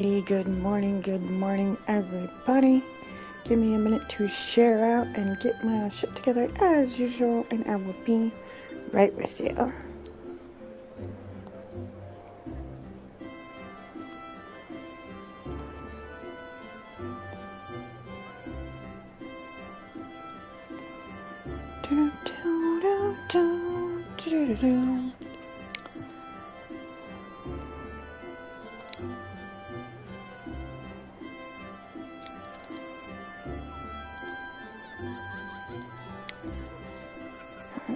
Good morning, everybody. Give me a minute to share out and get my shit together as usual, and I will be right with you.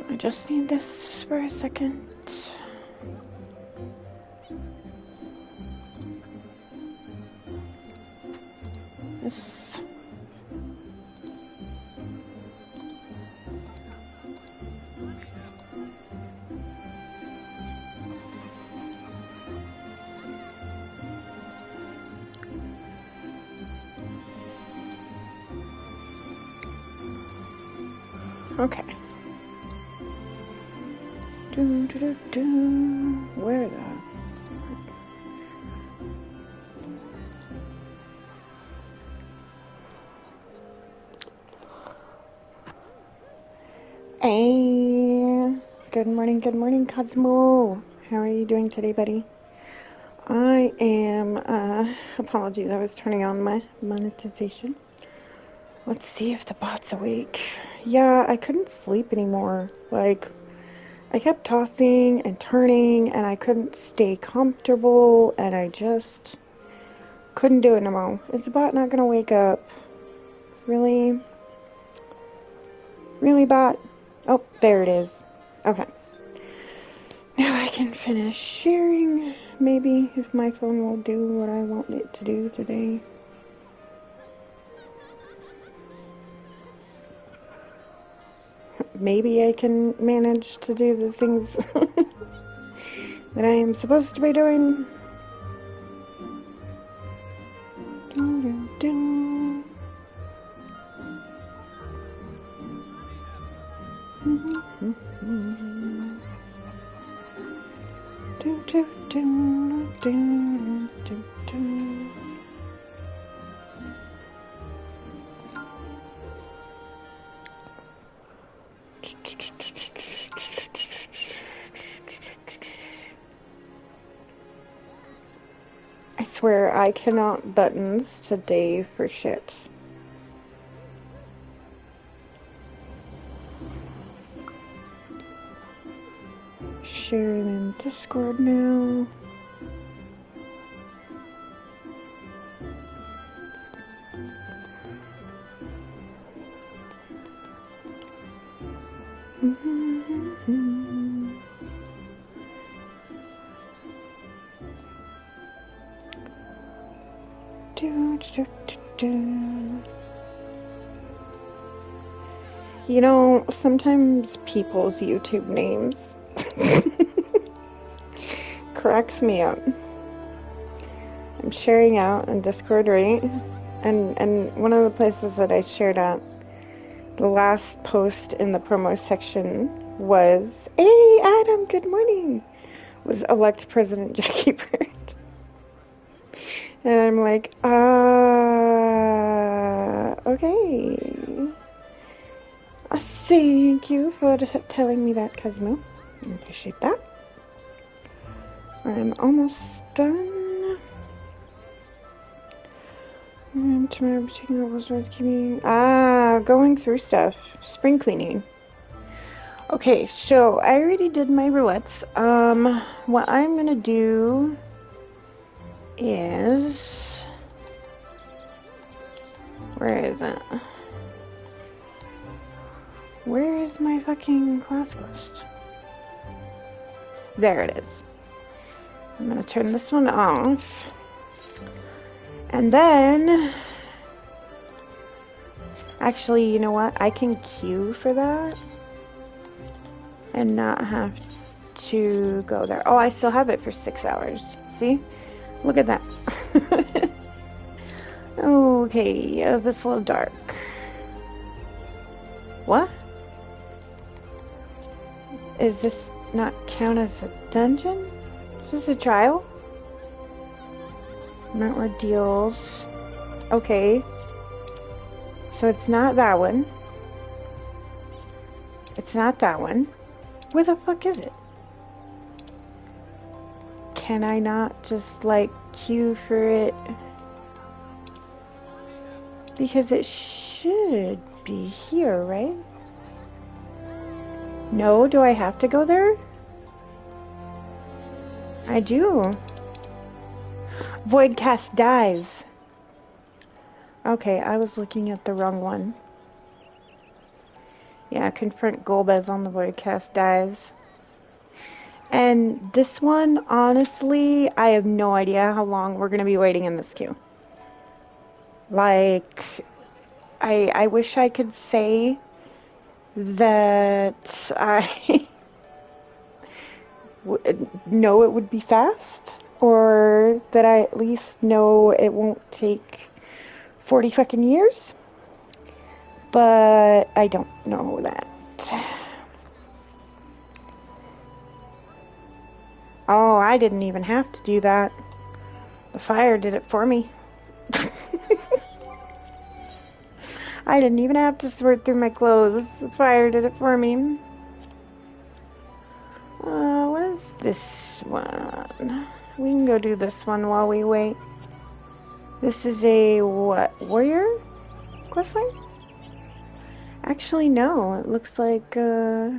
I just need this for a second. This. Okay. Where the? Hey, good morning, Cosmo. How are you doing today, buddy? I am, apologies, I was turning on my monetization. Let's see if the bot's awake. Yeah, I couldn't sleep anymore. Like, I kept tossing and turning, and I couldn't stay comfortable, and I just couldn't do it no more. Is the bot not gonna wake up? Really? Really, bot? Oh, there it is. Okay. Now I can finish sharing, maybe, if my phone will do what I want it to do today. Maybe I can manage to do the things that I am supposed to be doing. I swear I cannot buttons today for shit. Sharing in Discord now. You know, sometimes people's YouTube names cracks me up. I'm sharing out in Discord, right? And one of the places that I shared at, the last post in the promo section was, "Hey Adam, good morning," was elect President Jackie Bird. And I'm like, okay. Thank you for telling me that, Cosmo. I appreciate that. I'm almost done. Tomorrow, going through stuff. Spring cleaning. Okay, so I already did my roulettes. What I'm gonna do is, where is it? Where is my fucking class list? There it is. I'm gonna turn this one off. And then, actually, you know what? I can queue for that and not have to go there. Oh, I still have it for 6 hours. See? Look at that. Okay, it's a little dark. What? Is this not count as a dungeon? Is this a trial? Not ordeals. Okay. So it's not that one. It's not that one. Where the fuck is it? Can I not just, like, queue for it? Because it should be here, right? No, do I have to go there? I do. Voidcast dies. Okay, I was looking at the wrong one. Yeah, confront Golbez on the Voidcast dies. And this one, honestly, I have no idea how long we're going to be waiting in this queue. Like, I wish I could say that I know it would be fast, or that I at least know it won't take 40 fucking years, but I don't know that. Oh, I didn't even have to do that. The fire did it for me. I didn't even have to sort through my clothes. The fire did it for me. What is this one? We can go do this one while we wait. This is a, what, warrior questline? Actually, no. It looks like, oh,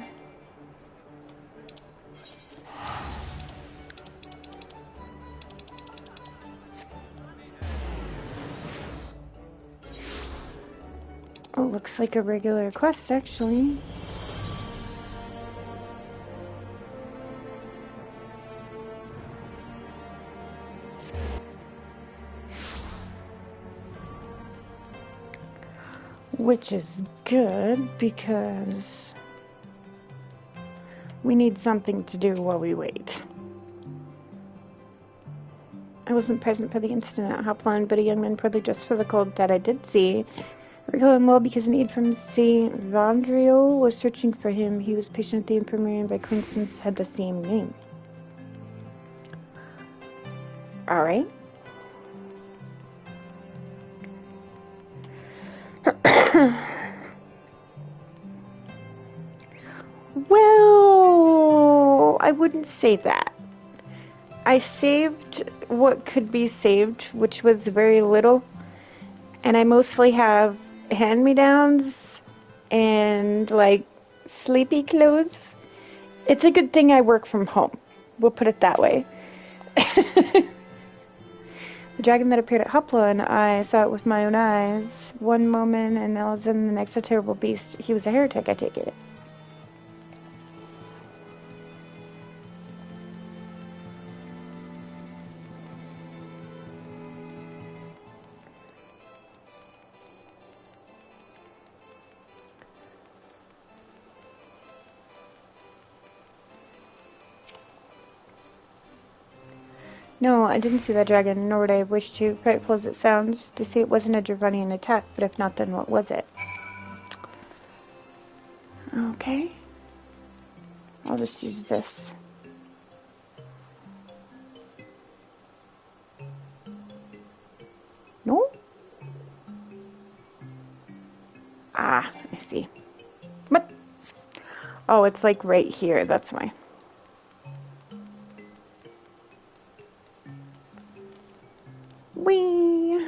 looks like a regular quest, actually. Which is good, because we need something to do while we wait. I wasn't present for the incident at Hopland, but a young man poorly dressed for the cold that I did see. I recall him well because an aide from St. Vandriel was searching for him. He was patient at the infirmary and by coincidence had the same name. Alright. Well, I wouldn't say that. I saved what could be saved, which was very little, and I mostly have hand-me-downs and, like, sleepy clothes. It's a good thing I work from home. We'll put it that way. The dragon that appeared at Hopland, I saw it with my own eyes. One moment, and all of a sudden the next a terrible beast. He was a heretic, I take it. No, I didn't see that dragon, nor would I wish to, frightful as it sounds. To see it wasn't a Dravanian attack, but if not, then what was it? Okay. I'll just use this. No? Ah, I see. What? Oh, it's like right here, that's why. Whee!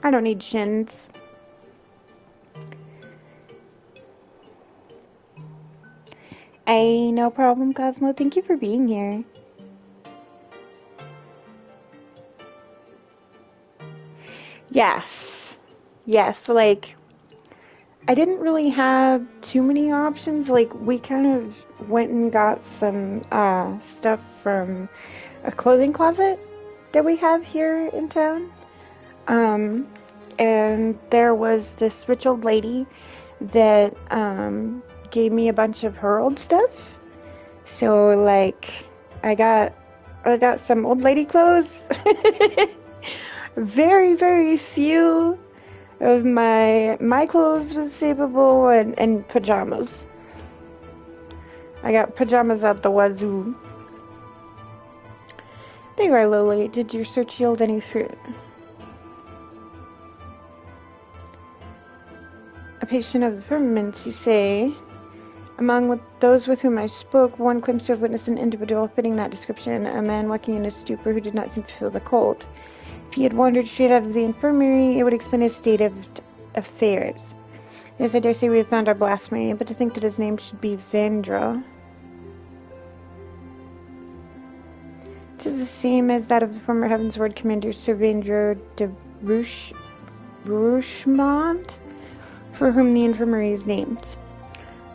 I don't need shins. Hey, no problem, Cosmo. Thank you for being here. Yes. Yes, like, I didn't really have too many options. Like, we kind of went and got some stuff from a clothing closet that we have here in town. And there was this rich old lady that gave me a bunch of her old stuff. So, like, I got some old lady clothes. Very, very few of my clothes was savable, and pajamas. I got pajamas out the wazoo. There you are, Lily. Did your search yield any fruit? A patient of the firmaments, you say? Among those with whom I spoke, one claims to have witnessed an individual fitting that description, a man walking in a stupor who did not seem to feel the cold. If he had wandered straight out of the infirmary, it would explain his state of affairs. Yes, I dare say we have found our blasphemy, but to think that his name should be Vandra. It is the same as that of the former Heaven's Ward Commander Sir Vandra de Rouchemont, for whom the infirmary is named.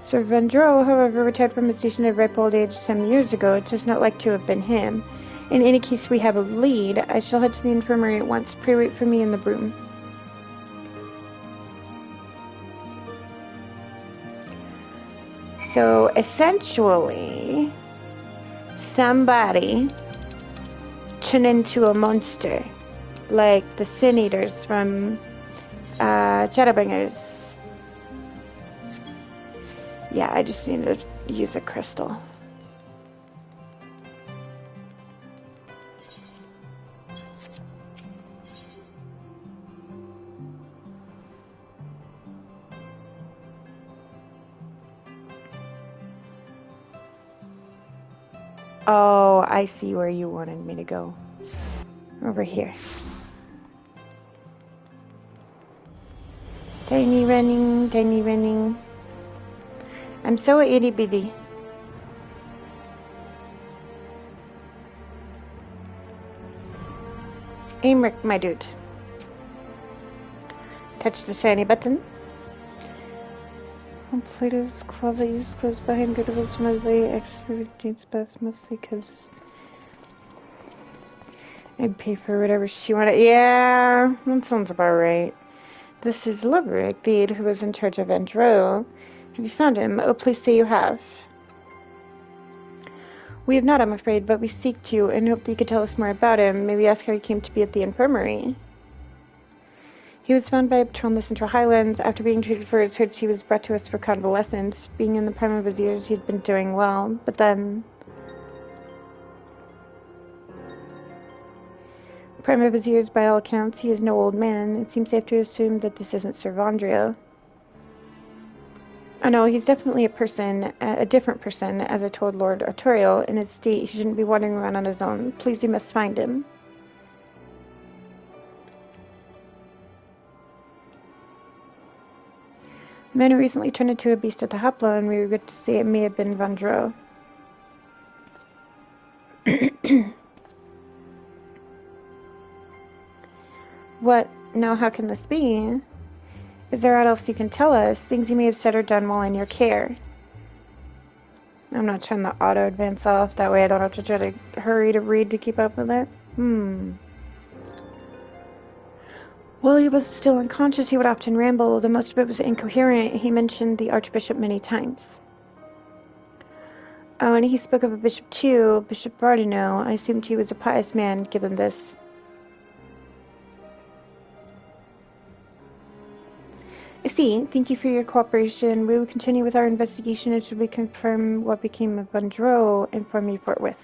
Sir Vandro, however, retired from his station at ripe old age some years ago. It does not like to have been him. In any case, we have a lead. I shall head to the infirmary at once. Pray wait for me in the room. So, essentially, somebody turned into a monster, like the Sin Eaters from Shadowbringers. Yeah, I just need to use a crystal. Oh, I see where you wanted me to go. Over here. Tiny running, tiny running. I'm so itty bitty. Aimrick, my dude. Touch the shiny button. On Plato's closet used closed behind Goodwill's mostly expertise best, mostly because I'd pay for whatever she wanted. Yeah, that sounds about right. This is Loverick, the aide who was in charge of Andro. Have you found him? Oh, please say you have. We have not, I'm afraid, but we seek to and hope that you could tell us more about him. Maybe ask how he came to be at the infirmary. He was found by a patrol in the Central Highlands. After being treated for his hurts, he was brought to us for convalescence. Being in the prime of his years, he had been doing well, but then... Prime of his years, by all accounts, he is no old man. It seems safe to assume that this isn't Sir Vandria. Oh no, he's definitely a different person, as I told Lord Artorial. In his state, he shouldn't be wandering around on his own. Please, you must find him. The man who recently turned into a beast at the Hapla, and we regret to say it may have been Vandro. What? Now, how can this be? Is there aught else you can tell us? Things you may have said or done while in your care? I'm not turning the auto advance off. That way I don't have to try to hurry to read to keep up with it. While he was still unconscious, he would often ramble, though most of it was incoherent. He mentioned the Archbishop many times. Oh, and he spoke of a bishop too, Bishop Bardino. I assumed he was a pious man, given this. I see. Thank you for your cooperation. We will continue with our investigation until we confirm what became of Vandro and inform you forthwith.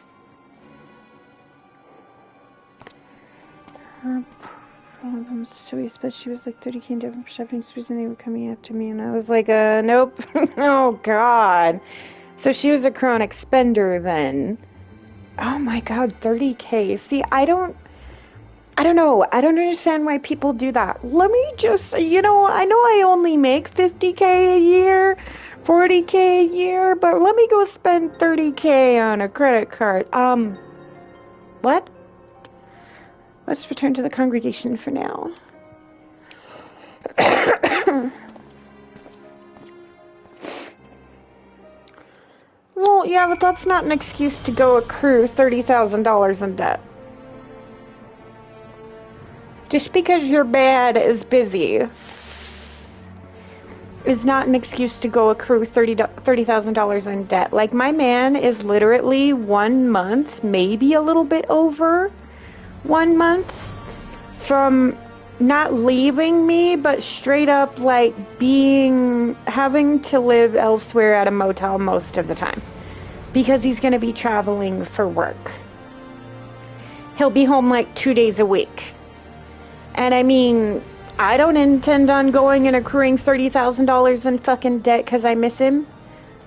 Her problems so easy, but she was like 30k in different shopping sprees and they were coming after me, and I was like, nope. Oh, God. So she was a chronic spender then. Oh, my God, 30k. See, I don't know. I don't understand why people do that. Let me just, I know I only make 50k a year, 40k a year, but let me go spend 30k on a credit card. What? Let's return to the congregation for now. Well, yeah, but that's not an excuse to go accrue $30,000 in debt. Just because your bad is busy is not an excuse to go accrue $30,000 in debt. Like, my man is literally 1 month, maybe a little bit over 1 month, from not leaving me, but straight up, like, having to live elsewhere at a motel most of the time. Because he's going to be traveling for work. he'll be home like 2 days a week. And I mean, I don't intend on going and accruing $30,000 in fucking debt because I miss him.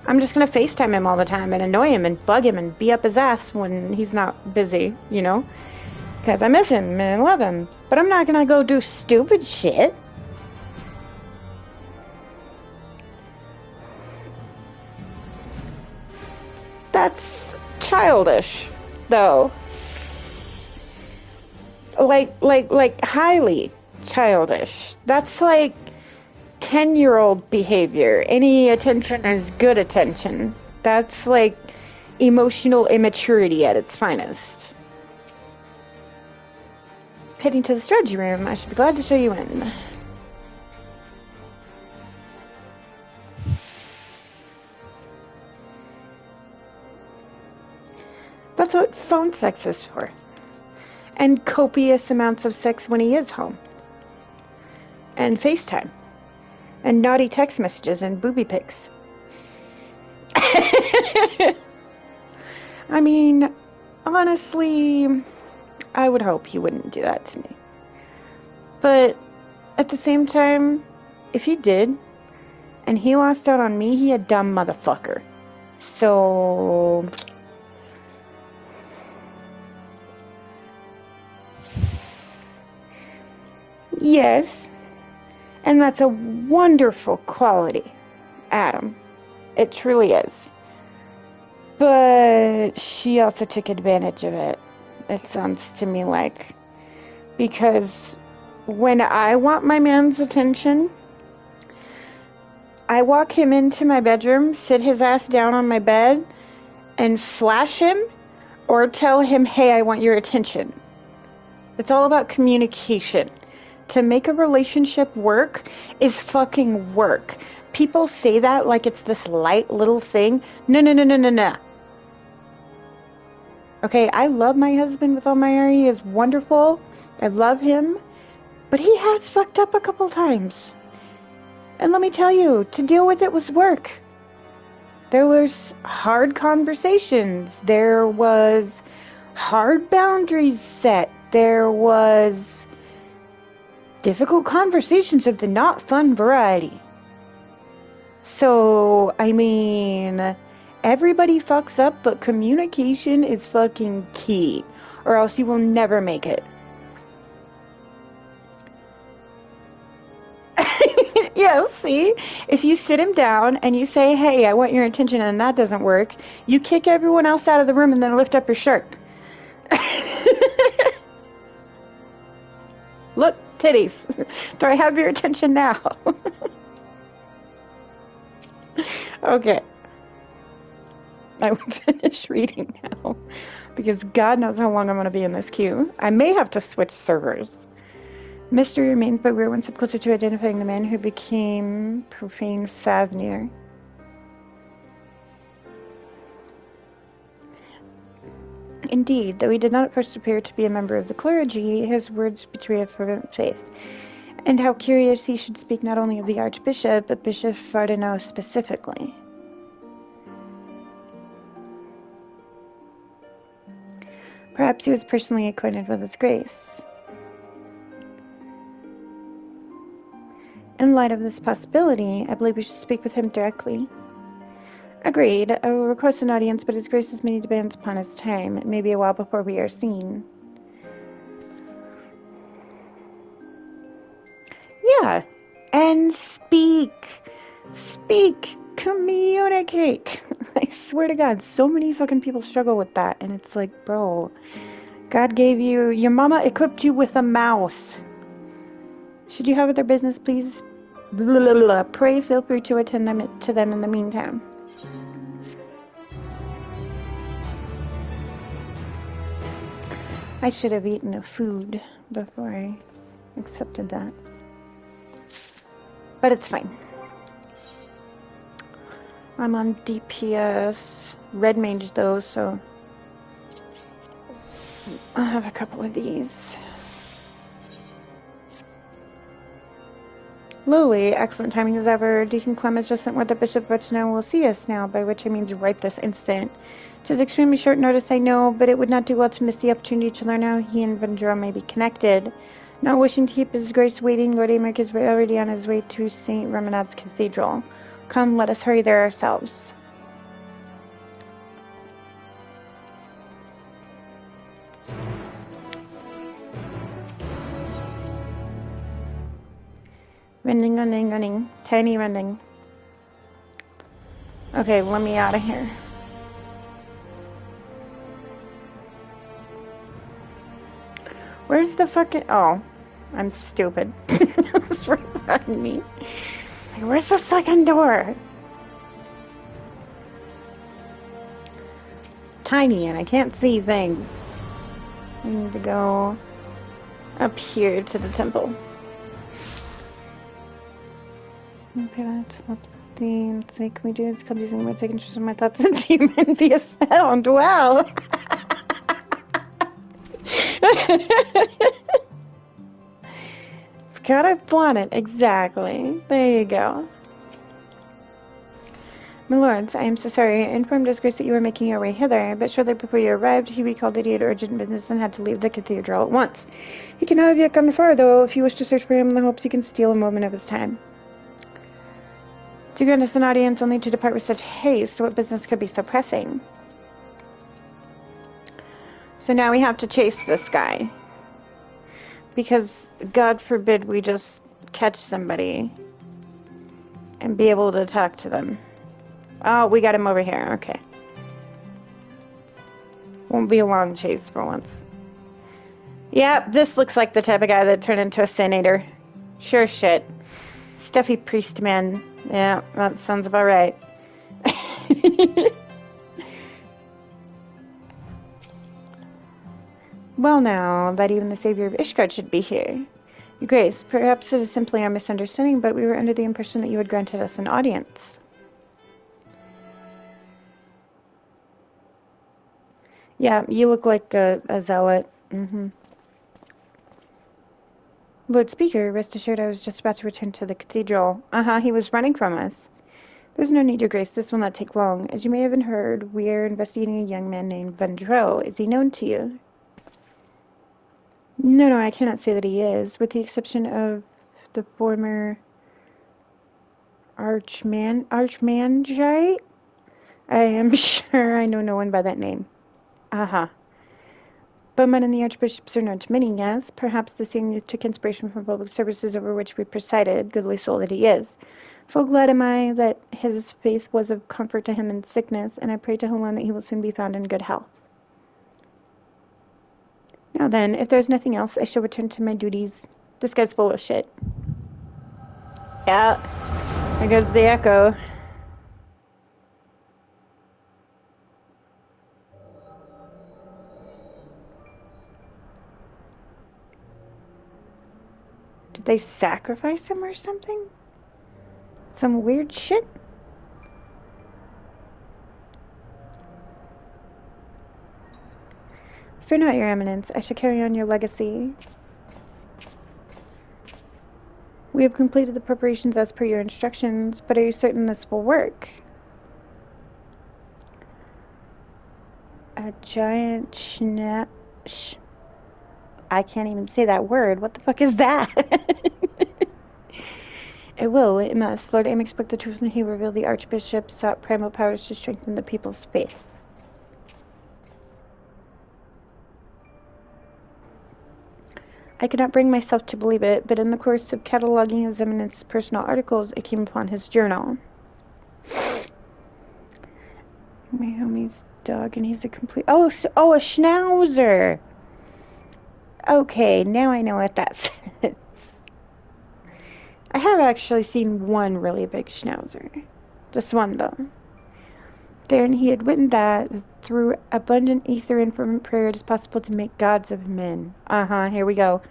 I'm just going to FaceTime him all the time and annoy him and bug him and be up his ass when he's not busy, you know? Because I miss him and I love him. But I'm not going to go do stupid shit. That's childish, though. Like highly childish. That's like 10-year-old behavior. Any attention is good attention. That's like emotional immaturity at its finest. Heading to the strategy room. I should be glad to show you in. That's what phone sex is for. And copious amounts of sex when he is home. And FaceTime. And naughty text messages and booby pics. I mean, honestly, I would hope he wouldn't do that to me. But at the same time, if he did, and he lost out on me, he a dumb motherfucker. So... yes, and that's a wonderful quality, Adam. It truly is. But she also took advantage of it, it sounds to me like. Because when I want my man's attention, I walk him into my bedroom, sit his ass down on my bed, and flash him or tell him, hey, I want your attention. It's all about communication. To make a relationship work is fucking work. People say that like it's this light little thing. No. Okay, I love my husband with all my heart. He is wonderful. I love him. But he has fucked up a couple times. And let me tell you, to deal with it was work. There was hard conversations. There was hard boundaries set. There was difficult conversations of the not fun variety. So, I mean, everybody fucks up, but communication is fucking key, or else you will never make it. Yeah, see? If you sit him down and you say, hey, I want your attention, and that doesn't work, you kick everyone else out of the room and then lift up your shirt. Look, titties. Do I have your attention now? Okay. I will finish reading now, because God knows how long I'm going to be in this queue. I may have to switch servers. Mystery remains, but we're one step closer to identifying the man who became profane Favnir. Indeed, though he did not at first appear to be a member of the clergy, his words betray a fervent faith. And how curious he should speak not only of the Archbishop, but Bishop Fardinaux specifically. Perhaps he was personally acquainted with his grace. In light of this possibility, I believe we should speak with him directly. Agreed. I will request an audience, but his grace has many demands upon his time. It may be a while before we are seen. Yeah. And speak. Speak. Communicate. I swear to God, so many fucking people struggle with that. And it's like, bro, God gave you, your mama equipped you with a mouth. Should you have other business, please? Blah, blah, blah. Pray, feel free to attend to them in the meantime. I should have eaten the food before I accepted that. But it's fine. I'm on DPS. Red mage though, so I'll have a couple of these. Lily, excellent timing as ever. Deacon Clemens just sent word that Bishop Fardinaux will see us now, by which I mean right this instant, It is extremely short notice, I know, but it would not do well to miss the opportunity to learn how he and Vendrell may be connected. Not wishing to keep his grace waiting, Lord Amric is already on his way to St. Remenad's Cathedral. Come, let us hurry there ourselves. Running, running, running. Tiny running. Okay, let me out of here. Where's the fucking... Oh, I'm stupid. It's right behind me. Like, where's the fucking door? Tiny and I can't see things. I need to go up here to the temple. Okay, let's see. Let's see. Can we do this? Called using words take interest in my thoughts and human be a sound. Wow. Forgot I want it. Exactly. There you go. My lords, I am so sorry. I informed his grace that you were making your way hither, but shortly before you arrived, he recalled that he had urgent business and had to leave the cathedral at once. He cannot have yet gone far, though, if you wish to search for him in the hopes you can steal a moment of his time. To grant us an audience only to depart with such haste, what business could be so pressing? So now we have to chase this guy. Because, God forbid, we just catch somebody and be able to talk to them. Oh, we got him over here. Okay. Won't be a long chase for once. Yep, this looks like the type of guy that turned into a senator. Sure shit. Stuffy priest man. Yeah, that sounds about right. Well now, that even the savior of Ishgard should be here. Your Grace, perhaps it is simply our misunderstanding, but we were under the impression that you had granted us an audience. Yeah, you look like a zealot. Lord Speaker, rest assured I was just about to return to the cathedral. He was running from us. There's no need, Your Grace. This will not take long. As you may have heard, we are investigating a young man named Vendrell. Is he known to you? No, I cannot say that he is, with the exception of the former Archmangite. I am sure I know no one by that name. Bowman and the archbishops are known to many, yes. Perhaps the same youth took inspiration from public services over which we presided, goodly soul that he is. Full glad am I that his faith was of comfort to him in sickness, and I pray to him alone that he will soon be found in good health. Now then, if there's nothing else, I shall return to my duties. This guy's full of shit. Yeah, there goes the echo. Did they sacrifice him or something? Some weird shit? Fear not, Your Eminence. I shall carry on your legacy. We have completed the preparations as per your instructions, but are you certain this will work? A giant I can't even say that word. What the fuck is that? It will. It must. Lord Amric spoke the truth when he revealed the archbishop sought primal powers to strengthen the people's faith. I could not bring myself to believe it, but in the course of cataloging His Eminence's personal articles, I came upon his journal. My homie's dog, and he's a complete... Oh, a schnauzer! Okay, now I know what that says. I have actually seen one really big schnauzer. Just one, though. There, and he had written that through abundant ether and fervent prayer it is possible to make gods of men. Here we go.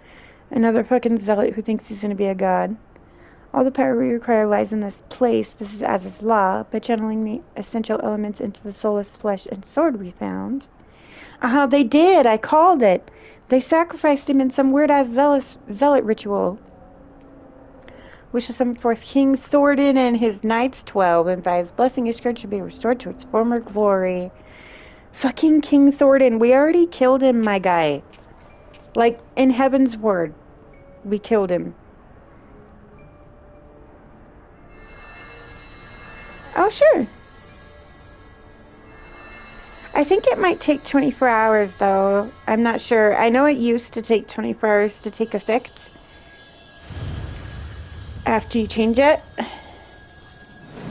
Another fucking zealot who thinks he's going to be a god. All the power we require lies in this place. This is as is law, by channeling the essential elements into the soulless flesh and sword we found. They did. I called it. They sacrificed him in some weird-ass zealot ritual. We shall summon forth King Thoradin and his knights 12, and by his blessing Ishgard should be restored to its former glory. Fucking King Thornton. We already killed him, my guy. Like, in heaven's word. We killed him. Oh, sure. I think it might take 24 hours, though. I'm not sure. I know it used to take 24 hours to take effect after you change it.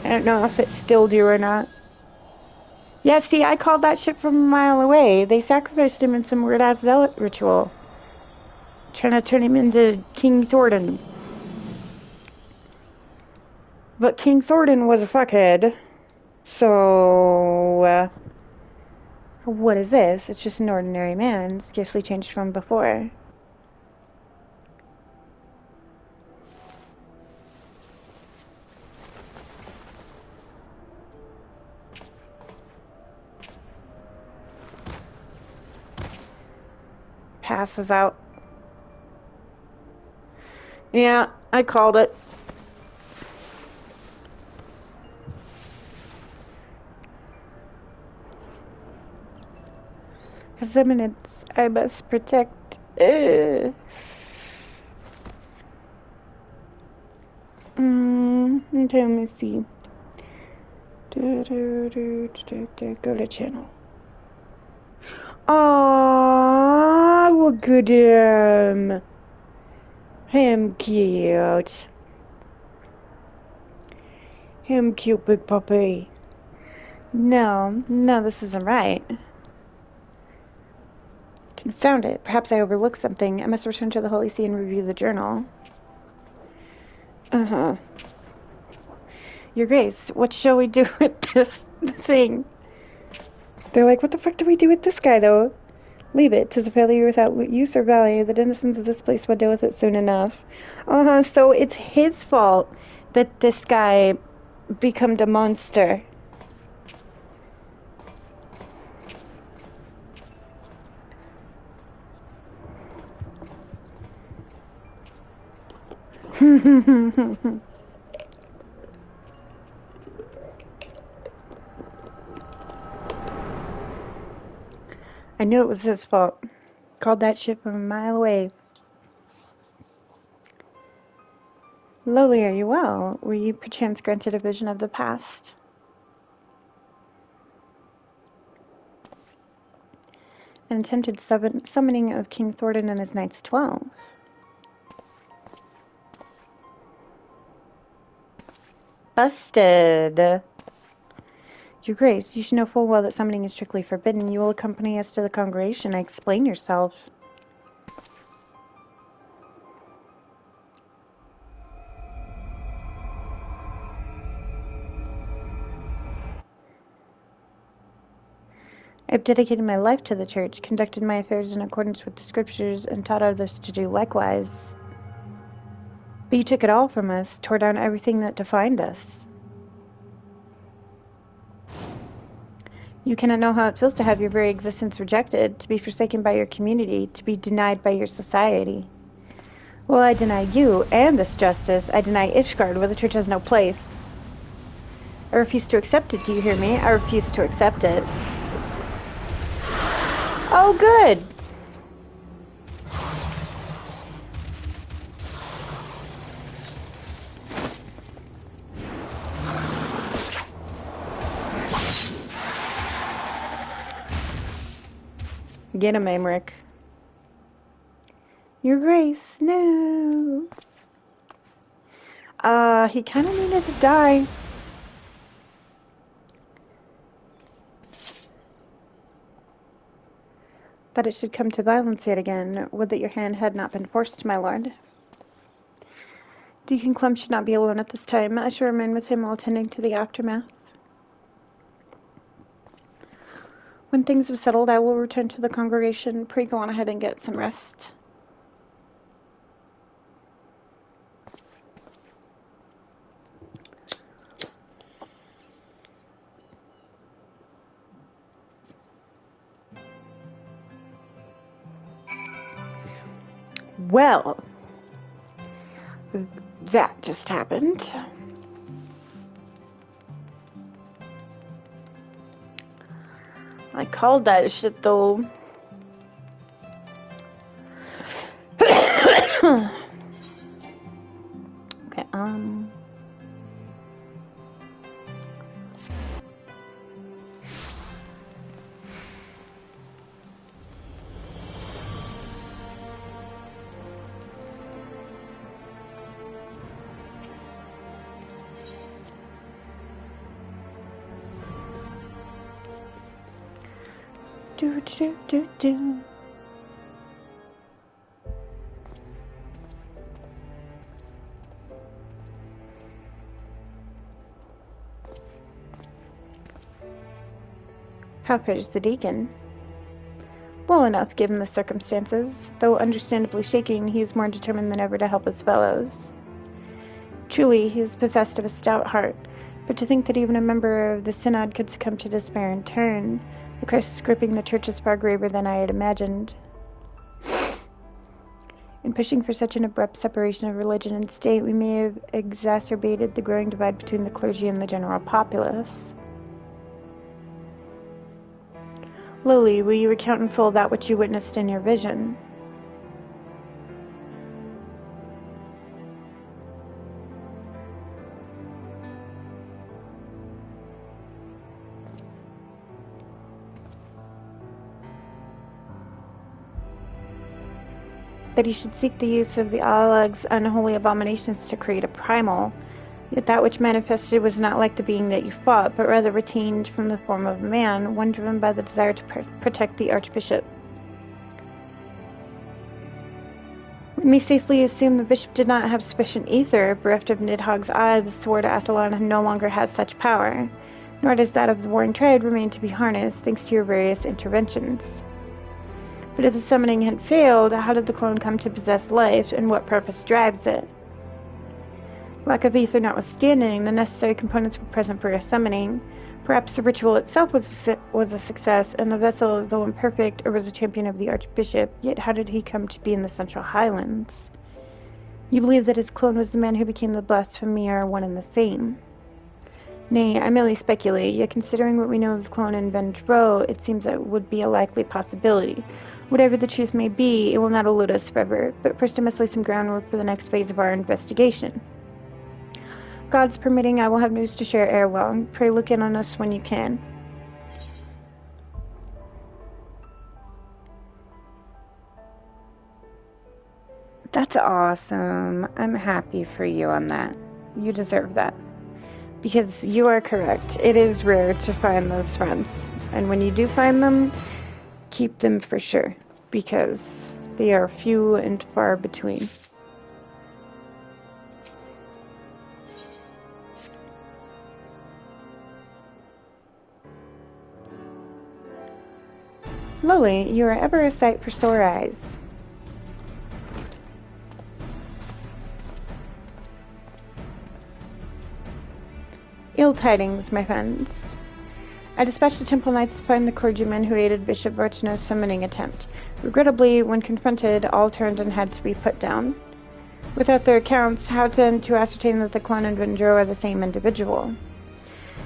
I don't know if it's still do or not. Yeah, see, I called that shit from a mile away. They sacrificed him in some weird-ass zealot ritual. Trying to turn him into King Thornton. But King Thornton was a fuckhead. So, what is this? It's just an ordinary man, scarcely changed from before. Passes out. Yeah, I called it. His eminence, I must protect. Okay, let me see. Go to channel. Aww, look at him. Him cute. Him cute big puppy. No, this isn't right. Confound it. Perhaps I overlooked something. I must return to the Holy See and review the journal. Uh-huh. Your Grace, what shall we do with this thing? They're like, what the fuck do we do with this guy, though? Leave it. 'Tis a failure without use or value. The denizens of this place will deal with it soon enough. So it's his fault that this guy became a monster. I knew it was his fault. Called that shit from a mile away. Lowly, are you well? Were you perchance granted a vision of the past? An attempted summoning of King Thornton and his Knights 12. Busted. Your Grace, you should know full well that summoning is strictly forbidden. You will accompany us to the congregation. Explain yourself. I've dedicated my life to the Church, conducted my affairs in accordance with the Scriptures, and taught others to do likewise. But you took it all from us, tore down everything that defined us. You cannot know how it feels to have your very existence rejected, to be forsaken by your community, to be denied by your society. Well, I deny you and this justice. I deny Ishgard, where the Church has no place. I refuse to accept it, do you hear me? I refuse to accept it. Oh, good! Get him, Aymeric. Your Grace, no! He kinda needed to die. That it should come to violence yet again. Would that your hand had not been forced, my lord. Deacon Clem should not be alone at this time. I shall remain with him while attending to the aftermath. When things have settled, I will return to the congregation. Pray go on ahead and get some rest. Well, that just happened. I called that shit though. Okay, do. How fares the deacon? Well enough, given the circumstances. Though understandably shaking, he is more determined than ever to help his fellows. Truly, he is possessed of a stout heart, but to think that even a member of the synod could succumb to despair in turn, the crisis gripping the church is far graver than I had imagined. In pushing for such an abrupt separation of religion and state, we may have exacerbated the growing divide between the clergy and the general populace. Lily, will you recount in full that which you witnessed in your vision? That he should seek the use of the Alag's unholy abominations to create a primal, yet that which manifested was not like the being that you fought, but rather retained from the form of a man, one driven by the desire to protect the Archbishop. We may safely assume the bishop did not have sufficient ether. Bereft of Nidhogg's eye, the sword Athlon no longer has such power, nor does that of the warring triad remain to be harnessed, thanks to your various interventions. But if the summoning had failed, how did the clone come to possess life, and what purpose drives it? Lack of ether notwithstanding, the necessary components were present for a summoning. Perhaps the ritual itself was a success, and the vessel, though imperfect, was a champion of the Archbishop. Yet how did he come to be in the Central Highlands? You believe that his clone was the man who became the blasphemer, are one and the same. Nay, I merely speculate, yet considering what we know of his clone in Vendreau, it seems that it would be a likely possibility. Whatever the truth may be, it will not elude us forever, but first I must lay some groundwork for the next phase of our investigation. God's permitting, I will have news to share ere long. Pray look in on us when you can. That's awesome. I'm happy for you on that. You deserve that. Because you are correct. It is rare to find those friends. And when you do find them, keep them for sure, because they are few and far between. Lily, you are ever a sight for sore eyes. Ill tidings, my friends. I dispatched the temple knights to find the clergyman who aided Bishop Varchno's summoning attempt. Regrettably, when confronted, all turned and had to be put down. Without their accounts, how then to ascertain that the clone and Vendreau are the same individual?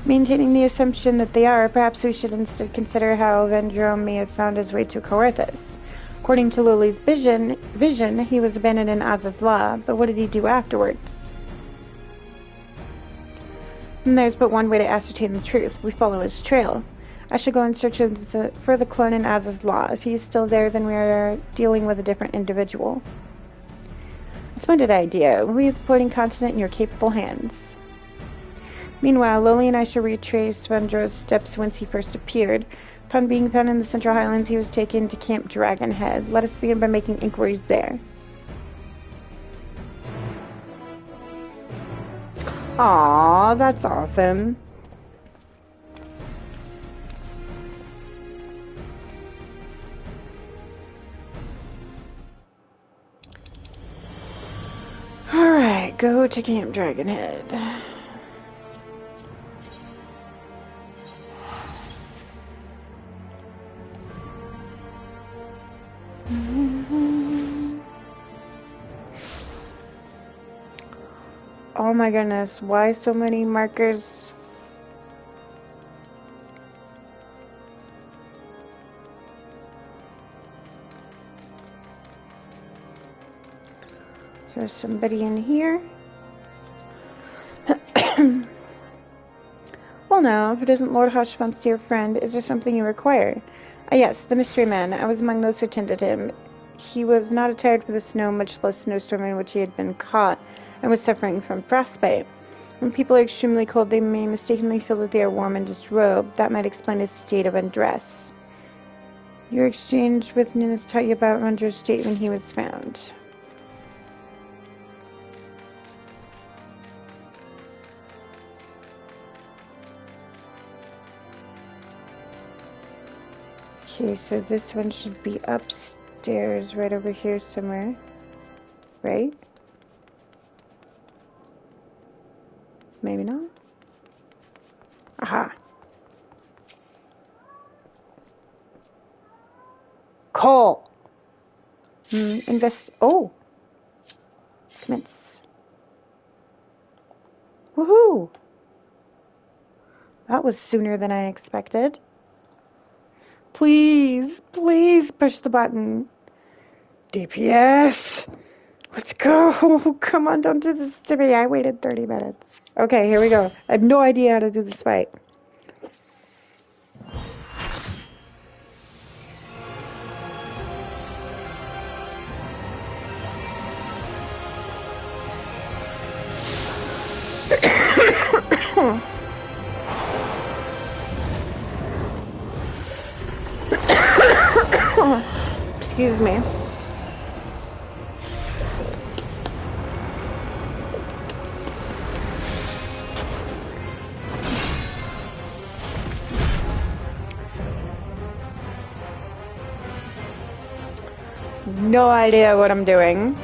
Maintaining the assumption that they are, perhaps we should instead consider how Vendreau may have found his way to Coerthas. According to Lily's vision, he was abandoned in Az's law, but what did he do afterwards? And there's but one way to ascertain the truth. We follow his trail. I shall go in search for the clone in Az's law. If he is still there, then we are dealing with a different individual. A splendid idea. We'll leave the floating continent in your capable hands. Meanwhile, Lily and I shall retrace Vendreau's steps whence he first appeared. Upon being found in the Central Highlands, he was taken to Camp Dragonhead. Let us begin by making inquiries there. Aww, that's awesome. Alright, go to Camp Dragonhead. Oh my goodness, why so many markers? there's somebody in here. Well, now, if it isn't Lord Hushmont's dear friend, is there something you require? Ah, yes, the mystery man. I was among those who tended him. He was not attired for the snow, much less snowstorm in which he had been caught, and was suffering from frostbite. When people are extremely cold, they may mistakenly feel that they are warm and disrobed. That might explain his state of undress. Your exchange with Ninnis taught you about Ranger's state when he was found. Okay, so this one should be upstairs, right over here somewhere, right? Maybe not? Aha! Call! Oh! Commence. Woohoo! That was sooner than I expected. Please, please push the button. DPS! Let's go! Come on, don't do this to me. I waited 30 minutes. Okay, here we go. I have no idea how to do this fight. Excuse me. No idea what I'm doing.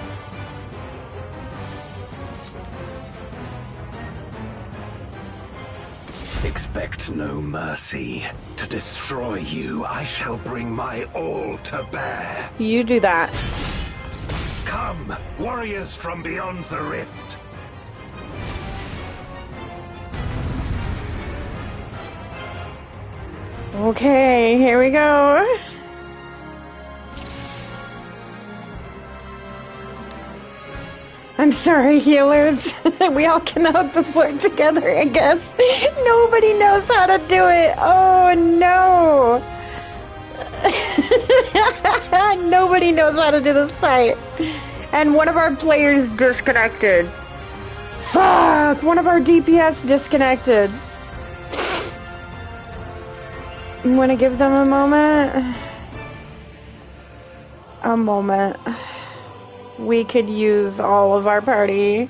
Expect no mercy. To destroy you, I shall bring my all to bear. You do that. Come, warriors from beyond the rift. Okay, here we go. I'm sorry, healers. We all came out the floor together, I guess. Nobody knows how to do it. Oh, no. Nobody knows how to do this fight. And one of our players disconnected. Fuck! One of our DPS disconnected. You want to give them a moment? A moment. We could use all of our party.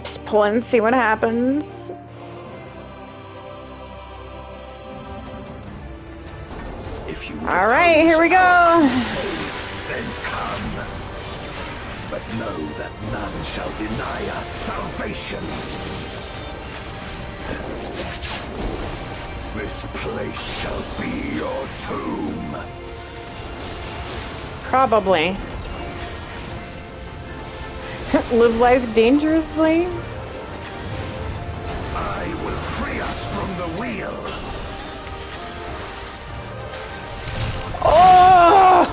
Just pull and see what happens. If you all right, here we go. Then come. But know that none shall deny us salvation. This place shall be your tomb. Probably. Live life dangerously? I will free us from the wheel. Oh!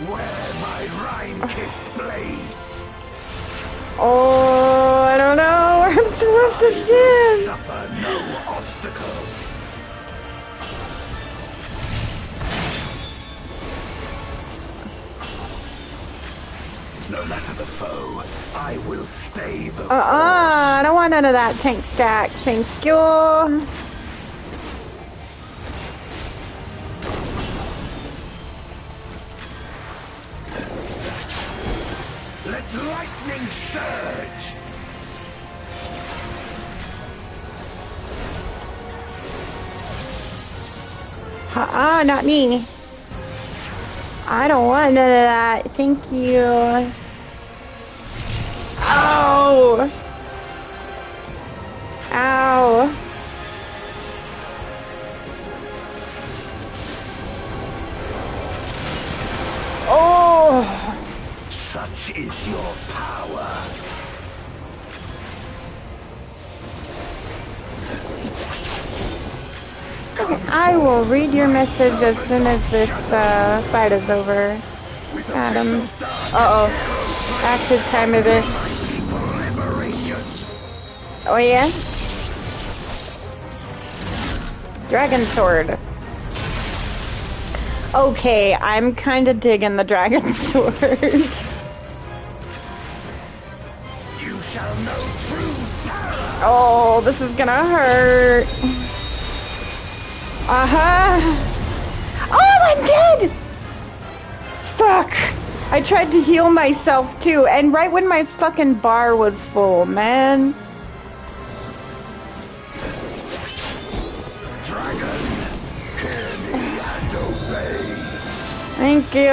Where my rime-kissed blades. Oh, I don't know where I'm supposed to stand. Suffer no obstacles. No matter the foe, I will stay the course. I don't want none of that tank stack. Thank you. Let lightning surge. Not me. I don't want none of that. Thank you. Ow! Ow! Oh! Such is your power. I will read your message as soon as this fight is over. Adam. Uh-oh. Active time of it. Oh yeah? Dragon sword. Okay, I'm kind of digging the dragon sword. You shall know true terror. Oh, this is gonna hurt. Oh, I'm dead! Fuck! I tried to heal myself too, and right when my fucking bar was full, man. Dragon, hear me and obey. Thank you.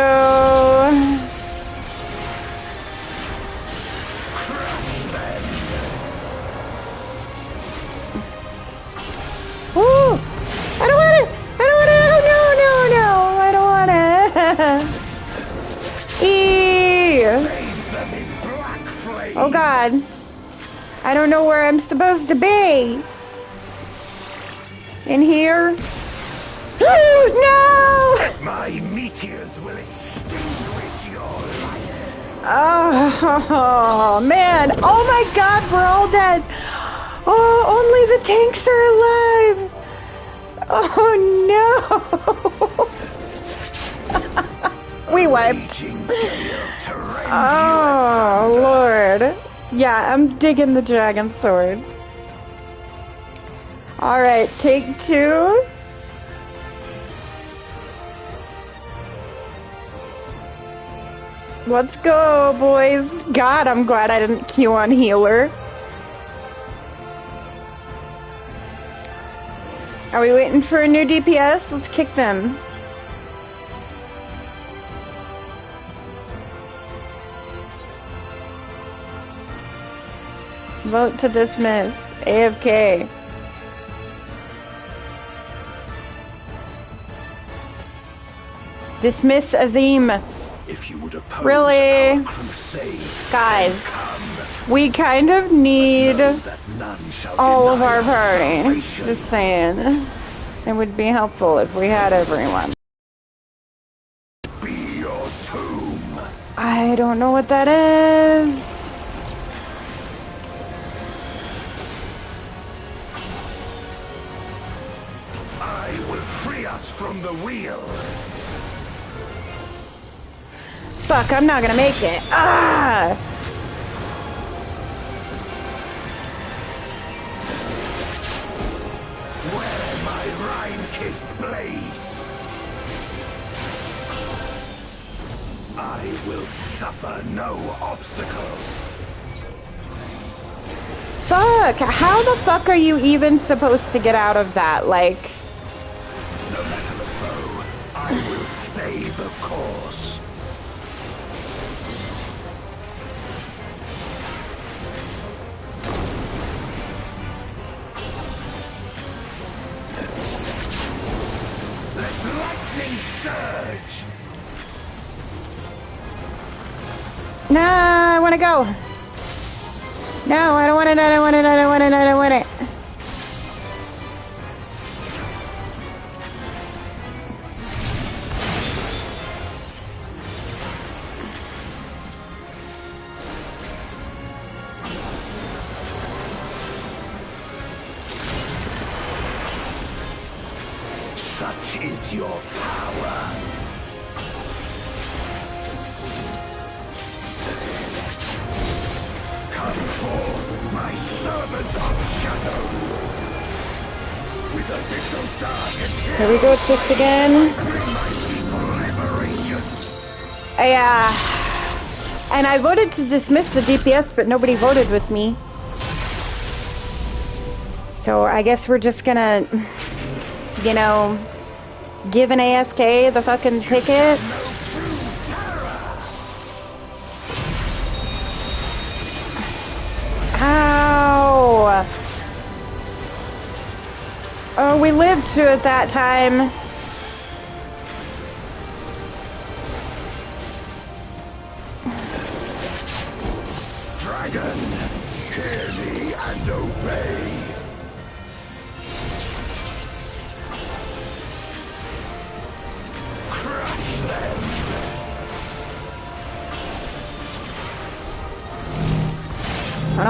Woo! I don't want it! I don't want it! No! I don't want it! Eee! Oh god. I don't know where I'm supposed to be. In here? No! My meteors will extinguish your light. Oh man! Oh my god, we're all dead! Oh, only the tanks are alive! Oh no! We wiped. Oh lord. Yeah, I'm digging the dragon sword. Alright, take two. Let's go, boys. God, I'm glad I didn't queue on healer. Are we waiting for a new DPS? Let's kick them. Vote to dismiss. AFK. Dismiss Azim. If you would oppose really? our crusade, guys, we kind of need all of our party. Just saying. It would be helpful if we had everyone. Be your tomb. I don't know what that is. I will free us from the wheel. Fuck, I'm not gonna make it. Ah! Where my Rhine-kissed blades, I will suffer no obstacles. Fuck, how the fuck are you even supposed to get out of that? Like... No matter the foe, I will stay the course. Surge. Nah, I wanna go. No, I don't want it, I don't want it, I don't want it, I don't want it. Such is your power. Come forth, my servant of shadow. With a little dark and Here we go with this again. And I voted to dismiss the DPS, but nobody voted with me. So I guess we're just gonna, you know, give an ASK the fucking ticket. Ow! Oh, we lived to it that time. Dragon, hear me and obey.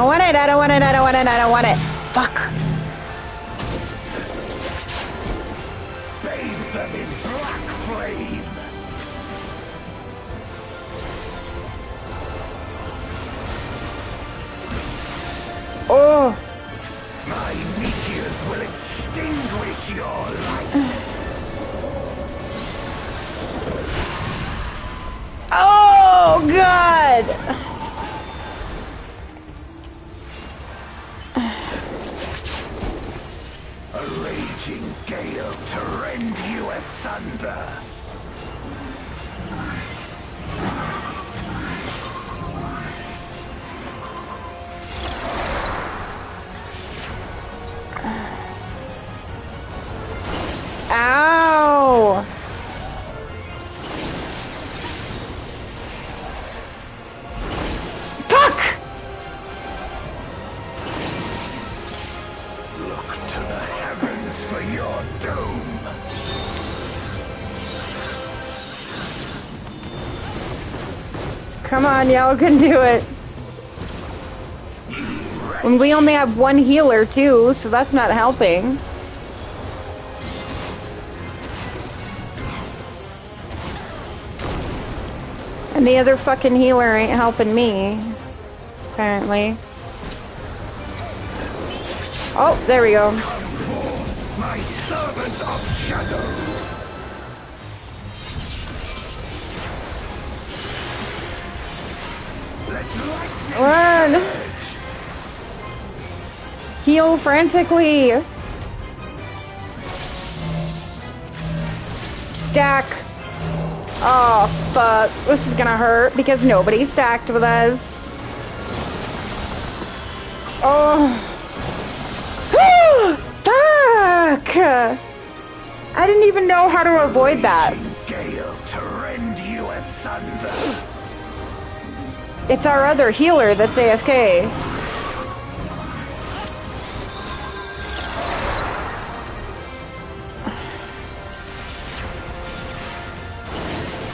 don't want it, I don't want it, I don't want it, I don't want it. Fuck. Bathe them in black flame. Oh. My meteors will extinguish your light. Oh, God. A raging gale to rend you asunder. Ow. Fuck. Look to the heavens for your doom. Come on, y'all can do it. And we only have one healer too, so that's not helping. And the other fucking healer ain't helping me, apparently. Oh, there we go. Come forth, my servant of shadow. Let's light Run! Heal frantically! Stack! Oh, fuck. This is gonna hurt because nobody stacked with us. Oh. Fuck! I didn't even know how to avoid that. Gale to rend you asunder. It's our other healer that's AFK.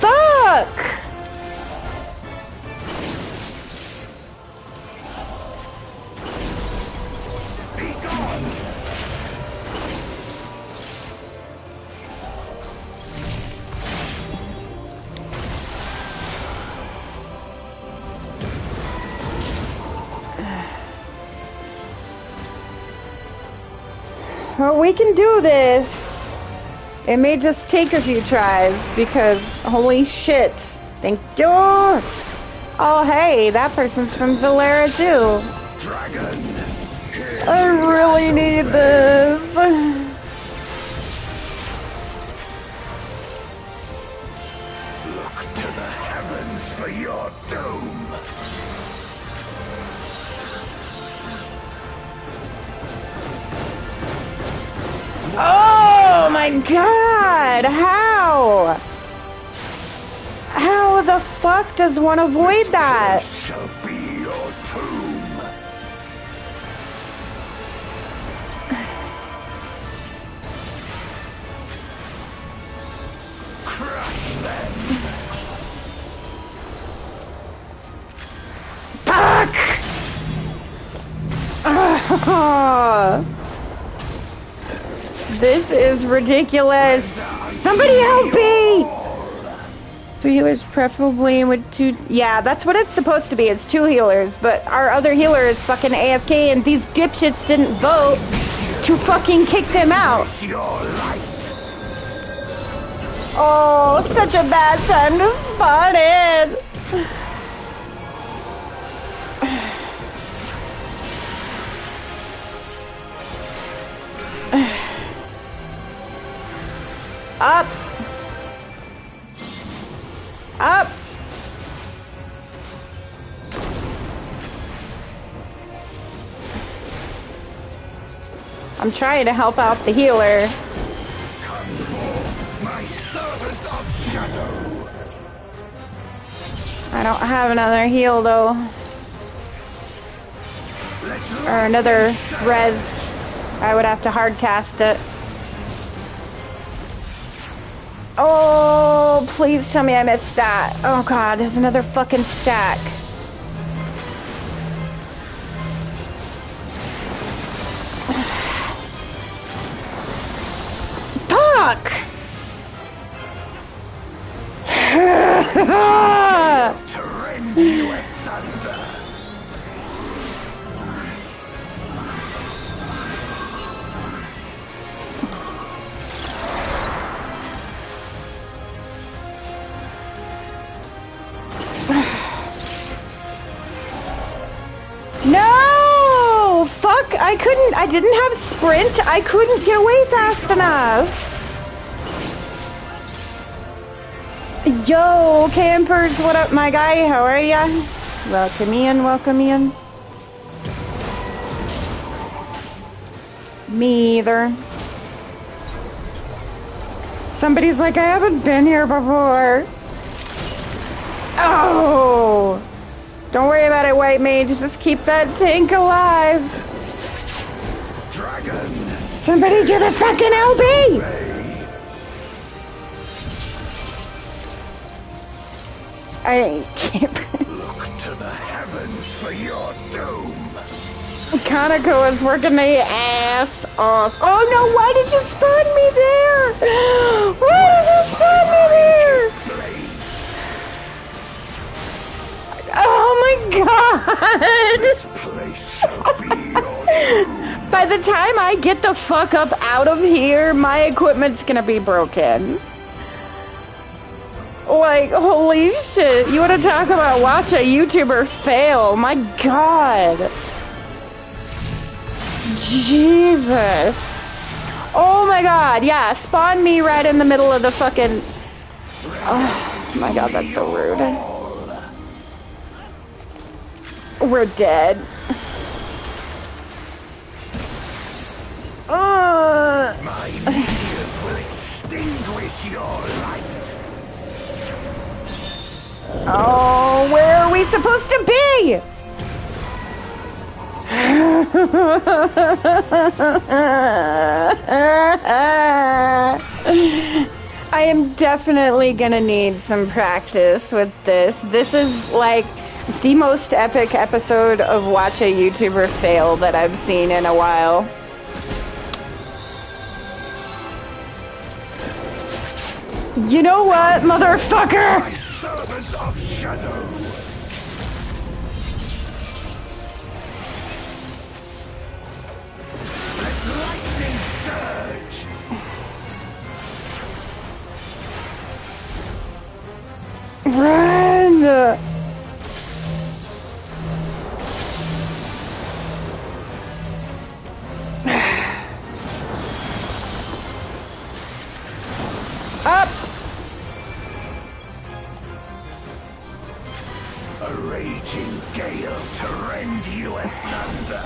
Fuck! Be gone. Well, we can do this. It may just take a few tries because holy shit. Thank you. Oh, hey, that person's from Valera too. Dragon. I really need this. Look to the heavens for your doom. Oh my god, how? How the fuck does one avoid that? This shall be your tomb. Crush them. Fuck! This is ridiculous. Somebody help me! 3 healers preferably with 2. Yeah, that's what it's supposed to be. It's 2 healers, but our other healer is fucking AFK and these dipshits didn't vote to fucking kick them out. Your light. Oh, such a bad time to spawn in. Up. Up. I'm trying to help out the healer. Come forth, my servant of shadow. I don't have another heal though. Or another res. I would have to hard cast it. Oh, please tell me I missed that. Oh god, there's another fucking stack. Fuck! To rend you asunder. No! Fuck! I didn't have sprint. I couldn't get away fast enough. Yo, campers, what up, my guy? How are ya? Welcome in, welcome in. Me either. Somebody's like, I haven't been here before. Oh! Don't worry about it, white mage. Just keep that tank alive. Dragon. Somebody do the fucking LB! I can't. Look to the heavens for your doom. Kanako is working the ass off. Oh no, why did you spawn me there? Why did you spawn me there? Oh my god! This place shall be your doom. By the time I get the fuck up out of here, my equipment's gonna be broken. Like, holy shit. You wanna talk about watch a YouTuber fail? My god. Jesus. Oh my god, yeah, spawn me right in the middle of the fucking... Oh my god, that's so rude. We're dead. My minions will extinguish your light. Oh, where are we supposed to be? I am definitely gonna need some practice with this. This is like the most epic episode of Watch a YouTuber Fail that I've seen in a while. You know what, motherfucker? My servant of shadow. Let lightning surge. Run! Up! A raging gale to rend you asunder.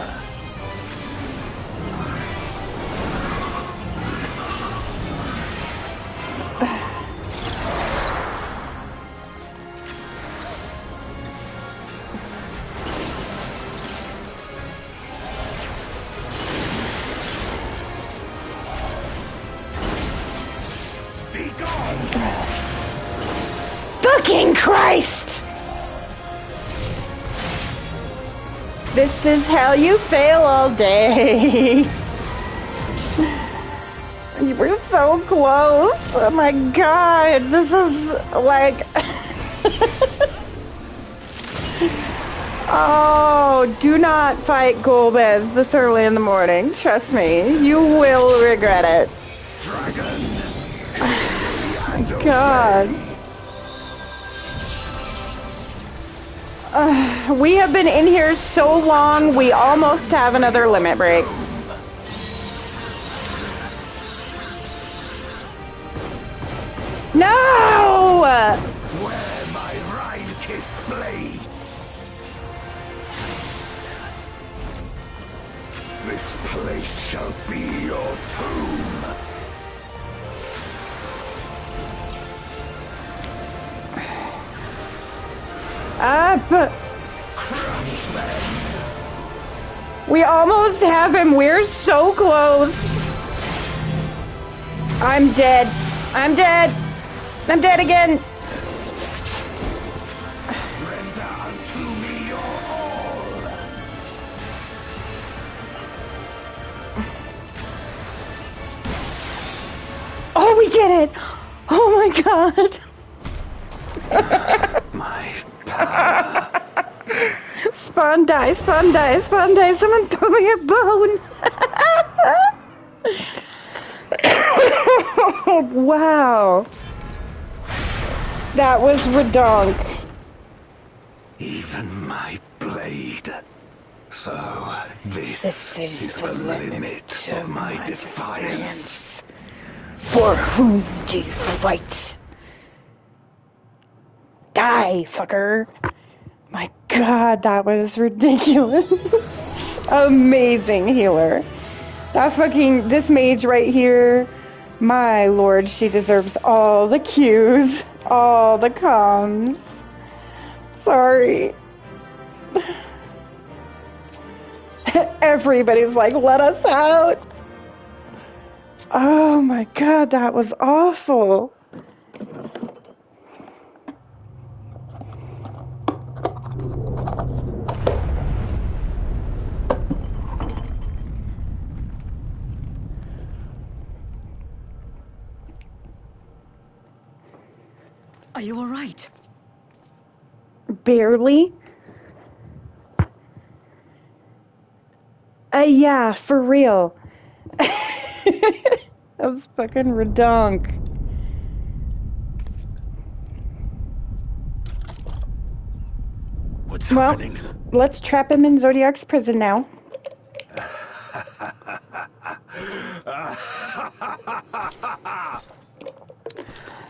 Be gone! Fucking Christ! This is how you fail all day. You were so close. Oh my god, this is like... Oh, do not fight Golbez this early in the morning. Trust me, you will regret it. Dragon! God. We have been in here so long, we almost have another limit break. No! Where my Rhine-kissed blades. This place shall be your tomb. Up! Crush them. We almost have him. We're so close. I'm dead. I'm dead. I'm dead again. Render unto me your all. Oh, did it! Oh my god! My power. Spawn die, spawn die, spawn die, someone throw me a bone! Wow. That was redonk. Even my blade. So, this is the limit of my defiance. For whom do you fight? Die, fucker. My god, that was ridiculous. Amazing healer. This mage right here, my lord, she deserves all the Qs, all the comms. Sorry. Everybody's like, let us out. Oh my god, that was awful. Are you all right? Barely. Yeah, for real. That was fucking redonk. What's happening? Let's trap him in Zodiac's prison now.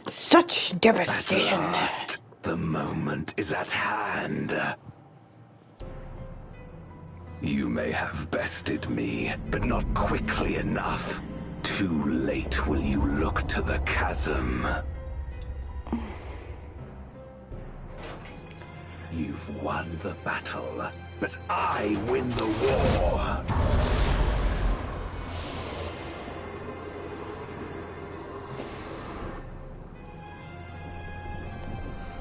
Such devastation. At last, the moment is at hand. You may have bested me, but not quickly enough. Too late will you look to the chasm. You've won the battle, but I win the war.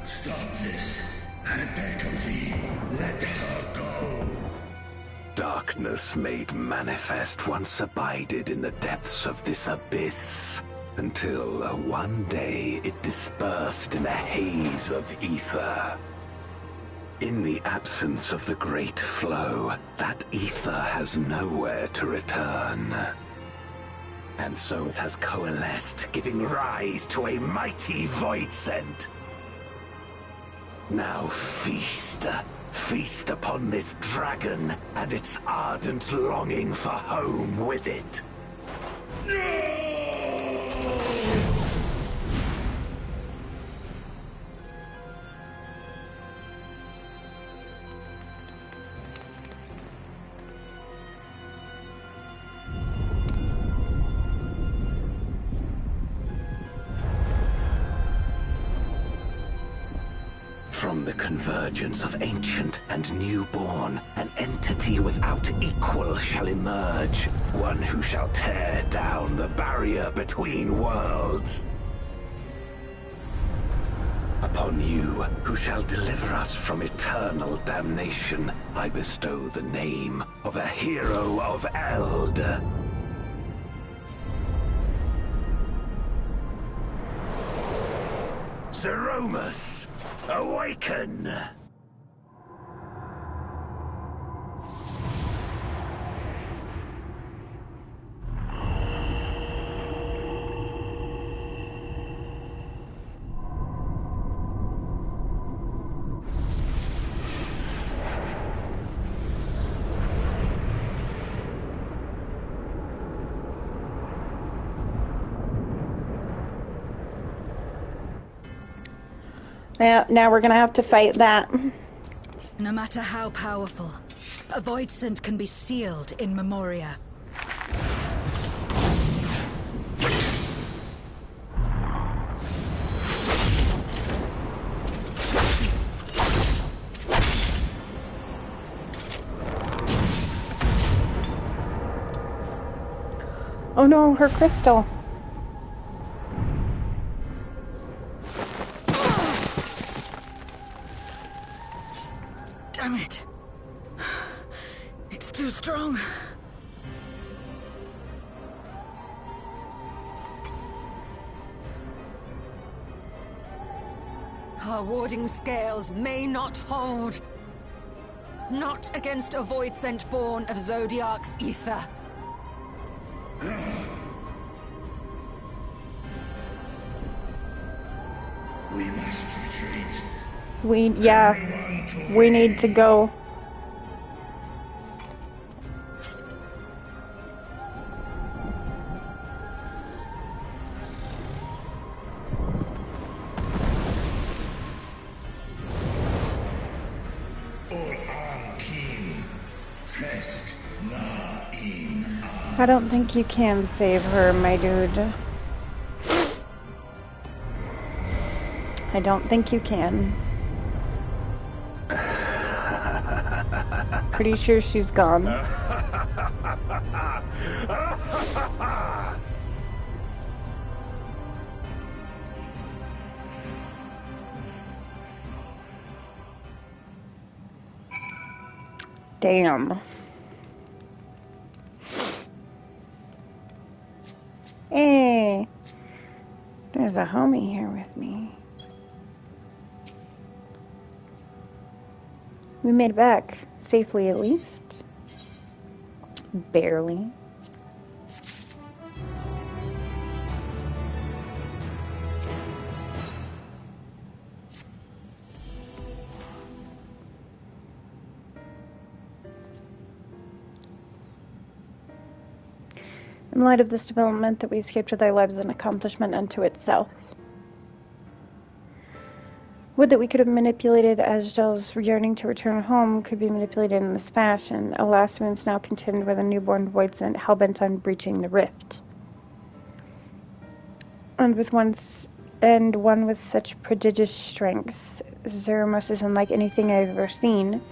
Stop this. I beg of thee, let her go. Darkness made manifest once abided in the depths of this abyss, until one day it dispersed in a haze of ether. In the absence of the great flow, that ether has nowhere to return. And so it has coalesced, giving rise to a mighty void scent. Now feast. Feast upon this dragon and its ardent longing for home with it. From the convergence of ancient and newborn, an entity without equal shall emerge, one who shall tear down the barrier between worlds. Upon you, who shall deliver us from eternal damnation, I bestow the name of a hero of Eld. Zeromus, awaken! Yeah, now we're gonna have to fight that. No matter how powerful, a void scent can be sealed in Memoria. Oh no, her crystal. Damn it. It's too strong. Our warding scales may not hold. Not against a void scent born of Zodiac's ether. We must retreat. We need to go. I don't think you can save her, my dude. I don't think you can. Pretty sure she's gone. Damn. Hey, there's a homie here with me. We made it back safely, at least. Barely. In light of this development, that we escaped with our lives is an accomplishment unto itself. Would that we could have manipulated Asgel's yearning to return home could be manipulated in this fashion. Alas, we must now contend with a newborn voidsent hellbent on breaching the rift. And one with such prodigious strength. Zeramos is unlike anything I've ever seen.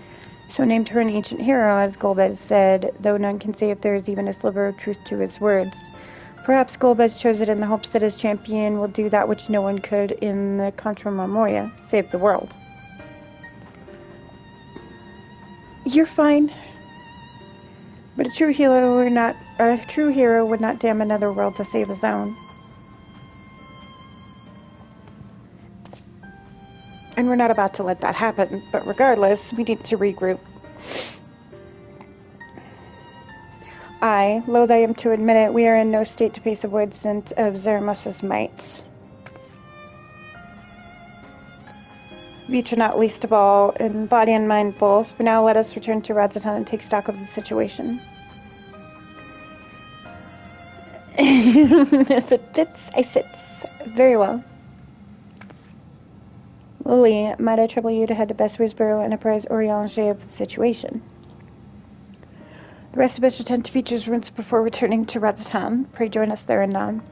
So named her an ancient hero, as Golbez said, though none can say if there is even a sliver of truth to his words. Perhaps Golbez chose it in the hopes that his champion will do that which no one could in the Contra Marmoria, save the world. You're fine. But a true hero would not damn another world to save his own. And we're not about to let that happen, but regardless, we need to regroup. Loath I am to admit it, we are in no state to face a voidsent of Zeramos' might. Vitra not least of all, in body and mind both, but now let us return to Radzatan and take stock of the situation. If it fits, I fits. Very well. Lily, might I trouble you to head to Beswersboro and apprise Oriange of the situation? The rest of us should tend to Vitra's ruins before returning to Radzatan. Pray join us there anon.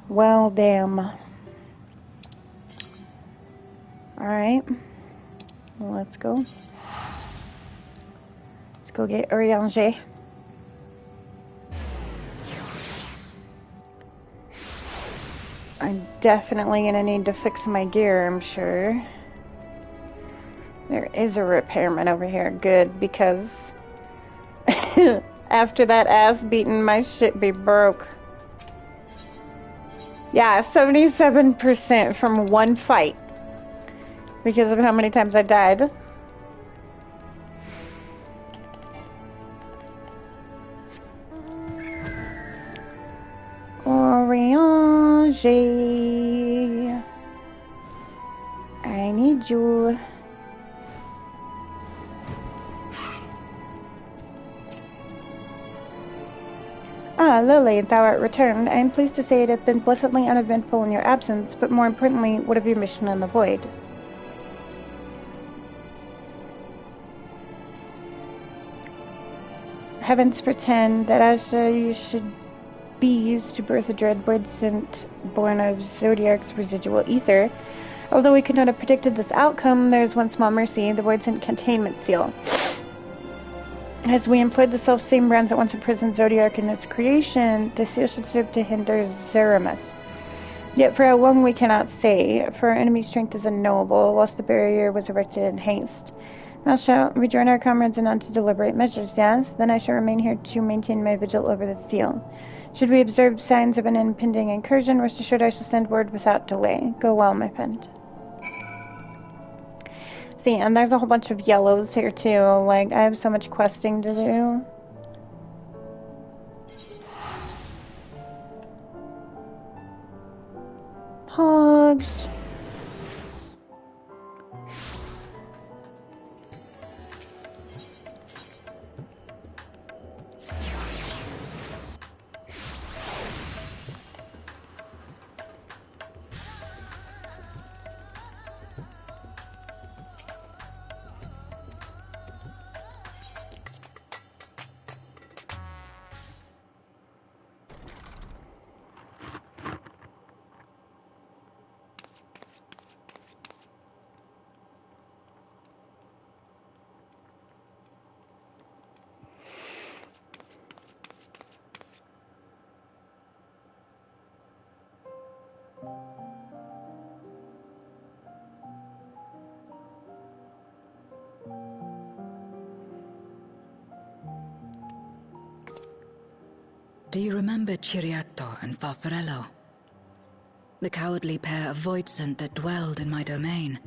Well, damn. Alright. Let's go. Let's go get Oriange. I'm definitely gonna need to fix my gear, I'm sure. There is a repairman over here. Good, because after that ass beating, my shit be broke. Yeah, 77% from one fight. Because of how many times I died. Oriange, I need you. Ah, Lily, thou art returned. I am pleased to say it hath been blessedly uneventful in your absence, but more importantly, what of your mission in the void? Heavens pretend that as you should be used to birth a dread voidsent born of Zodiac's residual ether. Although we could not have predicted this outcome, there is one small mercy, the voidsent containment seal. As we employed the self-same brands that once imprisoned Zodiac in its creation, the seal should serve to hinder Zeramus. Yet for how long we cannot say, for our enemy's strength is unknowable, whilst the barrier was erected in haste. Thou shalt rejoin our comrades and on to deliberate measures, yes? Then I shall remain here to maintain my vigil over the seal. Should we observe signs of an impending incursion, rest assured I shall send word without delay. Go well, my friend. See, and there's a whole bunch of yellows here too. Like, I have so much questing to do. Hogs. Do you remember Ciriato and Farfarello? The cowardly pair of voidsent that dwelled in my domain?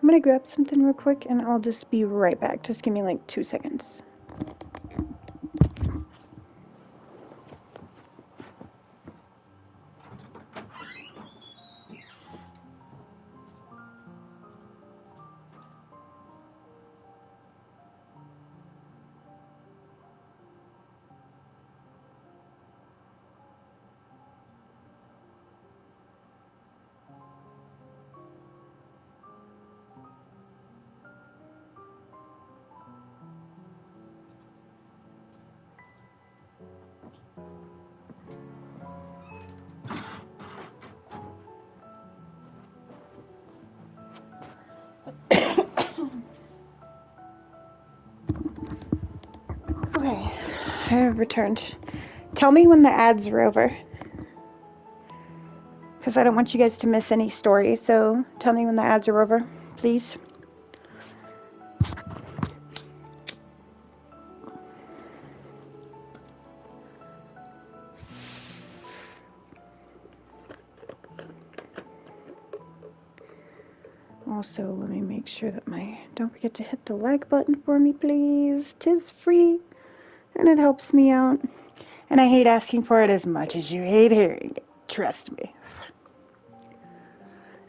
I'm gonna grab something real quick and I'll just be right back. Just give me like 2 seconds. Okay, I have returned. Tell me when the ads are over. Because I don't want you guys to miss any story, so tell me when the ads are over, please. Also, let me make sure that don't forget to hit the like button for me, please. 'Tis free, and it helps me out. And I hate asking for it as much as you hate hearing it. Trust me.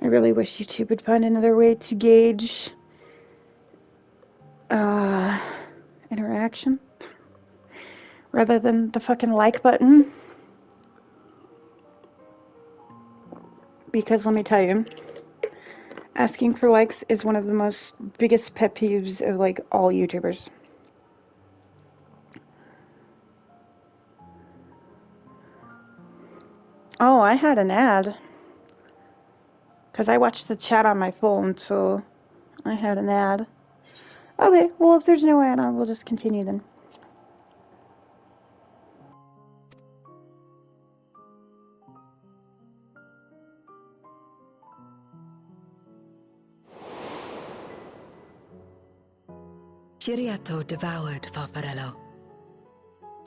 I really wish YouTube would find another way to gauge interaction rather than the fucking like button. Because let me tell you, asking for likes is one of the most biggest pet peeves of like all YouTubers. Oh, I had an ad. Because I watched the chat on my phone, so I had an ad. Okay, well, if there's no ad, I will just continue then. Ciriato devoured Farfarello,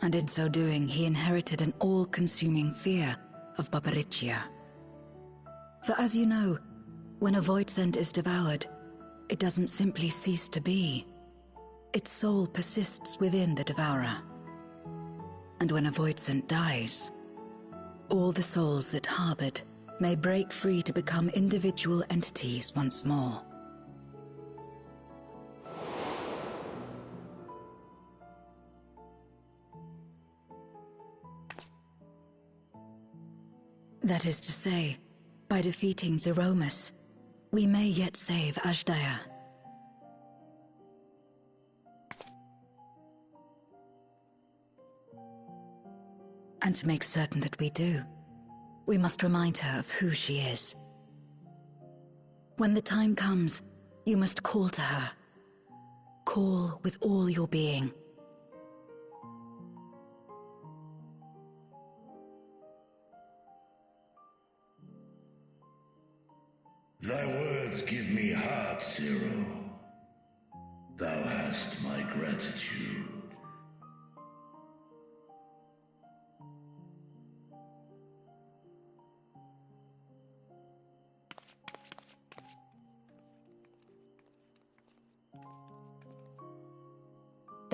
and in so doing he inherited an all-consuming fear of Barbariccia. For as you know, when a voidsent is devoured, it doesn't simply cease to be. Its soul persists within the devourer. And when a voidsent dies, all the souls that harbored may break free to become individual entities once more. That is to say, by defeating Zeromus, we may yet save Ashdaya. And to make certain that we do, we must remind her of who she is. When the time comes, you must call to her. Call with all your being. Thy words give me heart, Zero. Thou hast my gratitude.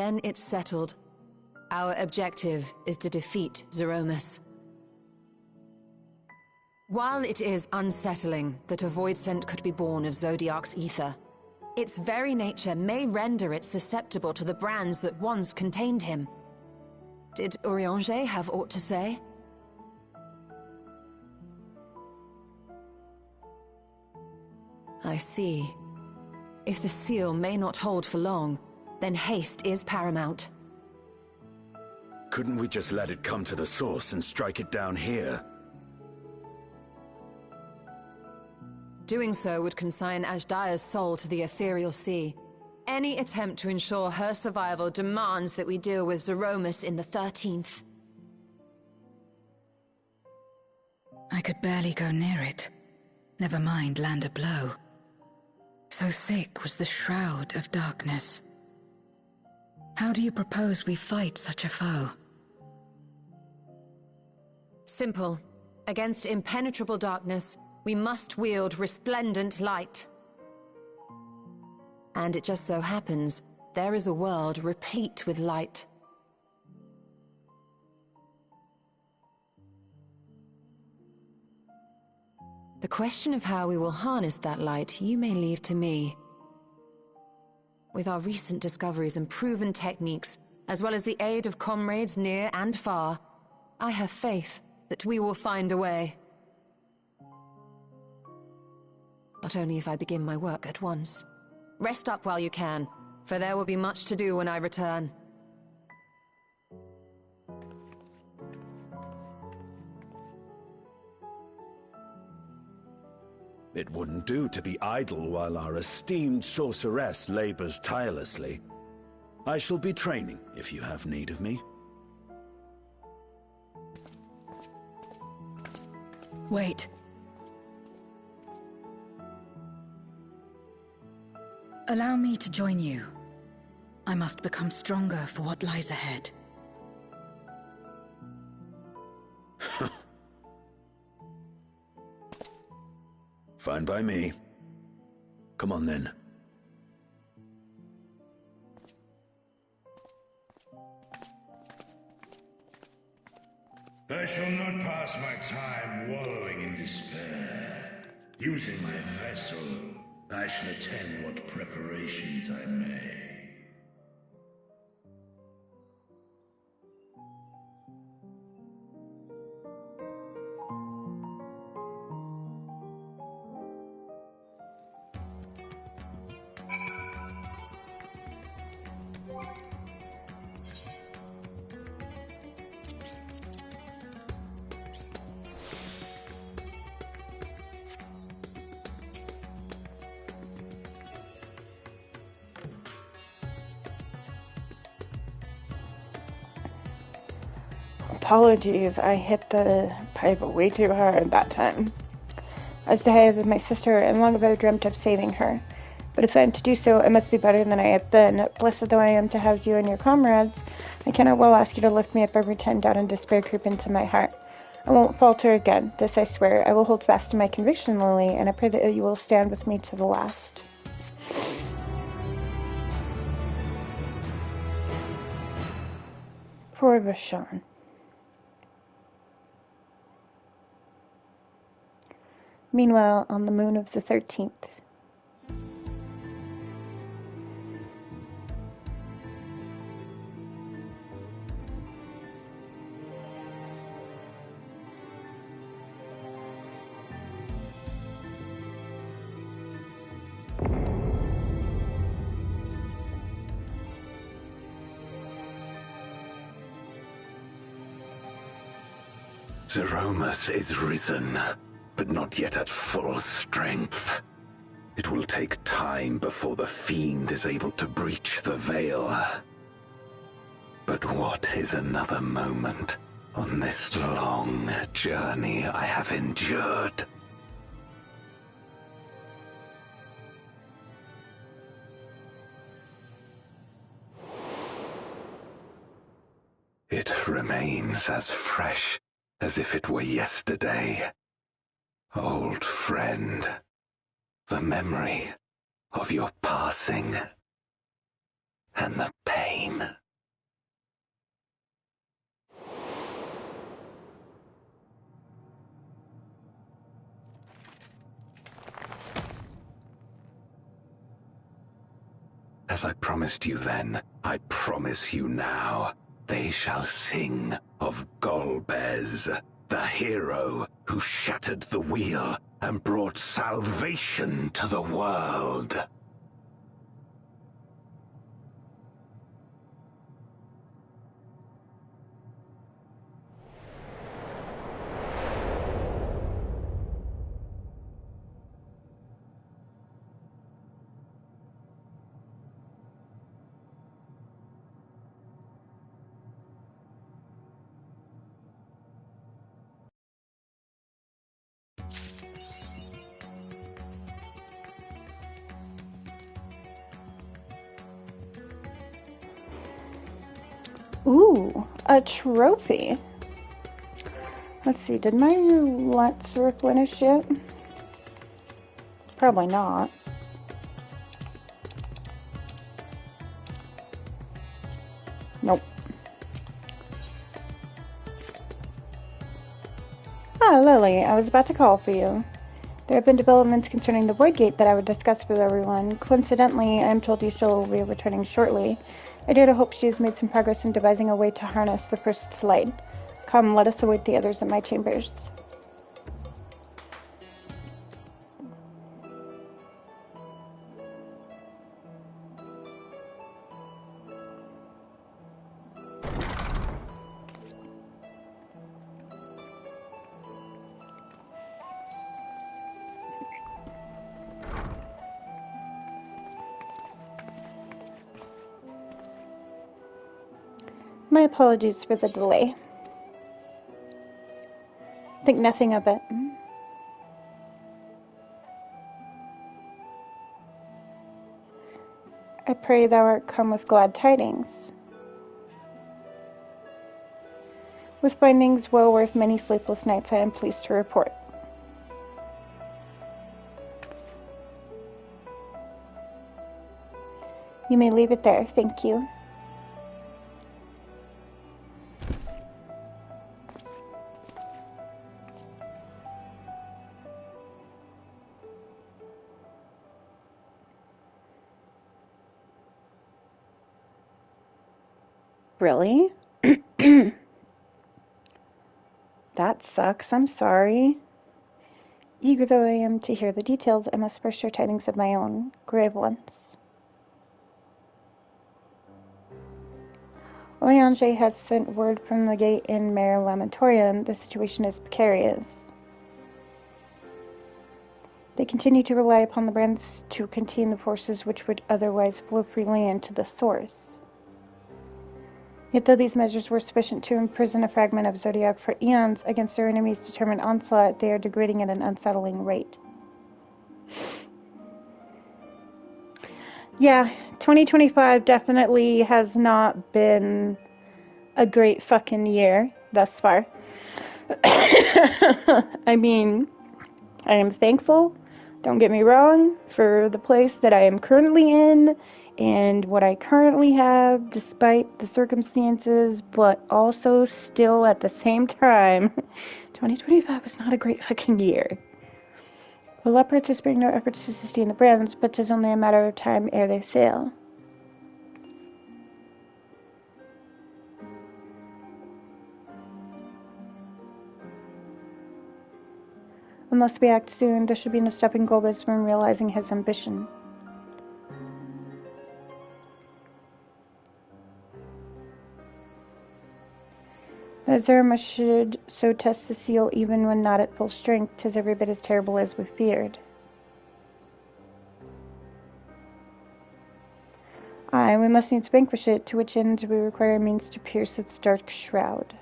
then it's settled. Our objective is to defeat Zeromus. While it is unsettling that a void scent could be born of Zodiac's ether, its very nature may render it susceptible to the brands that once contained him. Did Urianger have aught to say? I see. If the seal may not hold for long, then haste is paramount. Couldn't we just let it come to the source and strike it down here? Doing so would consign Ajdaya's soul to the ethereal sea. Any attempt to ensure her survival demands that we deal with Zeromus in the 13th. I could barely go near it. Never mind land a blow. So thick was the shroud of darkness. How do you propose we fight such a foe? Simple. Against impenetrable darkness, we must wield resplendent light. And it just so happens, there is a world replete with light. The question of how we will harness that light, you may leave to me. With our recent discoveries and proven techniques, as well as the aid of comrades near and far, I have faith that we will find a way. But only if I begin my work at once. Rest up while you can, for there will be much to do when I return. It wouldn't do to be idle while our esteemed sorceress labors tirelessly. I shall be training if you have need of me. Wait. Allow me to join you. I must become stronger for what lies ahead. Fine by me. Come on then. I shall not pass my time wallowing in despair. Using my vessel, I shall attend what preparations I may. Apologies, I hit the pipe way too hard that time. As to have with my sister, and long have I dreamt of saving her. But if I am to do so, it must be better than I have been. Blessed though I am to have you and your comrades, I cannot well ask you to lift me up every time doubt and despair creep into my heart. I won't falter again, this I swear. I will hold fast to my conviction, Lily, and I pray that you will stand with me to the last. Poor Vashon. Meanwhile, on the moon of the 13th. Zeromus is risen, but not yet at full strength. It will take time before the fiend is able to breach the veil. But what is another moment on this long journey I have endured? It remains as fresh as if it were yesterday. Old friend, the memory of your passing and the pain. As I promised you then, I promise you now. They shall sing of Golbez, the hero who shattered the wheel and brought salvation to the world. Ooh, a trophy. Let's see, did my roulettes replenish yet? Probably not. Nope. Ah, Lily, I was about to call for you. There have been developments concerning the Void Gate that I would discuss with everyone. Coincidentally, I am told you will be returning shortly. I dare to hope she has made some progress in devising a way to harness the first light. Come, let us await the others in my chambers. My apologies for the delay. Think nothing of it. I pray thou art come with glad tidings. With findings well worth many sleepless nights, I am pleased to report. You may leave it there, thank you. Really? That sucks, I'm sorry. Eager though I am to hear the details, I must first share tidings of my own, grave ones. Oyange has sent word from the gate in Mare Lamentorium. The situation is precarious. They continue to rely upon the brands to contain the forces which would otherwise flow freely into the source. Yet though these measures were sufficient to imprison a fragment of Zodiac for eons against their enemies' determined onslaught, they are degrading at an unsettling rate. Yeah, 2025 definitely has not been a great fucking year thus far. I mean, I am thankful, don't get me wrong, for the place that I am currently in and what I currently have despite the circumstances, but also still at the same time, 2025 was not a great fucking year. The leopards are sparing no efforts to sustain the brands, but 'tis only a matter of time ere they fail. Unless we act soon, there should be no stopping Golbez from realizing his ambition. That Zerma should so test the seal even when not at full strength, 'tis every bit as terrible as we feared. Aye, we must needs vanquish it, to which end we require means to pierce its dark shroud.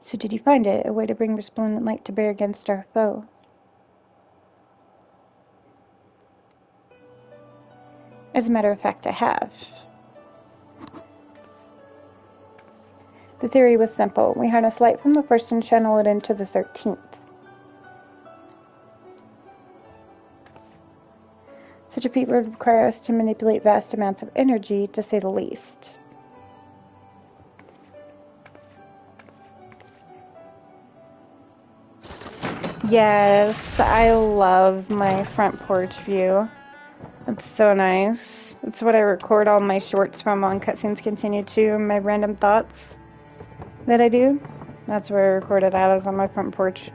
So did you find it, a way to bring resplendent light to bear against our foe? As a matter of fact, I have. The theory was simple. We harness light from the first and channel it into the 13th. Such a feat would require us to manipulate vast amounts of energy, to say the least. Yes, I love my front porch view. It's so nice. It's what I record all my shorts from on Cutscenes Continue to, my random thoughts that I do. That's where I record it at, is on my front porch.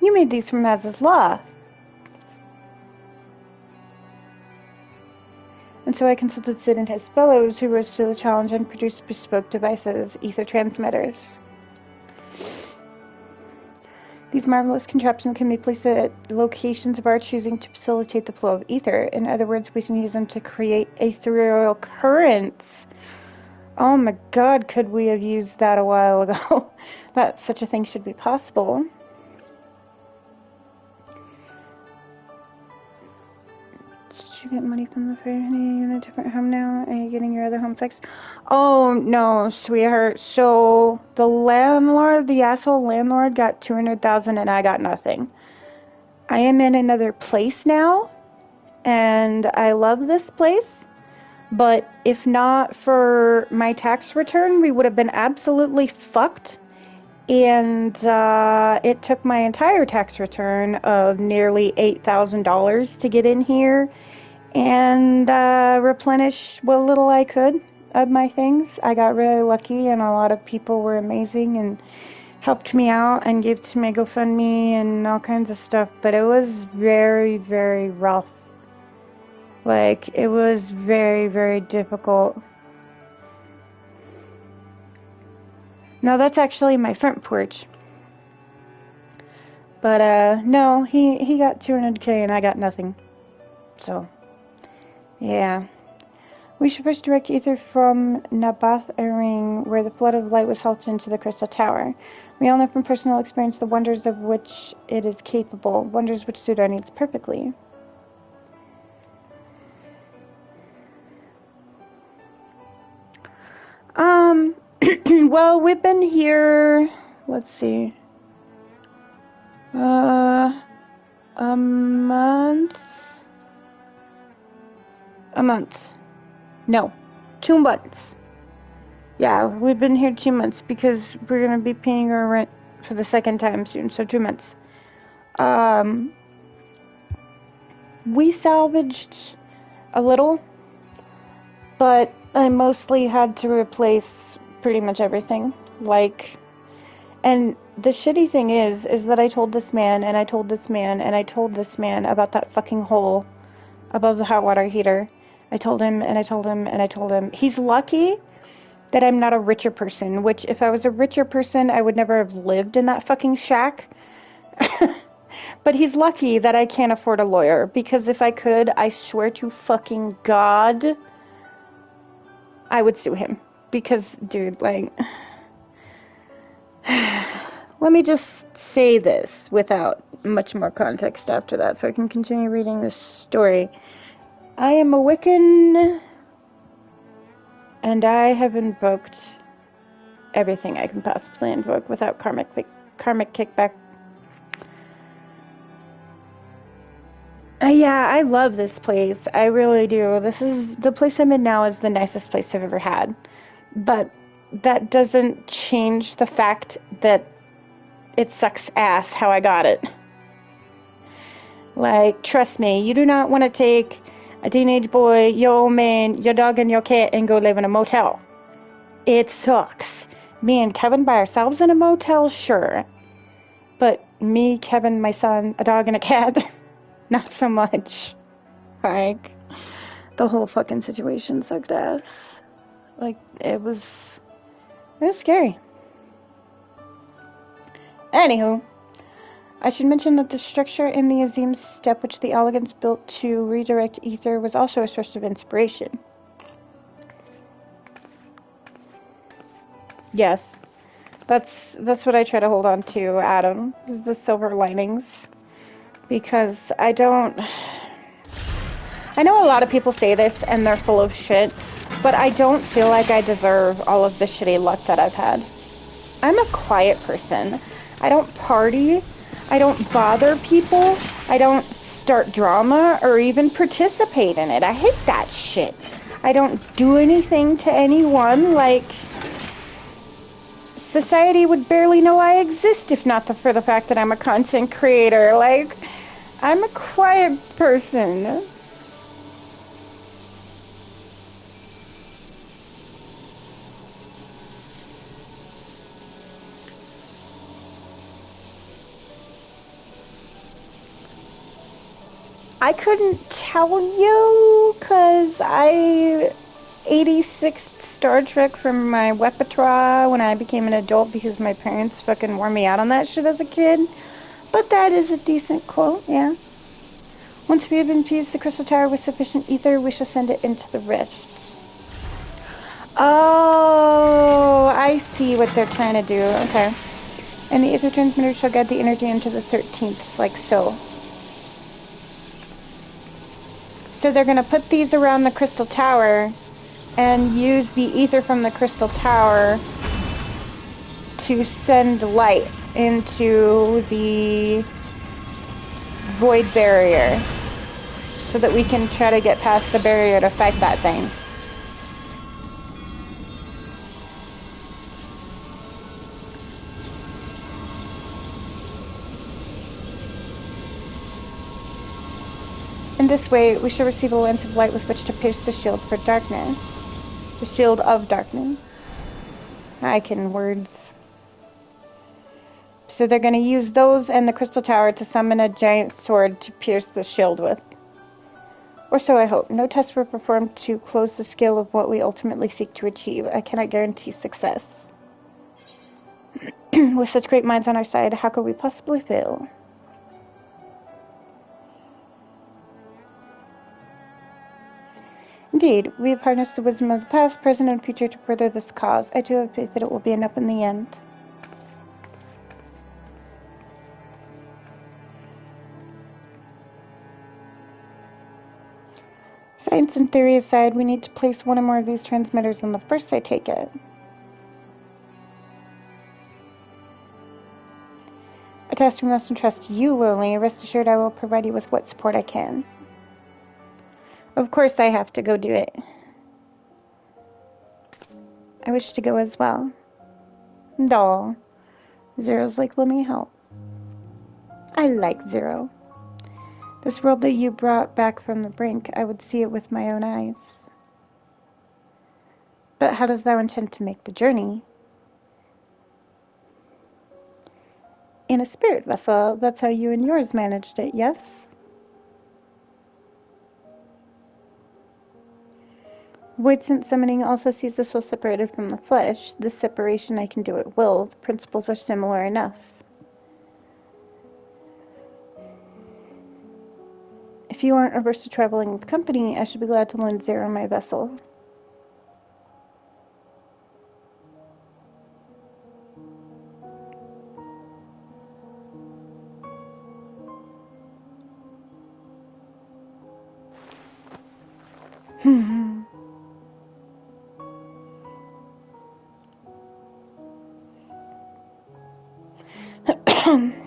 You made these from Maz's Law. And so I consulted Sid and his fellows, who rose to the challenge and produced bespoke devices, ether transmitters. These marvelous contraptions can be placed at locations of our choosing to facilitate the flow of ether. In other words, we can use them to create ethereal currents. Oh my god, could we have used that a while ago? That such a thing should be possible. Did you get money from the fair? Are you in a different home now? Are you getting your other home fixed? Oh, no, sweetheart. So, the landlord, the asshole landlord, got $200,000 and I got nothing. I am in another place now, and I love this place. But if not for my tax return, we would have been absolutely fucked. And it took my entire tax return of nearly $8,000 to get in here and replenish what little I could of my things. I got really lucky, and a lot of people were amazing and helped me out and gave to my GoFundMe and all kinds of stuff, but it was very, very rough. Like, it was very, very difficult. Now, that's actually my front porch. But, no, he got $200K and I got nothing. So, yeah. We should first direct ether from Nabath Ring, where the flood of light was halted into the Crystal Tower. We all know from personal experience the wonders of which it is capable, wonders which suit our needs perfectly. Well, we've been here, let's see, a month? No, 2 months. Yeah, we've been here 2 months because we're going to be paying our rent for the second time soon, so 2 months. We salvaged a little, but I mostly had to replace pretty much everything. And the shitty thing is that I told this man, and I told this man, and I told this man about that fucking hole above the hot water heater. I told him, and I told him, and I told him. He's lucky that I'm not a richer person, which if I was a richer person, I would never have lived in that fucking shack. But he's lucky that I can't afford a lawyer, because if I could, I swear to fucking God, I would sue him. Because, dude, like, let me just say this without much more context after that, so I can continue reading this story. I am a Wiccan, and I have invoked everything I can possibly invoke without karmic kickback. Yeah, I love this place. I really do. The place I'm in now is the nicest place I've ever had. But that doesn't change the fact that it sucks ass how I got it. Like, trust me, you do not want to take a teenage boy, your old man, your dog, and your cat and go live in a motel. It sucks. Me and Kevin by ourselves in a motel, sure. But me, Kevin, my son, a dog, and a cat, not so much. Like, the whole fucking situation sucked ass. Like, it was scary. Anywho, I should mention that the structure in the Azim's step which the Elegants built to redirect ether was also a source of inspiration. Yes, that's what I try to hold on to, Adam, is the silver linings. Because I know a lot of people say this and they're full of shit, but I don't feel like I deserve all of the shitty luck that I've had. I'm a quiet person. I don't party. I don't bother people. I don't start drama or even participate in it. I hate that shit. I don't do anything to anyone. Like, society would barely know I exist if not for the fact that I'm a content creator. Like, I'm a quiet person. I couldn't tell you, because I 86th Star Trek from my repertoire when I became an adult because my parents fucking wore me out on that shit as a kid. But that is a decent quote, yeah. Once we have infused the crystal tower with sufficient ether, we shall send it into the rifts. Oh, I see what they're trying to do. Okay. And the ether transmitter shall guide the energy into the 13th, like so. So they're going to put these around the crystal tower and use the ether from the crystal tower to send light into the void barrier so that we can try to get past the barrier to fight that thing. In this way, we shall receive a lens of light with which to pierce the shield for darkness. The shield of darkness. I can words. So they're going to use those and the crystal tower to summon a giant sword to pierce the shield with. Or so I hope. No tests were performed to close the scale of what we ultimately seek to achieve. I cannot guarantee success. With such great minds on our side, how could we possibly fail? Indeed, we have harnessed the wisdom of the past, present, and future to further this cause. I do have faith that it will be enough in the end. Science and theory aside, we need to place one or more of these transmitters on the first, I take it. A task we must entrust to you, Lily. Rest assured I will provide you with what support I can. Of course I have to go do it. I wish to go as well. Doll. Zero's like, let me help. I like Zero. This world that you brought back from the brink, I would see it with my own eyes. But how dost thou intend to make the journey? In a spirit vessel. That's how you and yours managed it, yes? Void sense summoning also sees the soul separated from the flesh. This separation I can do at will. The principles are similar enough. If you aren't averse to traveling with company, I should be glad to lend Zero my vessel.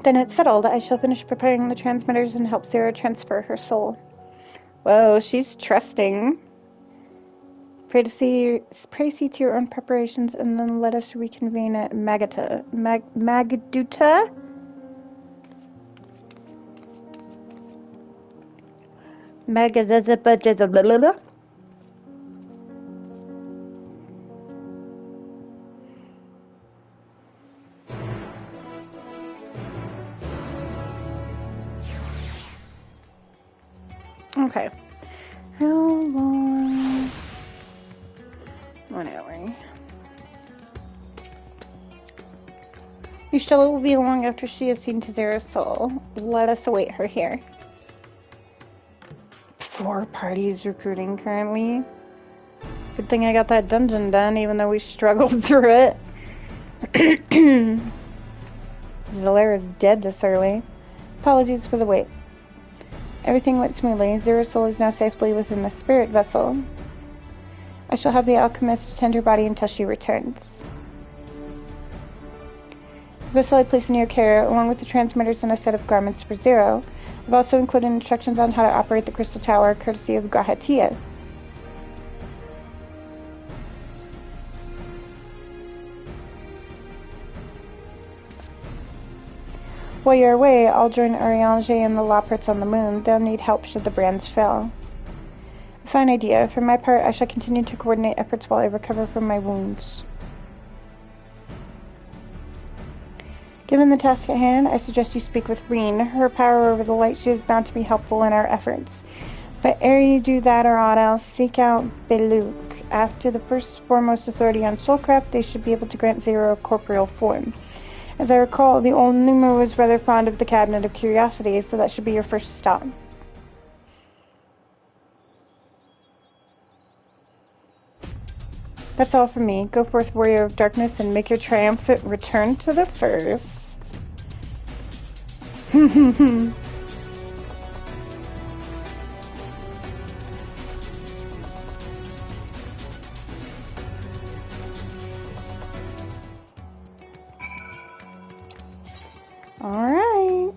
Then it's settled. I shall finish preparing the transmitters and help Zero transfer her soul. Whoa, she's trusting. Pray see to your own preparations, and then let us reconvene at Magaduta. Magaduta? Magaduta. Okay. How long? 1 hour. Yushtela will be along after she has seen to Zero's soul. Let us await her here. 4 parties recruiting currently. Good thing I got that dungeon done, even though we struggled through it. Zalera's dead this early. Apologies for the wait. Everything went smoothly. Zero's soul is now safely within the spirit vessel. I shall have the alchemist tend her body until she returns. The vessel I place in your care, along with the transmitters and a set of garments for Zero. I've also included instructions on how to operate the crystal tower, courtesy of Gahatia. While you're away, I'll join Ariange and the Loperts on the moon. They'll need help should the brands fail. A fine idea. For my part, I shall continue to coordinate efforts while I recover from my wounds. Given the task at hand, I suggest you speak with Reen. Her power over the light, she is bound to be helpful in our efforts. But ere you do that or aught else, seek out Beluk. After the first foremost authority on soulcraft, they should be able to grant Zero a corporeal form. As I recall, the old Numa was rather fond of the Cabinet of Curiosities, so that should be your first stop. That's all from me. Go forth, warrior of darkness, and make your triumphant return to the first. Alright.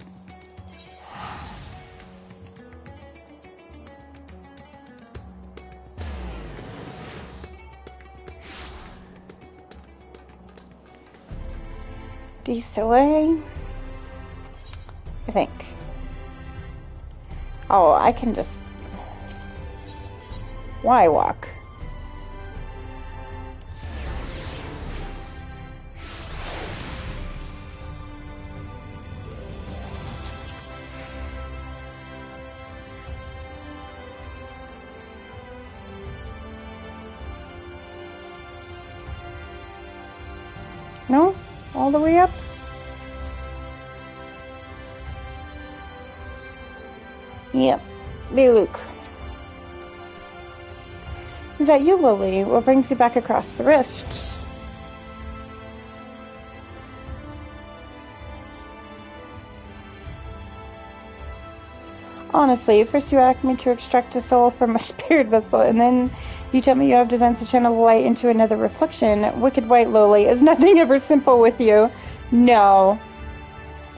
Delay, I think. Oh, I can just... Why walk? No? All the way up? Yep. Beluk. Is that you, Lily? What brings you back across the rift? Honestly, first you ask me to extract a soul from a spirit vessel, and then you tell me you have designs to channel the light into another reflection. Wicked white, Loli. Is nothing ever simple with you? No.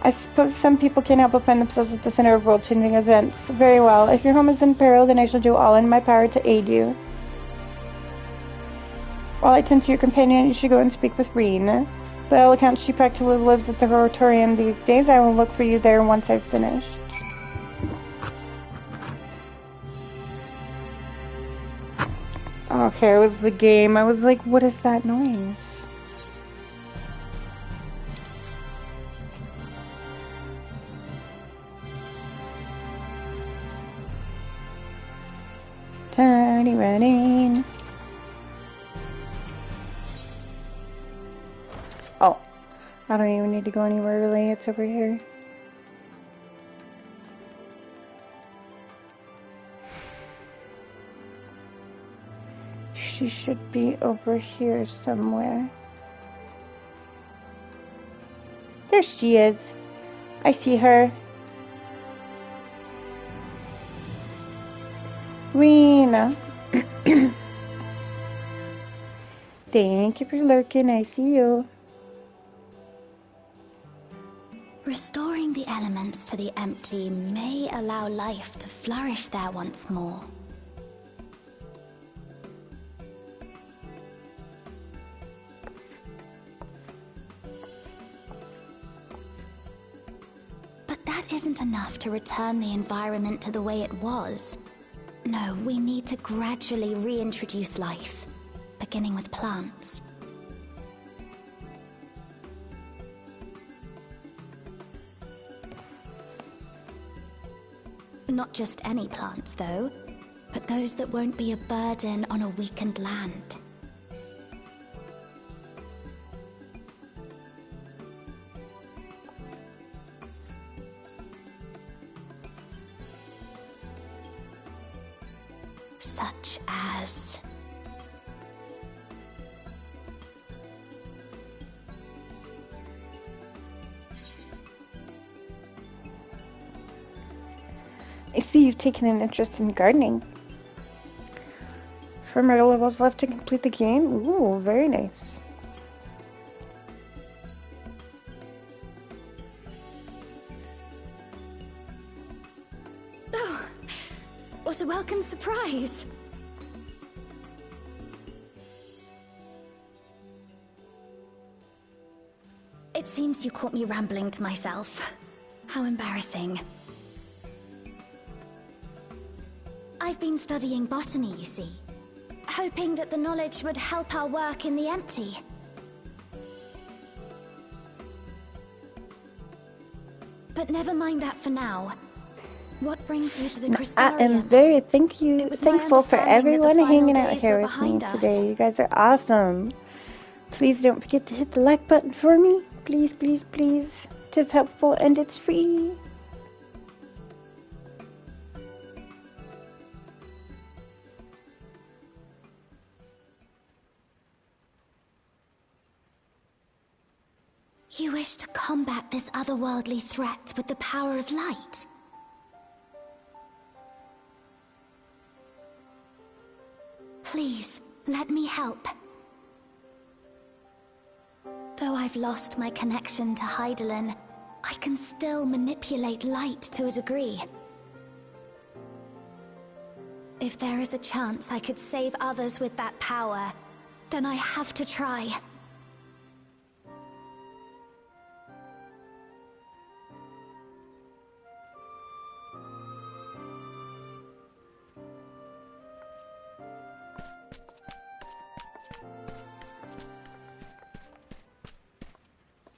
I suppose some people can't help but find themselves at the center of world-changing events. Very well. If your home is in peril, then I shall do all in my power to aid you. While I tend to your companion, you should go and speak with Reen. By all accounts, she practically lives at the Horatorium these days. I will look for you there once I've finished. Okay, it was the game. I was like, what is that noise? Tiny wedding. Oh, I don't even need to go anywhere really. It's over here. She should be over here somewhere. There she is. I see her. Rena. Thank you for lurking. I see you. Restoring the elements to the empty may allow life to flourish there once more. But that isn't enough to return the environment to the way it was. No, we need to gradually reintroduce life, beginning with plants. Not just any plants, though, but those that won't be a burden on a weakened land. Such as... I see you've taken an interest in gardening. 4 more levels left to complete the game. Ooh, very nice. What a welcome surprise! It seems you caught me rambling to myself. How embarrassing. I've been studying botany, you see. Hoping that the knowledge would help our work in the empty. But never mind that for now. What brings you to the Crystarium? I am very thankful for understanding everyone that the hanging final out days here were with me behind us. today. You guys are awesome. Please don't forget to hit the like button for me. Please, please, please. It's helpful and it's free. You wish to combat this otherworldly threat with the power of light? Please, let me help. Though I've lost my connection to Hydaelyn, I can still manipulate light to a degree. If there is a chance I could save others with that power, then I have to try.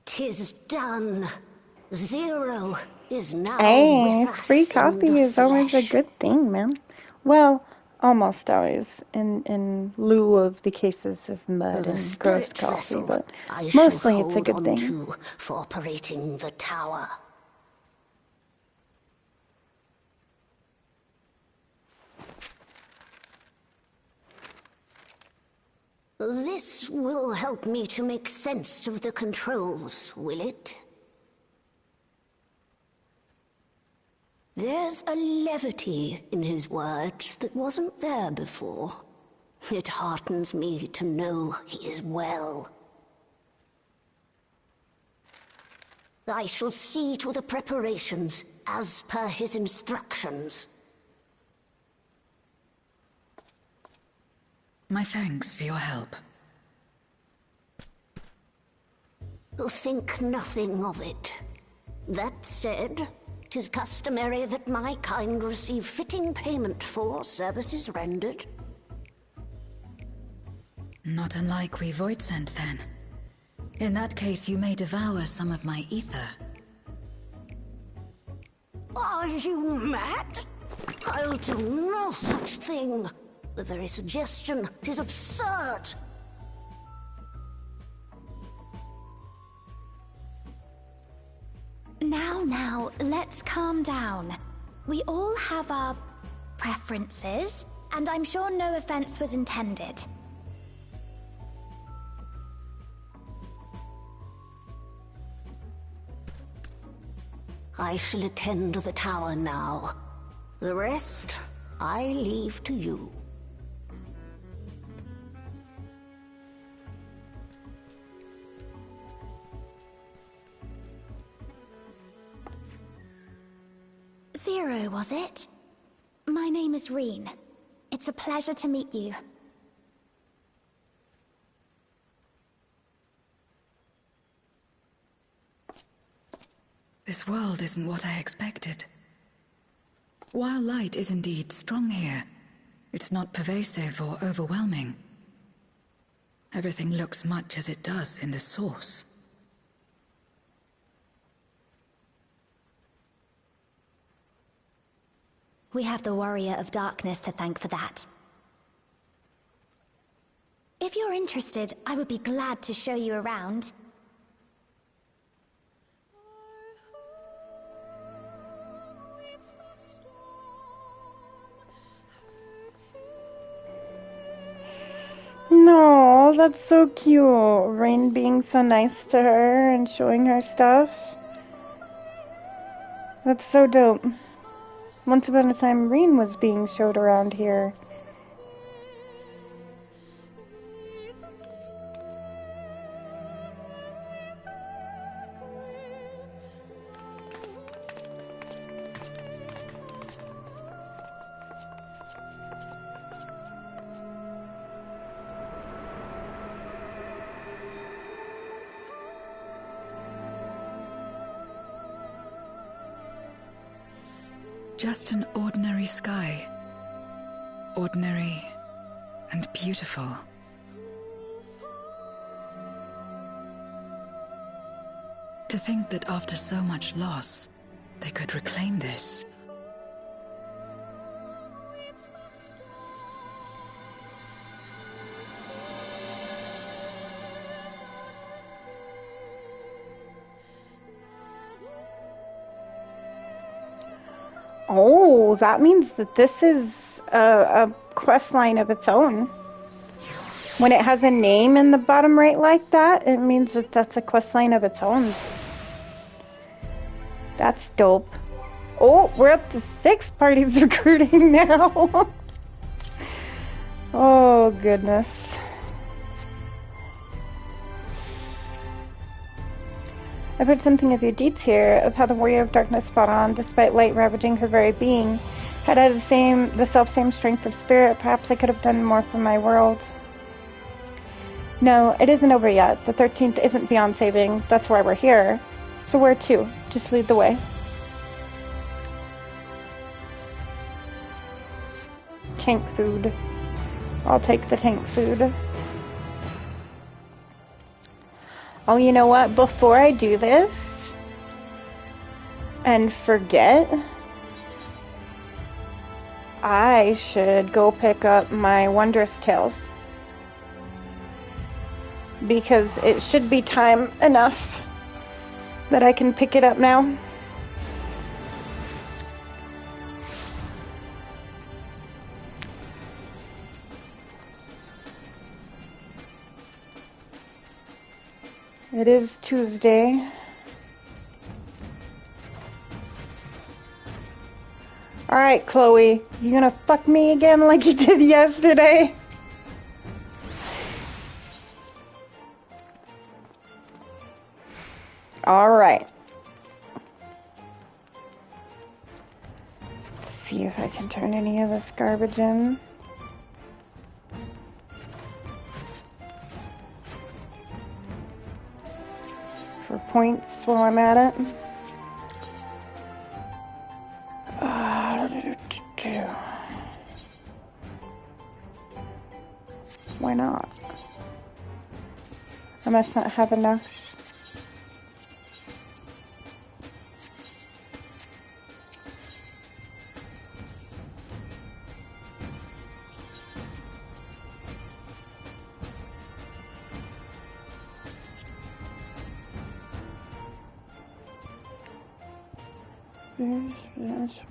'Tis done. Zero is now Hey, with us free in coffee the is always a flesh. good thing, man. Well, almost always, in lieu of the cases of mud The and gross spirit coffee, vessel but I shall mostly it's a hold good on thing. to for operating the tower. This will help me to make sense of the controls, will it? There's a levity in his words that wasn't there before. It heartens me to know he is well. I shall see to the preparations as per his instructions. My thanks for your help. Think nothing of it. That said, 'tis customary that my kind receive fitting payment for services rendered. Not unlike we Void Sent, then. In that case, you may devour some of my ether. Are you mad? I'll do no such thing. The very suggestion is absurd. Now, let's calm down. We all have our preferences, and I'm sure no offense was intended. I shall attend to the tower now. The rest, I leave to you. Zero, was it? My name is Reen. It's a pleasure to meet you. This world isn't what I expected. While light is indeed strong here, it's not pervasive or overwhelming. Everything looks much as it does in the source. We have the Warrior of Darkness to thank for that. If you're interested, I would be glad to show you around. No, that's so cute. Rain being so nice to her and showing her stuff. That's so dope. Once upon a time, Rain was being showed around here. Just an ordinary sky. Ordinary and beautiful. To think that after so much loss, they could reclaim this. Oh, that means that this is a quest line of its own. When it has a name in the bottom right like that, it means that that's a quest line of its own. That's dope. Oh, we're up to 6 parties recruiting now. Oh, goodness. I've heard something of your deeds here, of how the Warrior of Darkness fought on, despite light ravaging her very being. Had I the self-same strength of spirit, perhaps I could have done more for my world. No, it isn't over yet. The 13th isn't beyond saving. That's why we're here. So where to? Just lead the way. Tank food. I'll take the tank food. Oh, you know what? Before I do this and forget, I should go pick up my Wondrous Tales. Because it should be time enough that I can pick it up now. It is Tuesday. Alright, Chloe. You gonna fuck me again like you did yesterday? Alright. Let's see if I can turn any of this garbage in. For points while I'm at it. Why not? I must not have enough.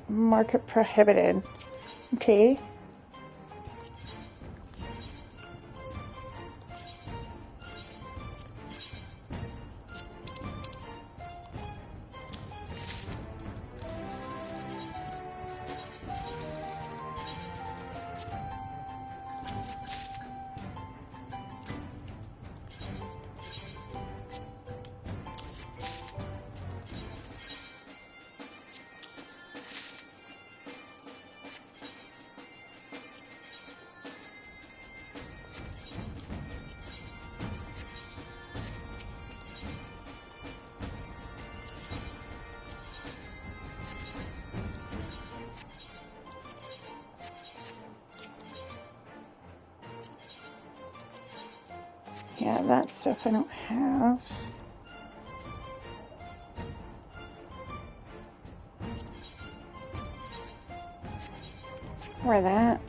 Market prohibited. Okay. Yeah, that stuff I don't have. Or that.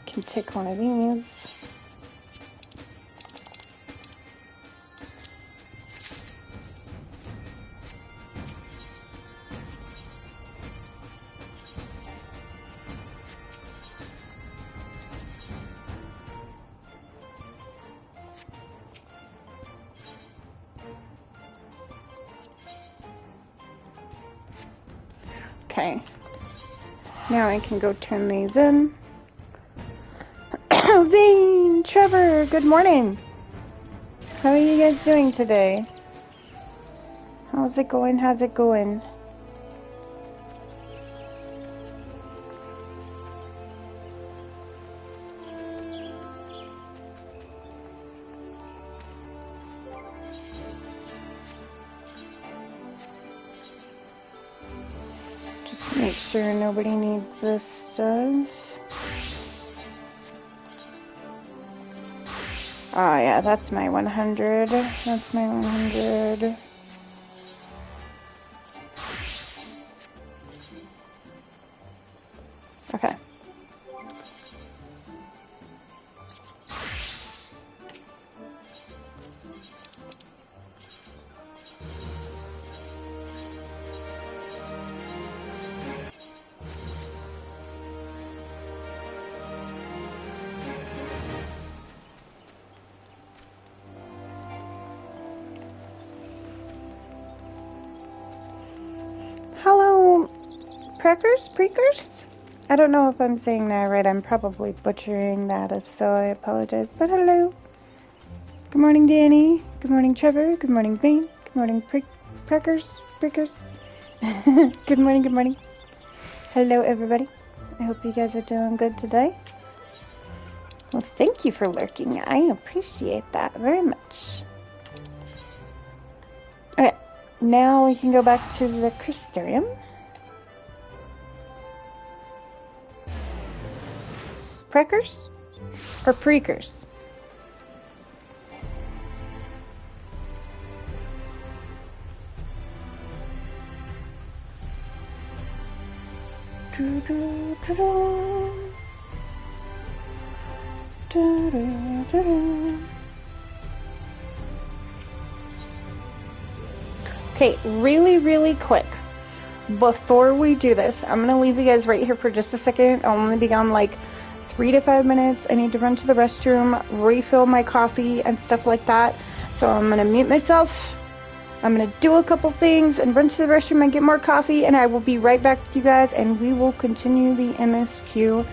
Can take one of these. Okay, now I can go turn these in. Zane, Trevor, good morning. How are you guys doing today? How's it going? How's it going? make sure nobody needs this stuff. Oh yeah, that's my 100. That's my 100. Okay. Hello, Preakers? I don't know if I'm saying that right. I'm probably butchering that. If so, I apologize. But hello. Good morning, Danny. Good morning, Trevor. Good morning, Bane. Good morning, Preakers. Good morning, good morning. Hello, everybody. I hope you guys are doing good today. Well, thank you for lurking. I appreciate that very much. Okay, now we can go back to the Crystarium. Preakers? Or Preakers? Okay, really quick. Before we do this, I'm going to leave you guys right here for just a second. I'll only be gone like 3 to 5 minutes. I need to run to the restroom, refill my coffee and stuff like that. So I'm going to mute myself. I'm going to do a couple things and run to the restroom and get more coffee, and I will be right back with you guys, and we will continue the MSQ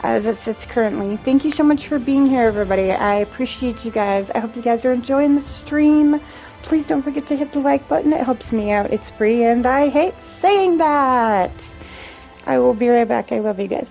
as it sits currently. Thank you so much for being here, everybody. I appreciate you guys. I hope you guys are enjoying the stream. Please don't forget to hit the like button. It helps me out. It's free, and I hate saying that. I will be right back. I love you guys.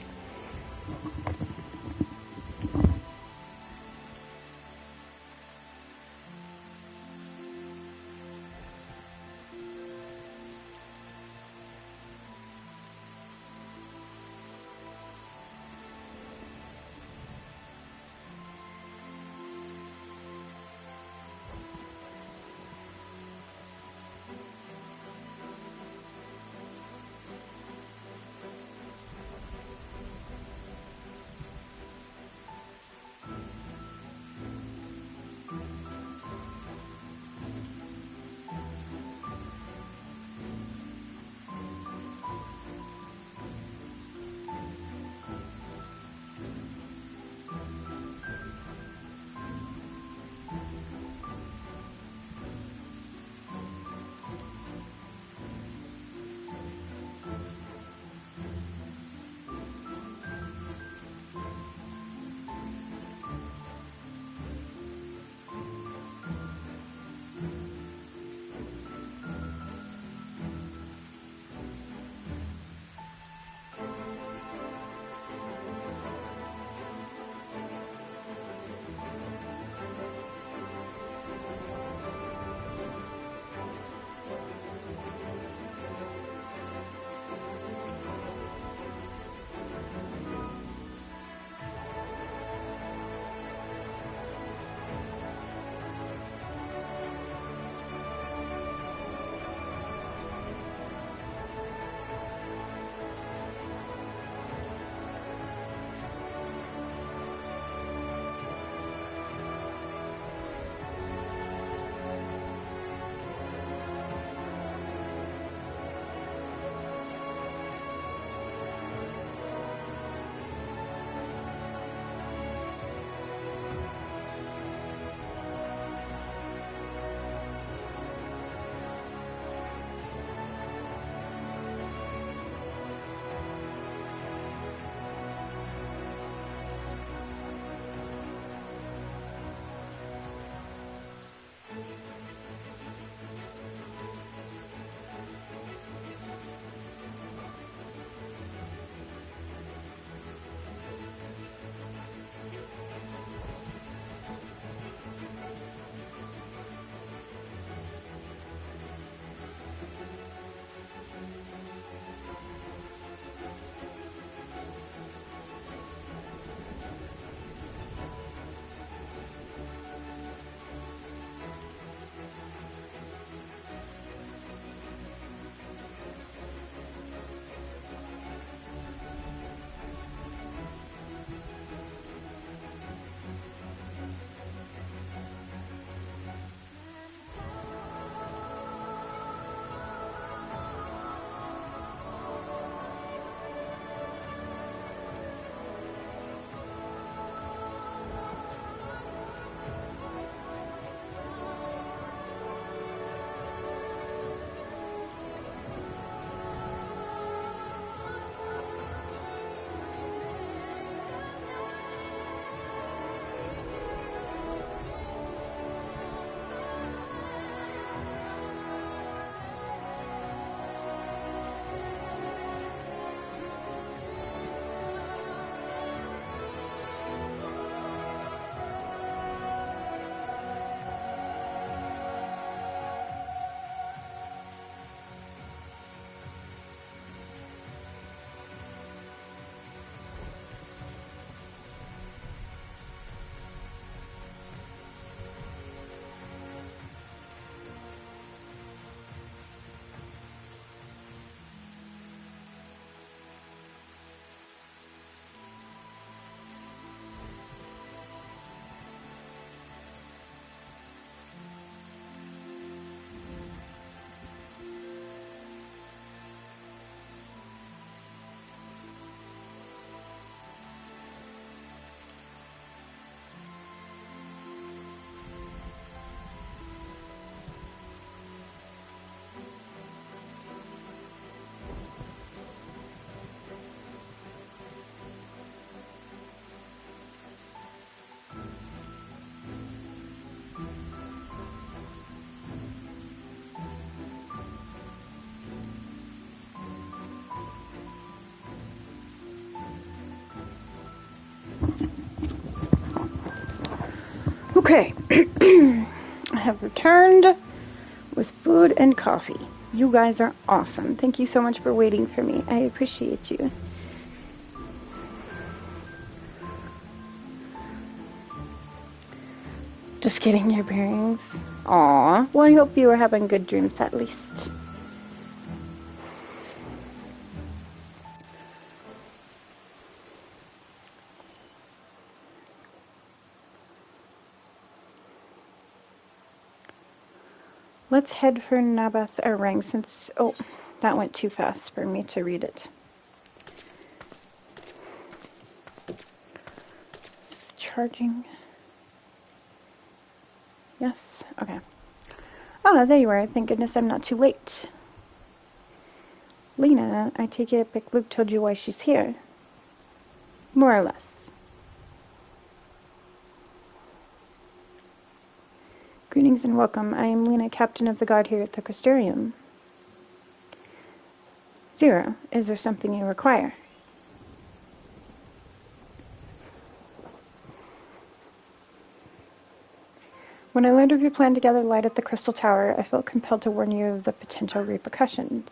Okay. I have returned with food and coffee. You guys are awesome. Thank you so much for waiting for me. I appreciate you. Just getting your bearings. Aw. Well, I hope you are having good dreams at least. Let's head for Nabath Arang since... Oh, that went too fast for me to read it. It's charging. Yes? Okay. Ah, there you are. Thank goodness I'm not too late. Lena, I take it Big Luke told you why she's here. More or less. Greetings and welcome. I am Lena, captain of the guard here at the Crystarium. Zero, is there something you require? When I learned of your plan to gather light at the Crystal Tower, I felt compelled to warn you of the potential repercussions.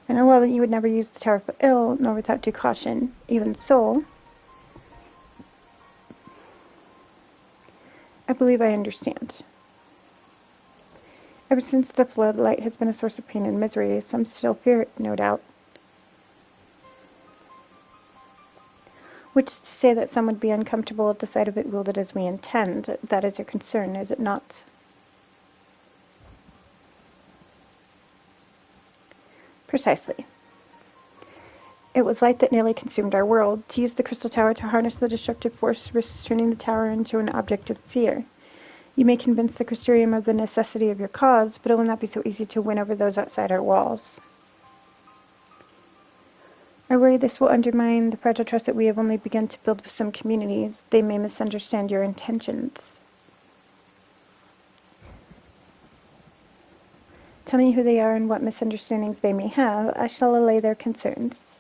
I know well that you would never use the tower for ill, nor without due caution. Even so, I believe I understand. Ever since the flood, light has been a source of pain and misery. Some still fear it, no doubt. Which is to say that some would be uncomfortable at the sight of it wielded as we intend. That is your concern, is it not? Precisely. It was light that nearly consumed our world. To use the Crystal Tower to harness the destructive force risks turning the tower into an object of fear. You may convince the Crystarium of the necessity of your cause, but it will not be so easy to win over those outside our walls. I worry this will undermine the fragile trust that we have only begun to build with some communities. They may misunderstand your intentions. Tell me who they are and what misunderstandings they may have. I shall allay their concerns.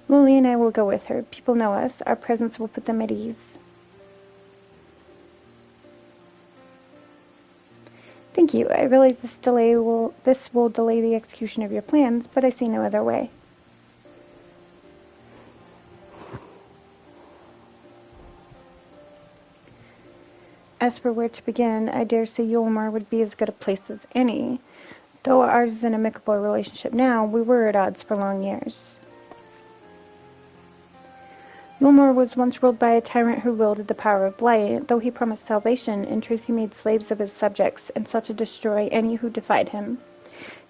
Lily and I will go with her. People know us. Our presence will put them at ease. Thank you. I realize this will delay the execution of your plans, but I see no other way. As for where to begin, I dare say Yulmar would be as good a place as any. Though ours is an amicable relationship now, we were at odds for long years. Yulmar was once ruled by a tyrant who wielded the power of light. Though he promised salvation, in truth he made slaves of his subjects, and sought to destroy any who defied him.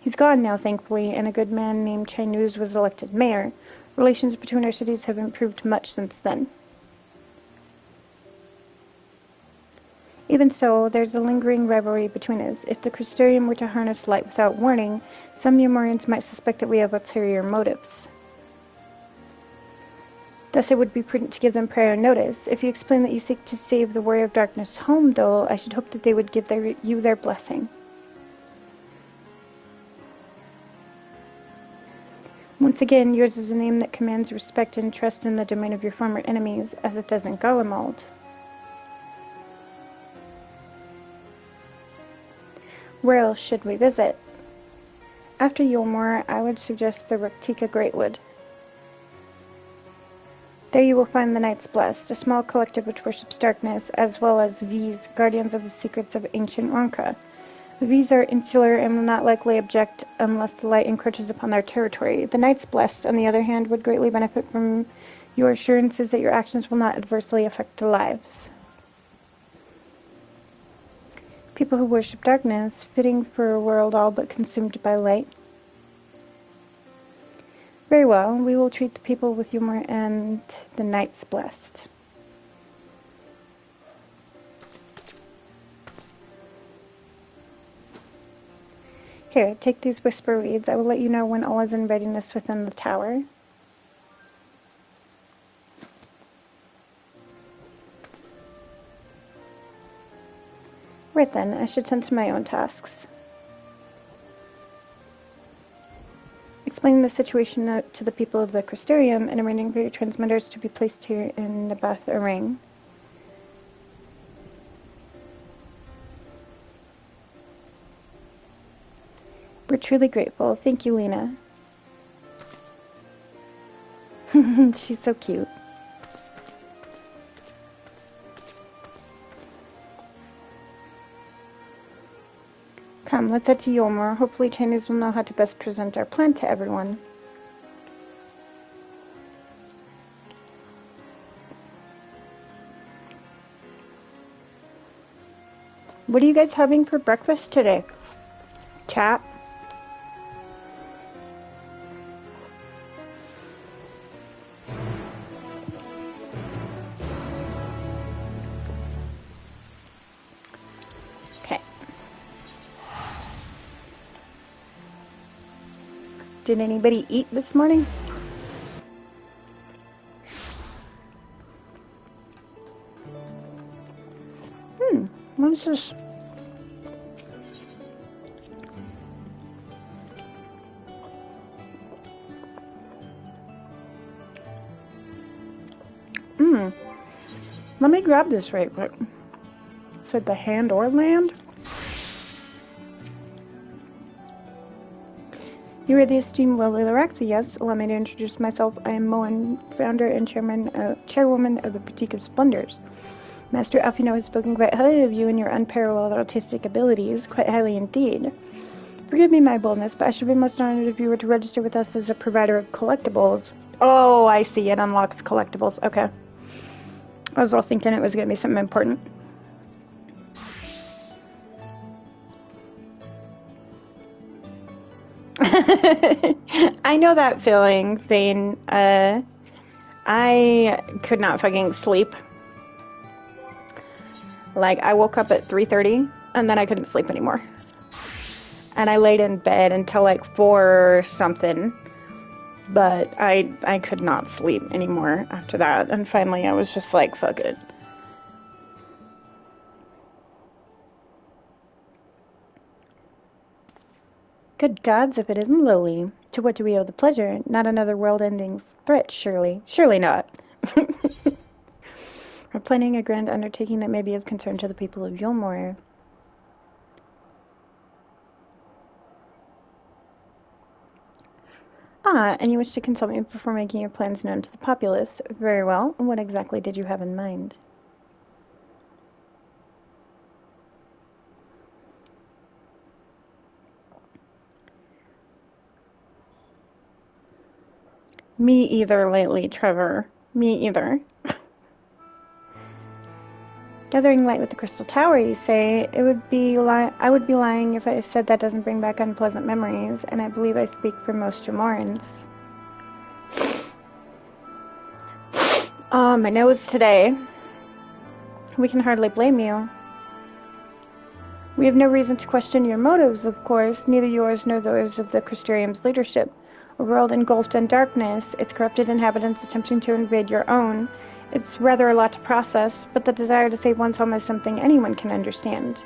He's gone now, thankfully, and a good man named Chinese was elected mayor. Relations between our cities have improved much since then. Even so, there's a lingering rivalry between us. If the Crystarium were to harness light without warning, some Yulmarians might suspect that we have ulterior motives. Thus it would be prudent to give them prior notice. If you explain that you seek to save the Warrior of Darkness home, though, I should hope that they would give you their blessing. Once again, yours is a name that commands respect and trust in the domain of your former enemies, as it does in Garlemald. Where else should we visit? After Yulmar, I would suggest the Raktika Greatwood. There you will find the Knights Blessed, a small collective which worships darkness, as well as V's, guardians of the secrets of ancient Ronka. The V's are insular and will not likely object unless the light encroaches upon their territory. The Knights Blessed, on the other hand, would greatly benefit from your assurances that your actions will not adversely affect their lives. People who worship darkness, fitting for a world all but consumed by light. Very well, we will treat the people with humor and the Knights Blessed. Here, take these whisper reeds. I will let you know when all is in readiness within the tower. Right then, I should tend to my own tasks. explaining the situation to the people of the Crystarium and arranging for your transmitters to be placed here in Nabath Arang. We're truly grateful. Thank you, Lena. She's so cute. Come, let's head to Yolmor. Hopefully Chinese will know how to best present our plan to everyone. What are you guys having for breakfast today? Chat? Okay. Did anybody eat this morning? What is this? Let me grab this right quick. Said the hand or land? You are the esteemed Lily Loraxa, yes. Allow me to introduce myself. I am Moen, founder and chairwoman of the Boutique of Splendors. Master Alfino has spoken quite highly of you and your unparalleled artistic abilities, quite highly indeed. Forgive me my boldness, but I should be most honored if you were to register with us as a provider of collectibles. Oh, I see. It unlocks collectibles. Okay. I was all thinking it was going to be something important. I know that feeling, Zane. I could not fucking sleep. Like, I woke up at 3:30, and then I couldn't sleep anymore. And I laid in bed until like 4 or something. But I could not sleep anymore after that. And finally I was just like, fuck it. Good gods, if it isn't Lily. To what do we owe the pleasure? Not another world-ending threat, surely. Surely not. We're planning a grand undertaking that may be of concern to the people of Yolmor. Ah, and you wish to consult me before making your plans known to the populace. Very well. What exactly did you have in mind? Me either lately, Trevor. Me either. Gathering light with the Crystal Tower, you say? I would be lying if I said that doesn't bring back unpleasant memories, and I believe I speak for most Jamorans. My nose today. We can hardly blame you. We have no reason to question your motives, of course, neither yours nor those of the Crystarium's leadership. A world engulfed in darkness, its corrupted inhabitants attempting to invade your own. It's rather a lot to process, but the desire to save one's home is something anyone can understand.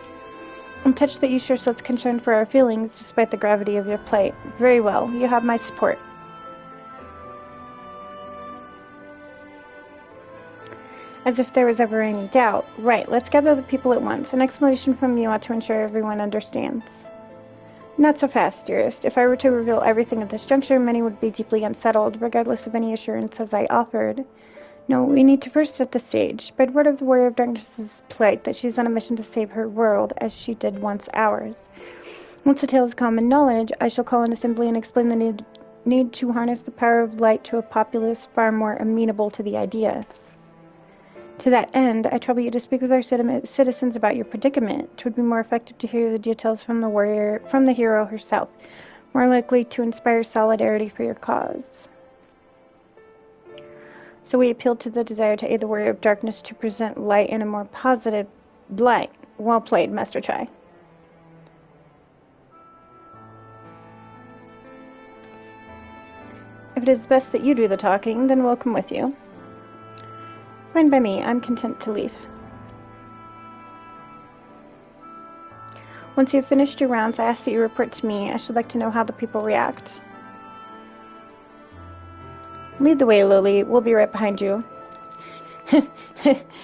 I'm touched that you show such concern for our feelings, despite the gravity of your plight. Very well, you have my support. As if there was ever any doubt. Right, let's gather the people at once. An explanation from you ought to ensure everyone understands. Not so fast, dearest. If I were to reveal everything at this juncture, many would be deeply unsettled, regardless of any assurances I offered. No, we need to first set the stage. Spread word of the Warrior of Darkness's plight, that she's on a mission to save her world, as she did once ours. Once the tale is common knowledge, I shall call an assembly and explain the need to harness the power of light to a populace far more amenable to the idea. To that end, I trouble you to speak with our citizens about your predicament. 'Twould be more effective to hear the details from the hero herself, more likely to inspire solidarity for your cause. So we appealed to the desire to aid the Warrior of Darkness to present light in a more positive light. Well played, Master Chai. If it is best that you do the talking, then we'll come with you. Fine by me. I'm content to leave. Once you've finished your rounds, I ask that you report to me. I should like to know how the people react. Lead the way, Lily. We'll be right behind you.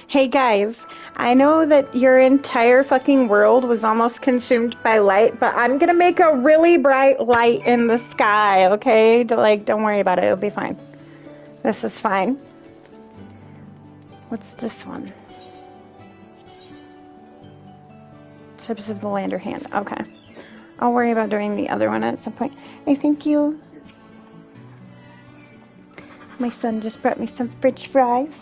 Hey guys, I know that your entire fucking world was almost consumed by light, but I'm gonna make a really bright light in the sky, okay? Don't worry about it, it'll be fine. This is fine. What's this one? Tips of the Lander Hand. Okay. I'll worry about doing the other one at some point. Hey, thank you. My son just brought me some french fries.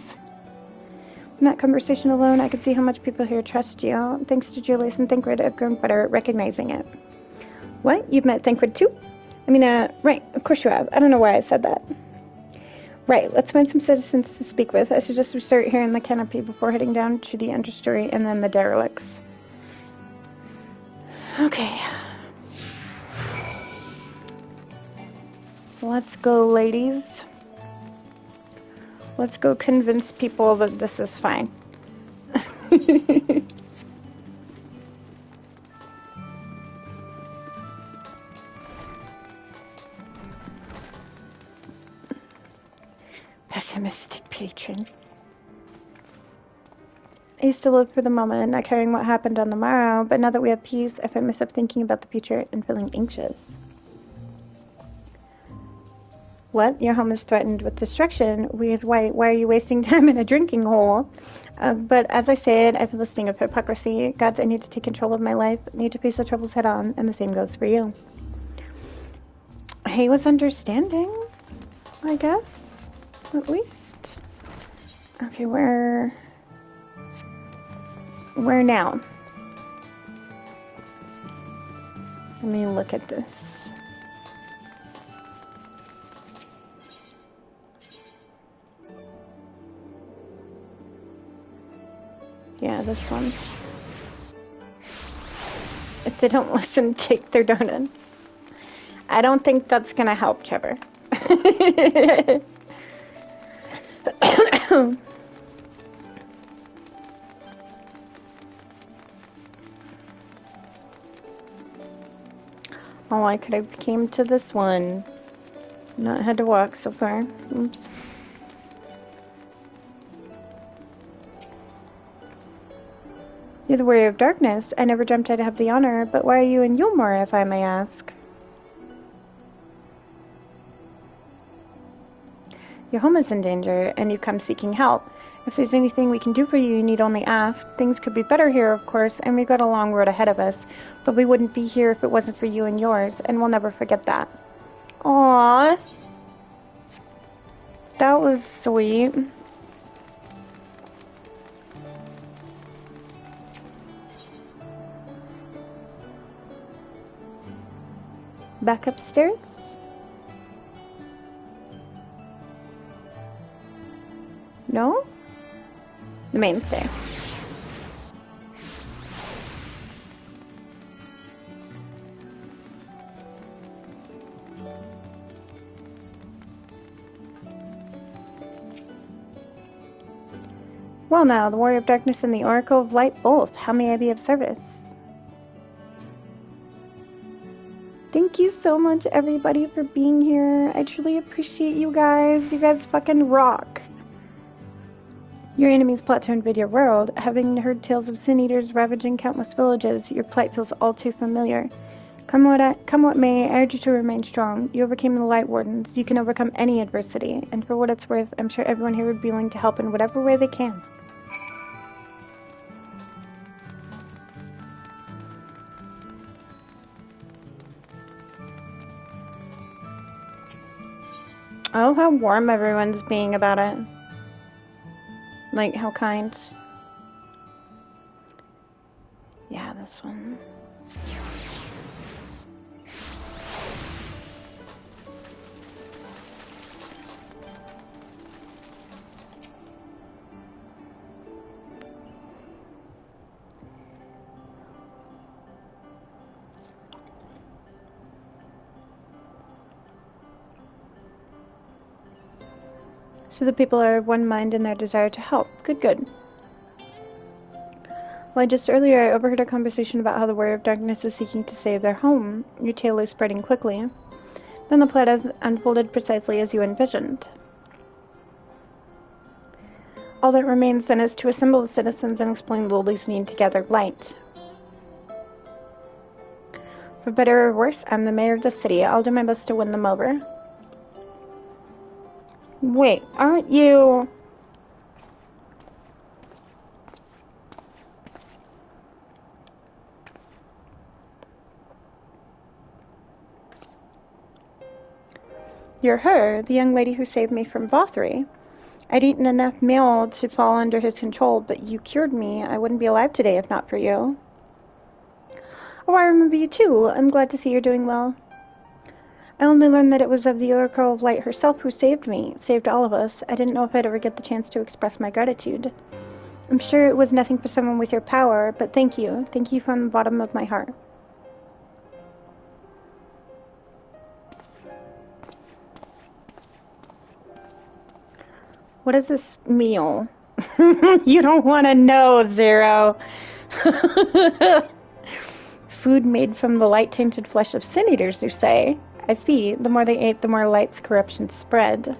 In that conversation alone, I could see how much people here trust you. Thanks to Julius and Thancred, I've grown better at recognizing it. What? You've met Thancred too? I mean, right, of course you have. I don't know why I said that. Right, let's find some citizens to speak with. I suggest we start here in the canopy before heading down to the understory and then the derelicts. Okay. Let's go, ladies. Let's go convince people that this is fine. Pessimistic patron. I used to live for the moment, not caring what happened on the morrow, but now that we have peace, I find myself thinking about the future and feeling anxious. What? Your home is threatened with destruction? Why are you wasting time in a drinking hole? But as I said, I feel the sting of hypocrisy. Gods, I need to take control of my life, need to face the troubles head on, and the same goes for you. He was understanding, I guess, at least. Okay, where now? Let me look at this. Yeah, this one. If they don't listen, take their donuts. I don't think that's gonna help, Trevor. Oh, I could have came to this one. Not had to walk so far. Oops. You're the warrior of darkness. I never dreamt I'd have the honor, but why are you in Yulmore, if I may ask? Your home is in danger, and you've come seeking help. If there's anything we can do for you, you need only ask. Things could be better here, of course, and we've got a long road ahead of us, but we wouldn't be here if it wasn't for you and yours, and we'll never forget that. Aww. That was sweet. Back upstairs? No? The main stairs. Well now, the Warrior of Darkness and the Oracle of Light both. How may I be of service? Thank you so much, everybody, for being here. I truly appreciate you guys. You guys fucking rock. Your enemies plot to invade your world. Having heard tales of sin eaters ravaging countless villages, your plight feels all too familiar. Come what may, I urge you to remain strong. You overcame the Light Wardens. You can overcome any adversity. And for what it's worth, I'm sure everyone here would be willing to help in whatever way they can. Oh, how warm everyone's being about it. Like, how kind. Yeah, this one. So the people are of one mind in their desire to help. Good, good. Well, just earlier I overheard a conversation about how the Warrior of Darkness is seeking to save their home. Your tale is spreading quickly. Then the plot has unfolded precisely as you envisioned. All that remains then is to assemble the citizens and explain Loli's need to gather light. For better or worse, I'm the mayor of the city. I'll do my best to win them over. Wait, aren't you... You're her, the young lady who saved me from Vothri. I'd eaten enough meal to fall under his control, but you cured me. I wouldn't be alive today if not for you. Oh, I remember you too. I'm glad to see you're doing well. I only learned that it was of the Oracle of Light herself who saved me, saved all of us. I didn't know if I'd ever get the chance to express my gratitude. I'm sure it was nothing for someone with your power, but thank you. Thank you from the bottom of my heart. What is this meal? You don't want to know, Zero. Food made from the light-tainted flesh of sin eaters, you say? I see. The more they ate, the more light's corruption spread.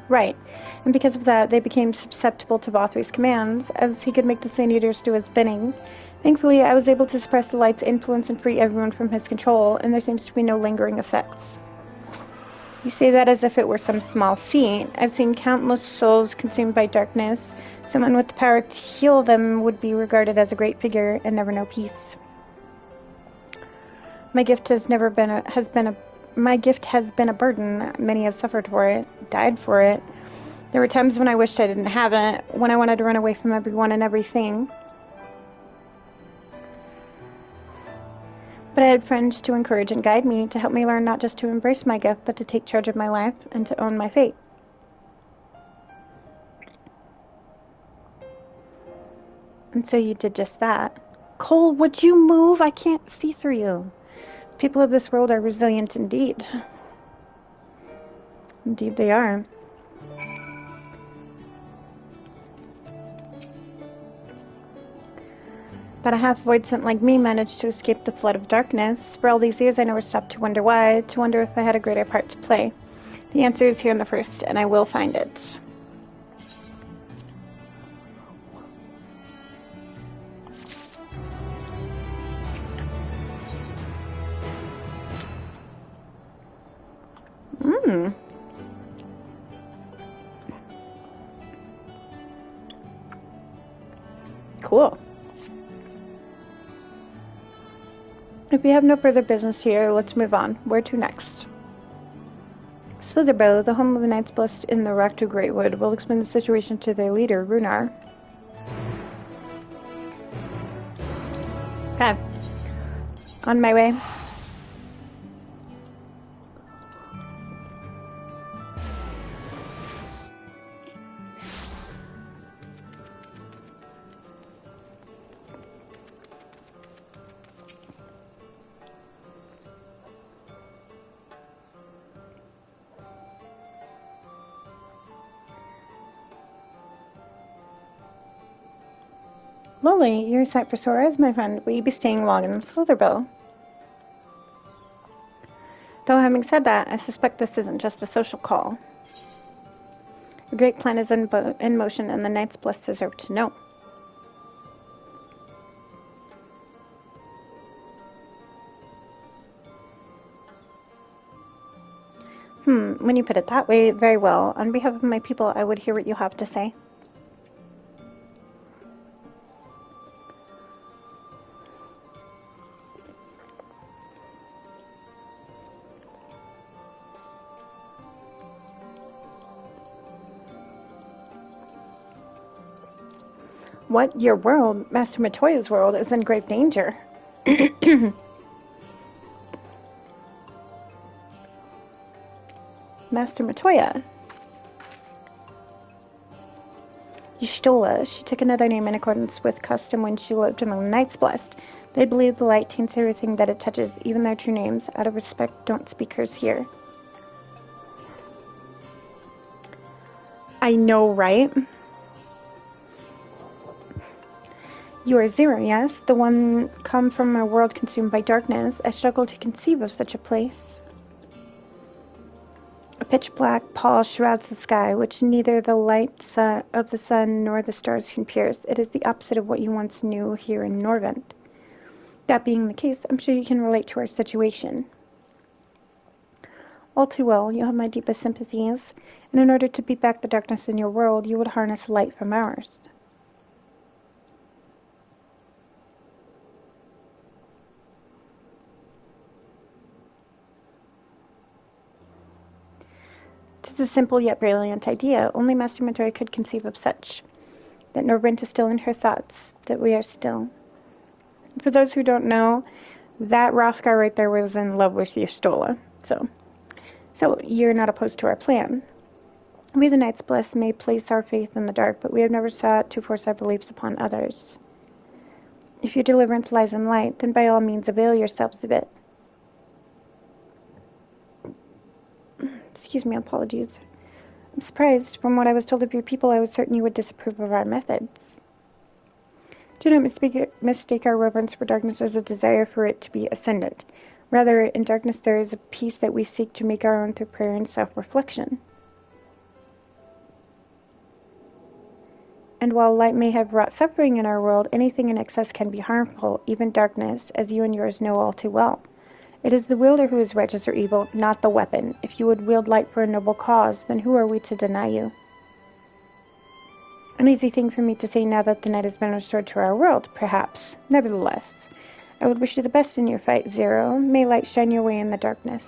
Right. And because of that, they became susceptible to Vothri's commands, as he could make the sin eaters do his bidding. Thankfully, I was able to suppress the light's influence and free everyone from his control, and there seems to be no lingering effects. You say that as if it were some small feat. I've seen countless souls consumed by darkness. Someone with the power to heal them would be regarded as a great figure and never know peace. My gift has been a burden. Many have suffered for it, died for it. There were times when I wished I didn't have it, when I wanted to run away from everyone and everything. But I had friends to encourage and guide me, to help me learn not just to embrace my gift, but to take charge of my life and to own my fate. And so you did just that. Cole, would you move? I can't see through you. People of this world are resilient indeed. Indeed they are. But a half-voidsent like me managed to escape the flood of darkness. For all these years I never stopped to wonder why, to wonder if I had a greater part to play. The answer is here in the first, and I will find it. Cool. If we have no further business here, let's move on. Where to next? Slitherbow, the home of the Knights Blessed in the Rock to Greatwood, will explain the situation to their leader, Runar. Okay. On my way. Loli, you're a sight for sore eyes, my friend. Will you be staying long in Slitherbow? Though having said that, I suspect this isn't just a social call. A great plan is in motion, and the Knights Blessed deserve to know. When you put it that way, very well. On behalf of my people, I would hear what you have to say. What? Your world, Master Matoya's world, is in grave danger. Master Matoya. Y'shtola. She took another name in accordance with custom when she lived among the Knights Blessed. They believe the light taints everything that it touches, even their true names. Out of respect, don't speak hers here. I know, right? You are Zero, yes? The one come from a world consumed by darkness. I struggle to conceive of such a place. A pitch black pall shrouds the sky, which neither the light of the sun nor the stars can pierce. It is the opposite of what you once knew here in Norvent. That being the case, I'm sure you can relate to our situation. All too well, you have my deepest sympathies, and in order to beat back the darkness in your world, you would harness light from ours. Tis a simple yet brilliant idea. Only Master Midori could conceive of such. That Norvent is still in her thoughts. That we are still. For those who don't know, that Rothgar right there was in love with Y'shtola. So you're not opposed to our plan. We the Knights Blessed may place our faith in the dark, but we have never sought to force our beliefs upon others. If your deliverance lies in light, then by all means avail yourselves of it. Excuse me, apologies. I'm surprised. From what I was told of your people, I was certain you would disapprove of our methods. Do not mistake our reverence for darkness as a desire for it to be ascendant. Rather, in darkness there is a peace that we seek to make our own through prayer and self-reflection. And while light may have wrought suffering in our world, anything in excess can be harmful, even darkness, as you and yours know all too well. It is the wielder who is righteous or evil, not the weapon. If you would wield light for a noble cause, then who are we to deny you? An easy thing for me to say now that the night has been restored to our world, perhaps. Nevertheless, I would wish you the best in your fight, Zero. May light shine your way in the darkness.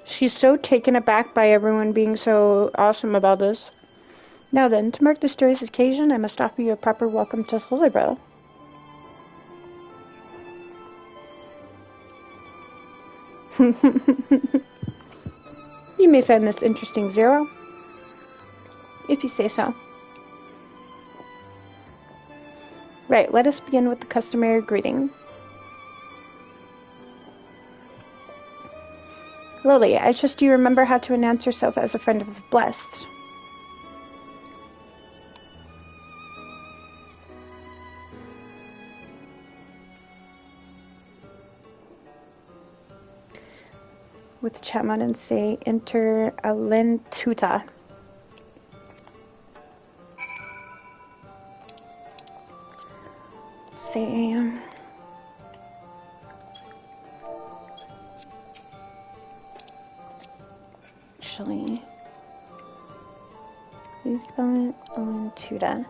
She's so taken aback by everyone being so awesome about this. Now then, to mark this joyous occasion, I must offer you a proper welcome to Solarville. You may find this interesting, Zero. If you say so. Right, let us begin with the customary greeting. Lily, I trust you remember how to announce yourself as a friend of the blessed. With the chat mod and say, enter Alentuta. Say, actually, please spell it Alentuta.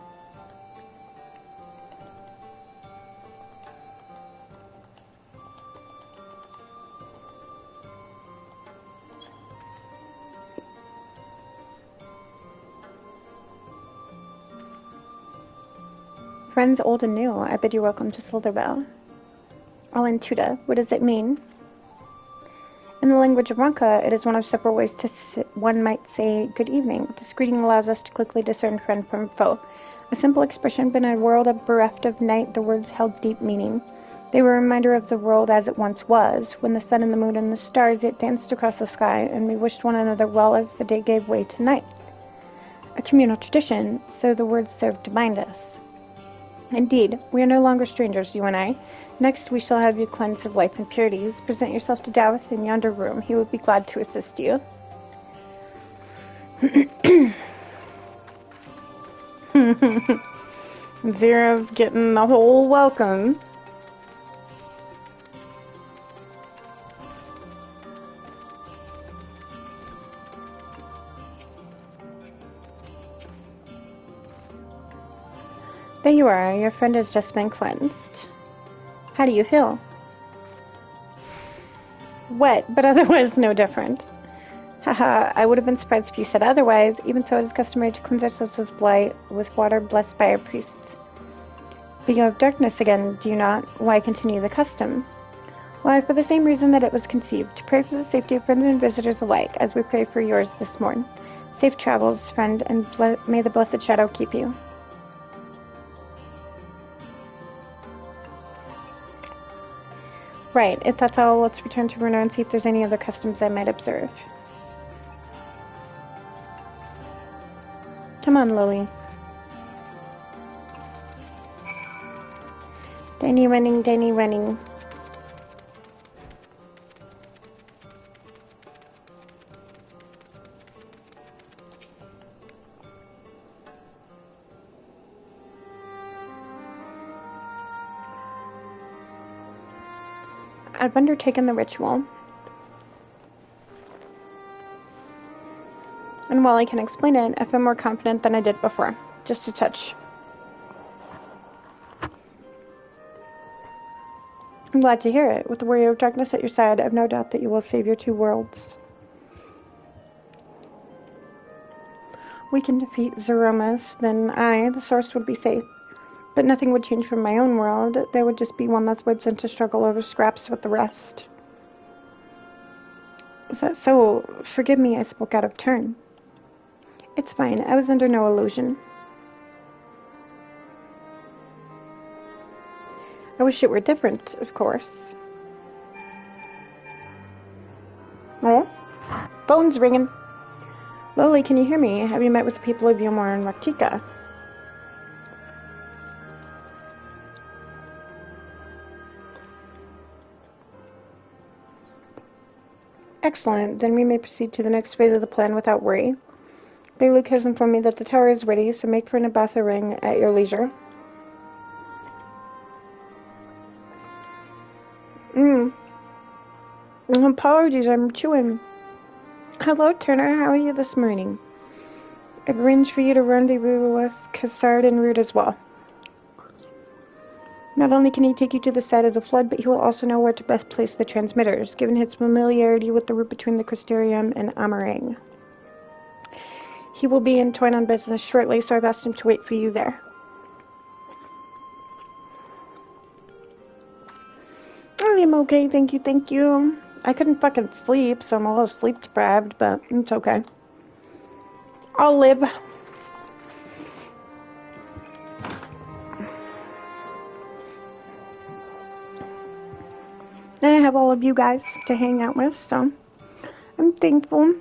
Friends old and new, I bid you welcome to Solarville. Alentuta, what does it mean? In the language of Ronka, it is one of several ways one might say good evening. This greeting allows us to quickly discern friend from foe. A simple expression, but in a world bereft of night, the words held deep meaning. They were a reminder of the world as it once was, when the sun and the moon and the stars yet danced across the sky, and we wished one another well as the day gave way to night. A communal tradition, so the words served to bind us. Indeed, we are no longer strangers, you and I. Next, we shall have you cleansed of lights and purities. Present yourself to Davith in yonder room. He would be glad to assist you. Zero's getting the whole welcome. There you are. Your friend has just been cleansed. How do you feel? Wet, but otherwise no different. Haha, I would have been surprised if you said otherwise. Even so, it is customary to cleanse ourselves with light, with water blessed by our priests. Speaking of darkness again, do you not? Why continue the custom? Why, for the same reason that it was conceived, to pray for the safety of friends and visitors alike, as we pray for yours this morn. Safe travels, friend, and may the blessed shadow keep you. Right, if that's all, let's return to Bruno and see if there's any other customs I might observe. Come on, Lily. Tiny running, tiny running. I've undertaken the ritual. And while I can explain it, I feel more confident than I did before. Just a touch. I'm glad to hear it. With the warrior of darkness at your side, I've no doubt that you will save your two worlds. We can defeat Zeromus, then I, the source, would be safe. But nothing would change from my own world. There would just be one less Woodson to struggle over scraps with the rest. Is that so? Forgive me, I spoke out of turn. It's fine. I was under no illusion. I wish it were different, of course. Oh? Phone's ringing. Loli, can you hear me? Have you met with the people of Yomor and Raktika? Excellent. Then we may proceed to the next phase of the plan without worry. Luke has informed me that the tower is ready, so make for Nabatha Ring at your leisure. Apologies, I'm chewing. Hello, Turner. How are you this morning? I've arranged for you to rendezvous with Cassard and Root as well. Not only can he take you to the side of the flood, but he will also know where to best place the transmitters, given his familiarity with the route between the Crystarium and Amarang. He will be in Toyn on business shortly, so I've asked him to wait for you there. I am okay, thank you. I couldn't fucking sleep, so I'm a little sleep deprived, but it's okay. I'll live. And I have all of you guys to hang out with, so I'm thankful.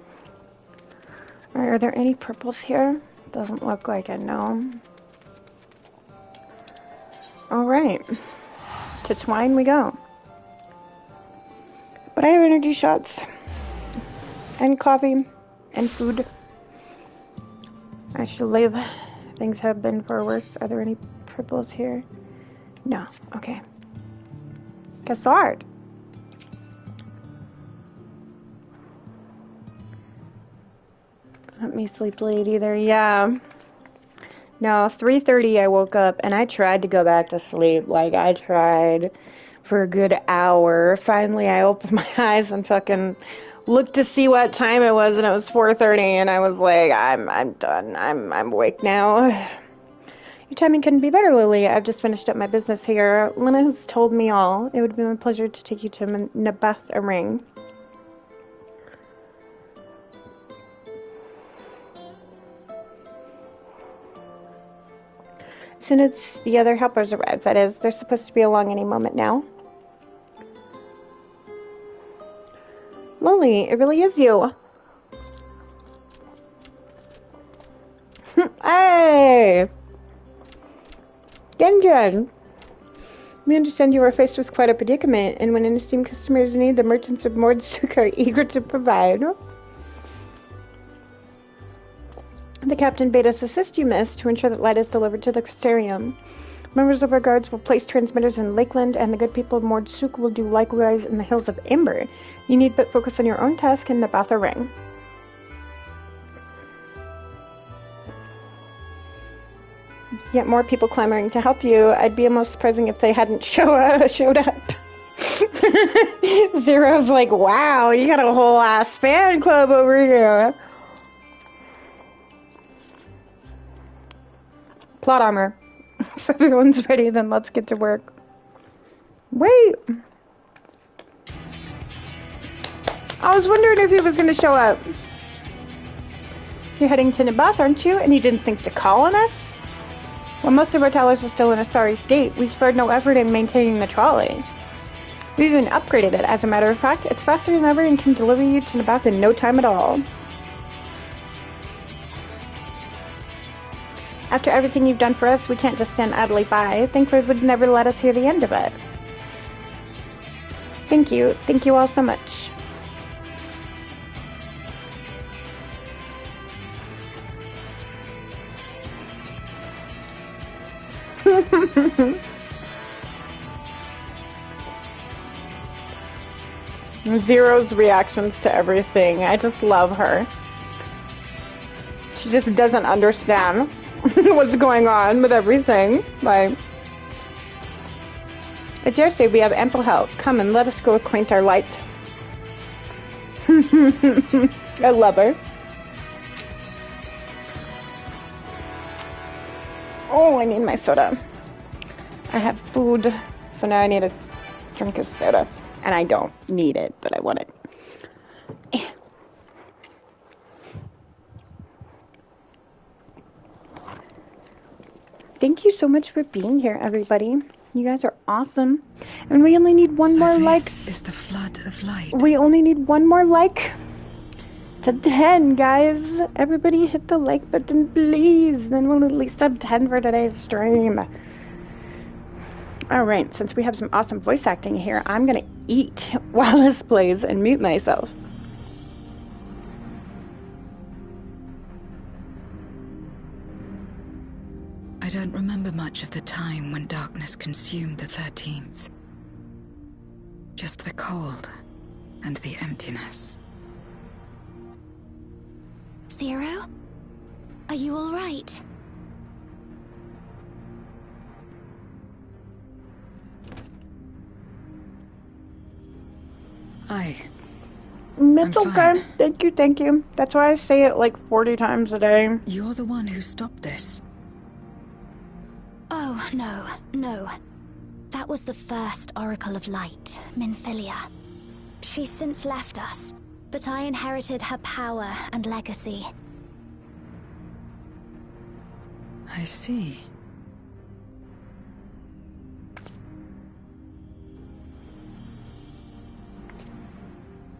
Are there any purples here? Doesn't look like it, no. Alright. To Twine we go. But I have energy shots. And coffee. And food. I should live. Things have been far worse. Are there any purples here? No. Okay. Cassard. Let me sleep late either. Yeah. No, 3:30 I woke up and I tried to go back to sleep. Like, I tried for a good hour. Finally, I opened my eyes and fucking looked to see what time it was, and it was 4:30, and I was like, I'm done. I'm awake now. Your timing couldn't be better, Lily. I've just finished up my business here. Lena has told me all. It would be my pleasure to take you to Nabatha Ring. As soon as the other helpers arrive, that is. They're supposed to be along any moment now. Lily, it really is you. Hey! Genjan! We understand you are faced with quite a predicament, and when an esteemed customer is in need, the merchants of Mordsuk are eager to provide. The captain bade us assist you, miss, to ensure that light is delivered to the Crystarium. Members of our guards will place transmitters in Lakeland, and the good people of Mordsuk will do likewise in the hills of Ember. You need but focus on your own task in Nabatha Ring. Yet more people clamoring to help you. I'd be almost surprising if they hadn't showed up. Zero's like, wow, you got a whole ass fan club over here. Plot armor. If everyone's ready, then let's get to work. Wait. I was wondering if he was going to show up. You're heading to Nabatha, aren't you? And you didn't think to call on us? Well, most of our towers are still in a sorry state. We spared no effort in maintaining the trolley. We've even upgraded it, as a matter of fact. It's faster than ever and can deliver you to Nabatha in no time at all. After everything you've done for us, we can't just stand idly by. Thankfully would never let us hear the end of it. Thank you. Thank you all so much. Zero's reactions to everything. I just love her. She just doesn't understand what's going on with everything. Like, I dare say we have ample help. Come and let us go acquaint our light. I love her. Oh, I need my soda. I have food, so now I need a drink of soda. And I don't need it, but I want it. Thank you so much for being here, everybody. You guys are awesome. And we only need one more like. This is the flood of light. We only need one more like to 10, guys. Everybody hit the like button, please. Then we'll at least have 10 for today's stream. Alright, since we have some awesome voice acting here, I'm gonna eat while this plays and mute myself. I don't remember much of the time when darkness consumed the 13th. Just the cold and the emptiness. Zero? Are you all right? It's okay. Thank you, thank you. That's why I say it like 40 times a day. You're the one who stopped this. Oh, no. That was the first Oracle of Light, Minfilia. She's since left us, but I inherited her power and legacy. I see.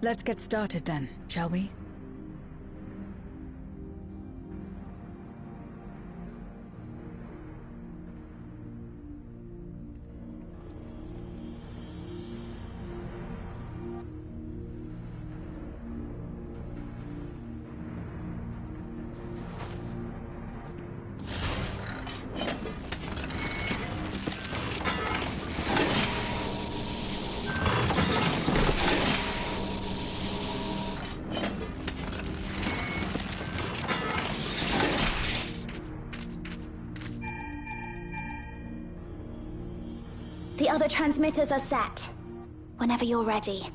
Let's get started then, shall we? The other transmitters are set. Whenever you're ready.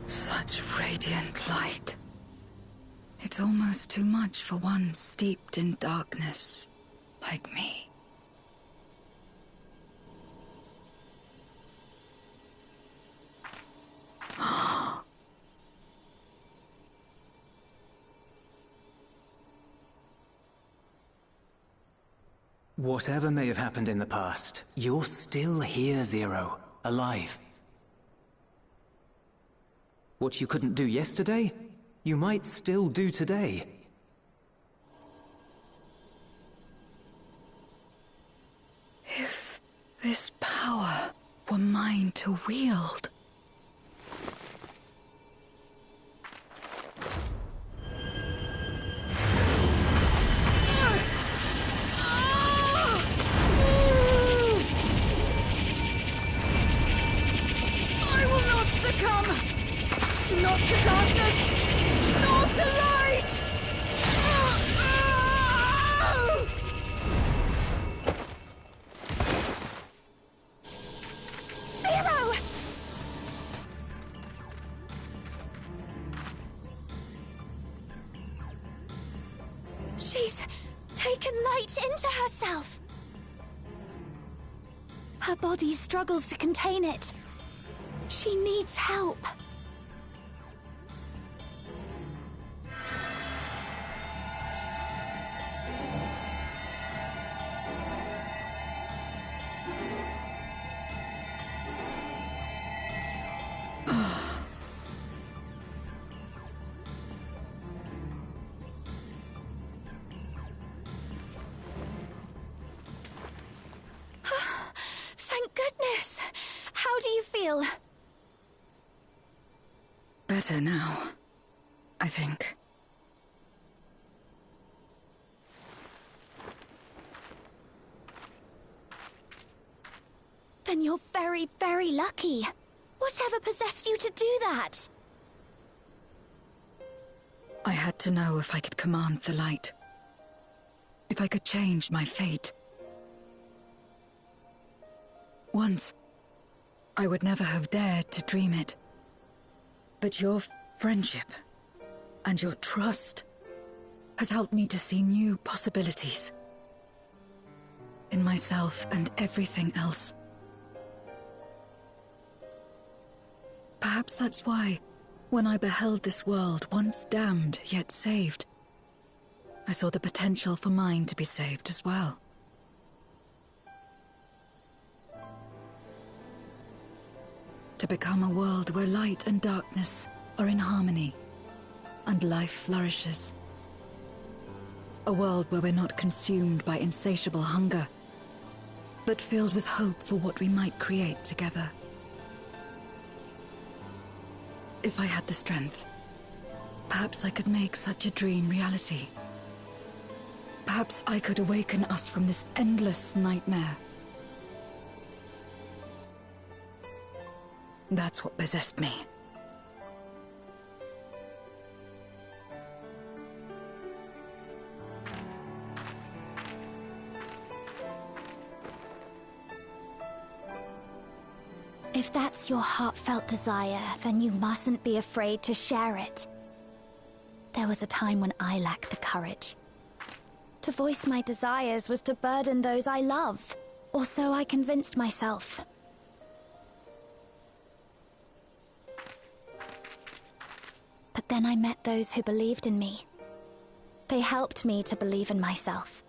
Such radiant light. It's almost too much for one steeped in darkness like me. Whatever may have happened in the past, you're still here, Zero, alive. What you couldn't do yesterday, you might still do today. If this power were mine to wield. I will not succumb! Not to darkness! Not to light! Zero! taken light into herself. Her body struggles to contain it. She needs help. Thank goodness. How do you feel? Better now, I think. Then you're very, very lucky. Whatever possessed you to do that? I had to know if I could command the light. If I could change my fate. Once, I would never have dared to dream it. But your friendship and your trust has helped me to see new possibilities. In myself and everything else. Perhaps that's why, when I beheld this world once damned yet saved, I saw the potential for mine to be saved as well. To become a world where light and darkness are in harmony, and life flourishes. A world where we're not consumed by insatiable hunger, but filled with hope for what we might create together. If I had the strength, perhaps I could make such a dream reality. Perhaps I could awaken us from this endless nightmare. That's what possessed me. If that's your heartfelt desire, then you mustn't be afraid to share it. There was a time when I lacked the courage. To voice my desires was to burden those I love, or so I convinced myself. But then I met those who believed in me. They helped me to believe in myself,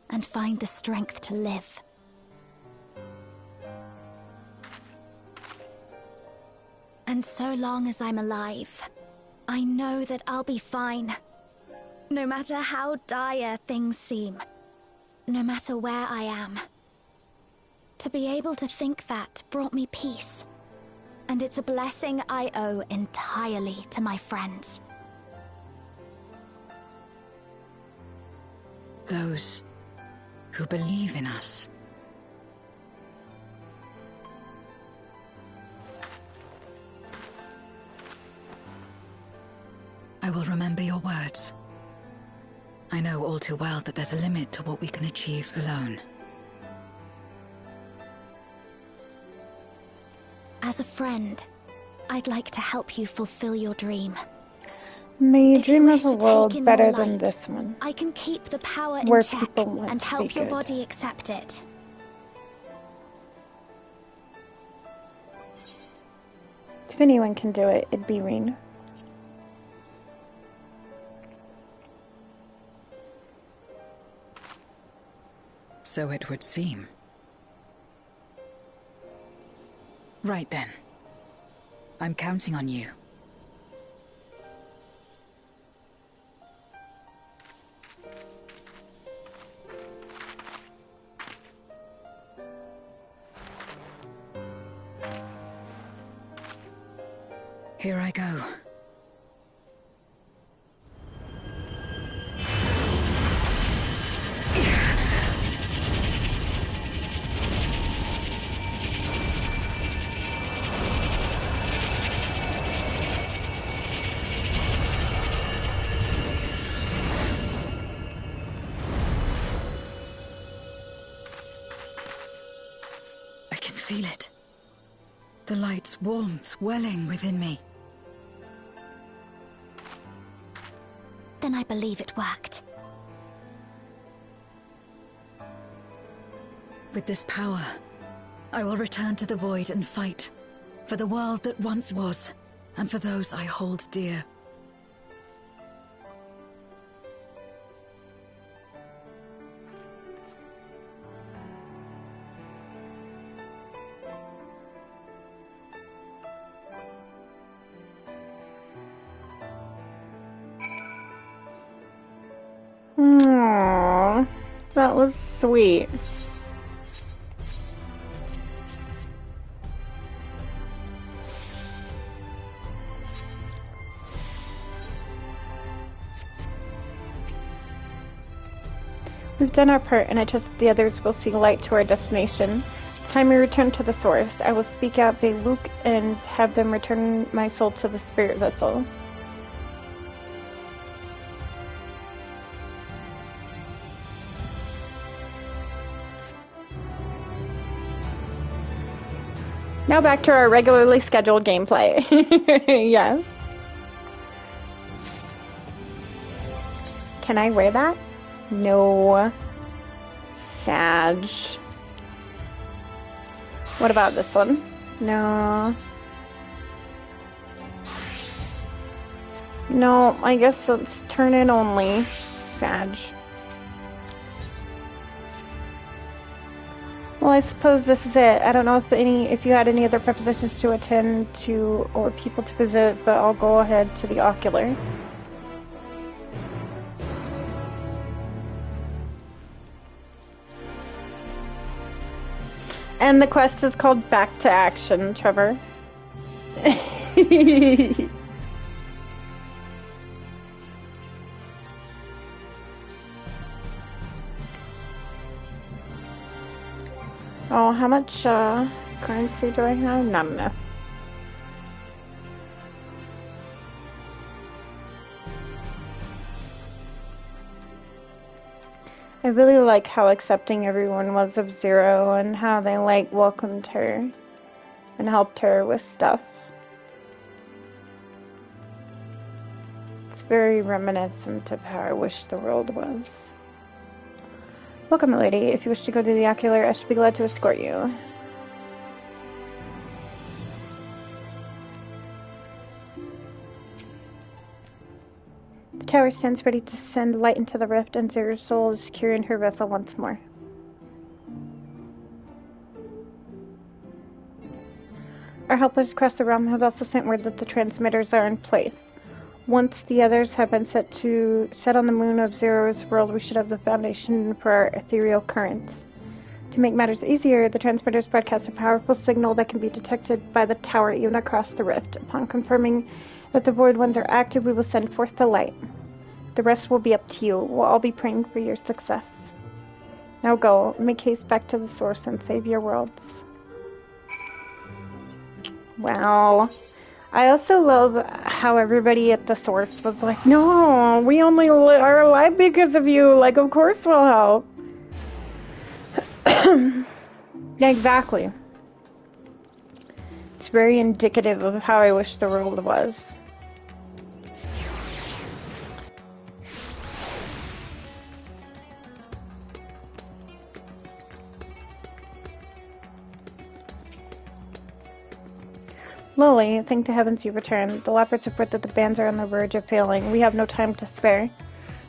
and find the strength to live. And so long as I'm alive, I know that I'll be fine. No matter how dire things seem, no matter where I am. To be able to think that brought me peace. And it's a blessing I owe entirely to my friends. Those who believe in us. I will remember your words. I know all too well that there's a limit to what we can achieve alone. As a friend, I'd like to help you fulfill your dream. May you If dream you of wish a to world take in better more than light, this one, I can keep the power where in check people want and to help be your good. body accept it. If anyone can do it, it'd be Reen. So it would seem. Right then. I'm counting on you. Here I go. I can feel it. The light's warmth welling within me. Then I believe it worked. With this power, I will return to the Void and fight for the world that once was, and for those I hold dear. Aww, that was sweet. We've done our part, and I trust that the others will see light to our destination. It's time we return to the source. I will speak out by Luke and have them return my soul to the spirit vessel. Now back to our regularly scheduled gameplay. Yes. Can I wear that? No. Sag. What about this one? No. No, I guess let's turn it only. Sag. Well, I suppose this is it. I don't know if you had any other prepositions to attend to or people to visit, but I'll go ahead to the ocular. And the quest is called Back to Action, Trevor. Oh, how much currency do I have? Not enough. I really like how accepting everyone was of Zero and how they welcomed her and helped her with stuff. It's very reminiscent of how I wish the world was. Welcome, lady. If you wish to go to the ocular, I should be glad to escort you. The tower stands ready to send light into the rift, and Zero's soul is secure in her vessel once more. Our helpers across the realm have also sent word that the transmitters are in place. Once the others have been set on the moon of Zero's world, we should have the foundation for our ethereal currents. To make matters easier, the transmitters broadcast a powerful signal that can be detected by the tower even across the rift. Upon confirming that the void ones are active, we will send forth the light. The rest will be up to you. We'll all be praying for your success. Now go, make haste back to the source and save your worlds. Wow. I also love how everybody at the source was like, no, we only are alive because of you. Like, of course we'll help. Yeah, exactly. It's very indicative of how I wish the world was. Lily, thank the heavens you returned. The Leopards report that the bands are on the verge of failing. We have no time to spare.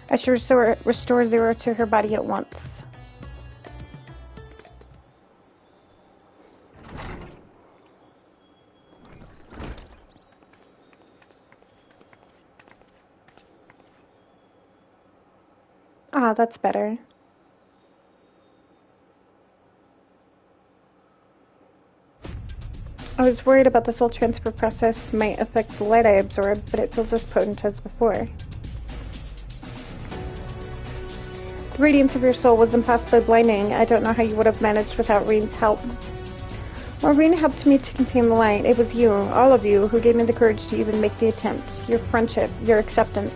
I should restore Zero to her body at once. Ah, that's better. I was worried about the soul transfer process might affect the light I absorbed, but it feels as potent as before. The radiance of your soul was impossibly blinding. I don't know how you would have managed without Reen's help. Well, Reen helped me to contain the light. It was you, all of you, who gave me the courage to even make the attempt. Your friendship, your acceptance.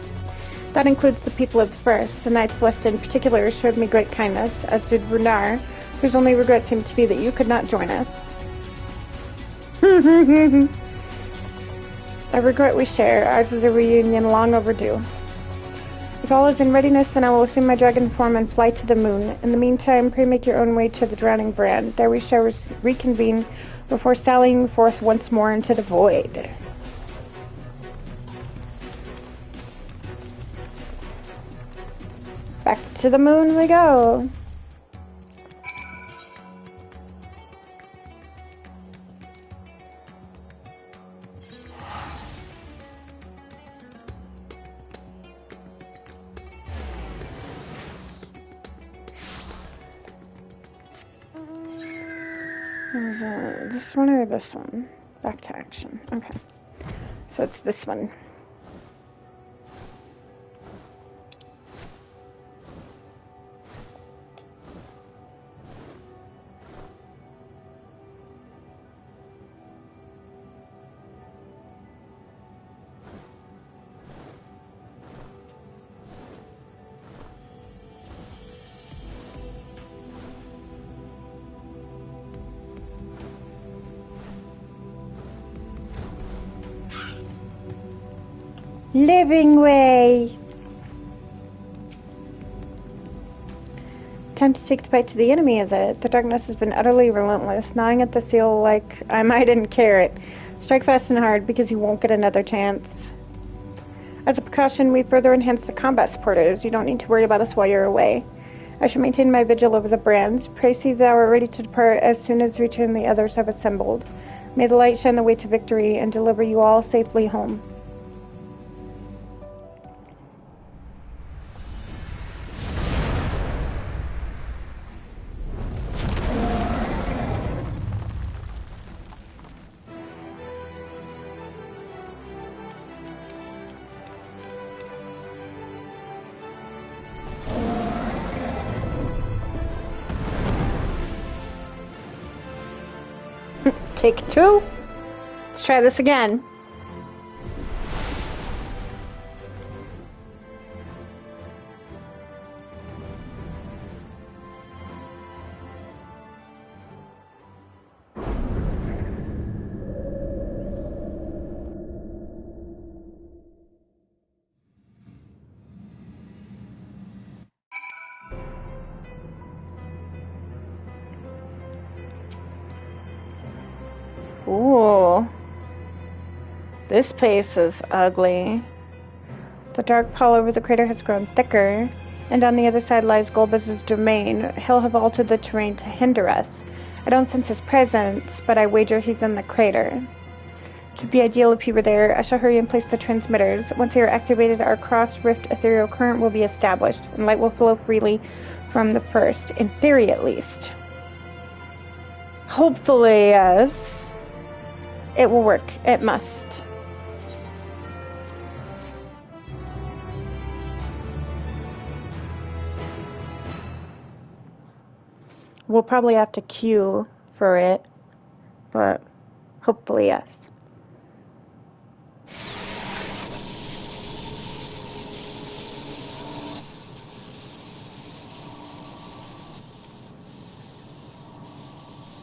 That includes the people of the First. The Knights Blessed in particular showed me great kindness, as did Runar, whose only regret seemed to be that you could not join us. A regret we share. Ours is a reunion long overdue. If all is in readiness, then I will assume my dragon form and fly to the moon. In the meantime, pray make your own way to the drowning brand. There we shall reconvene before sallying forth once more into the void. Back to the moon we go. This one or this one? Back to action. Okay. So it's this one. Living way. Time to take the fight to the enemy, is it? The darkness has been utterly relentless, gnawing at the seal like I might in carrot. Strike fast and hard, because you won't get another chance. As a precaution, we further enhance the combat supporters. You don't need to worry about us while you're away. I shall maintain my vigil over the brands. Pray see thou art ready to depart as soon as return the others have assembled. May the light shine the way to victory and deliver you all safely home. Take two. Let's try this again. Ooh. This place is ugly. The dark pall over the crater has grown thicker, and on the other side lies Golbez's domain. He'll have altered the terrain to hinder us. I don't sense his presence, but I wager he's in the crater. It would be ideal if he were there. I shall hurry and place the transmitters. Once they are activated, our cross-rift ethereal current will be established, and light will flow freely from the first, in theory at least. Hopefully, yes. It will work. It must. We'll probably have to queue for it, but hopefully, yes.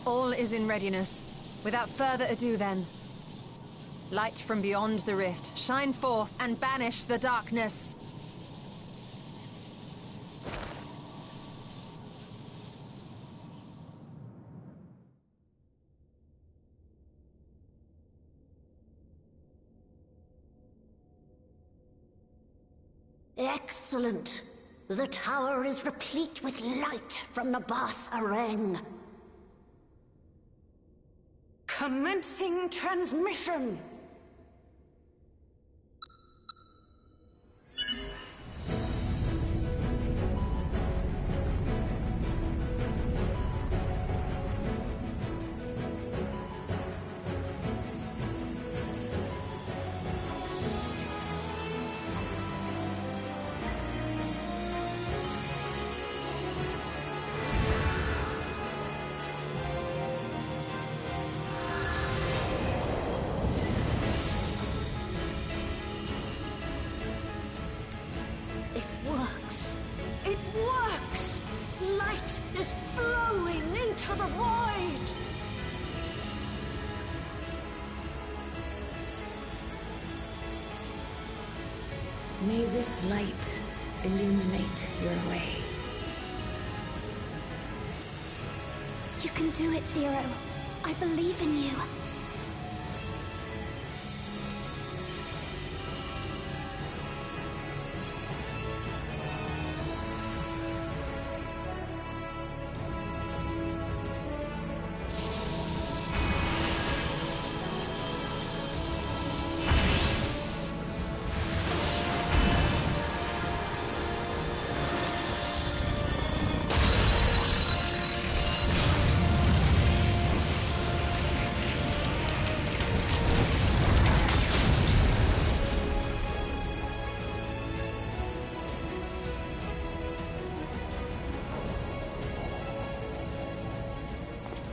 All is in readiness. Without further ado, then. Light from beyond the rift, shine forth and banish the darkness. Excellent. The tower is replete with light from the Bath Areng. Commencing transmission. To the void! May this light illuminate your way. You can do it, Zero. I believe in you.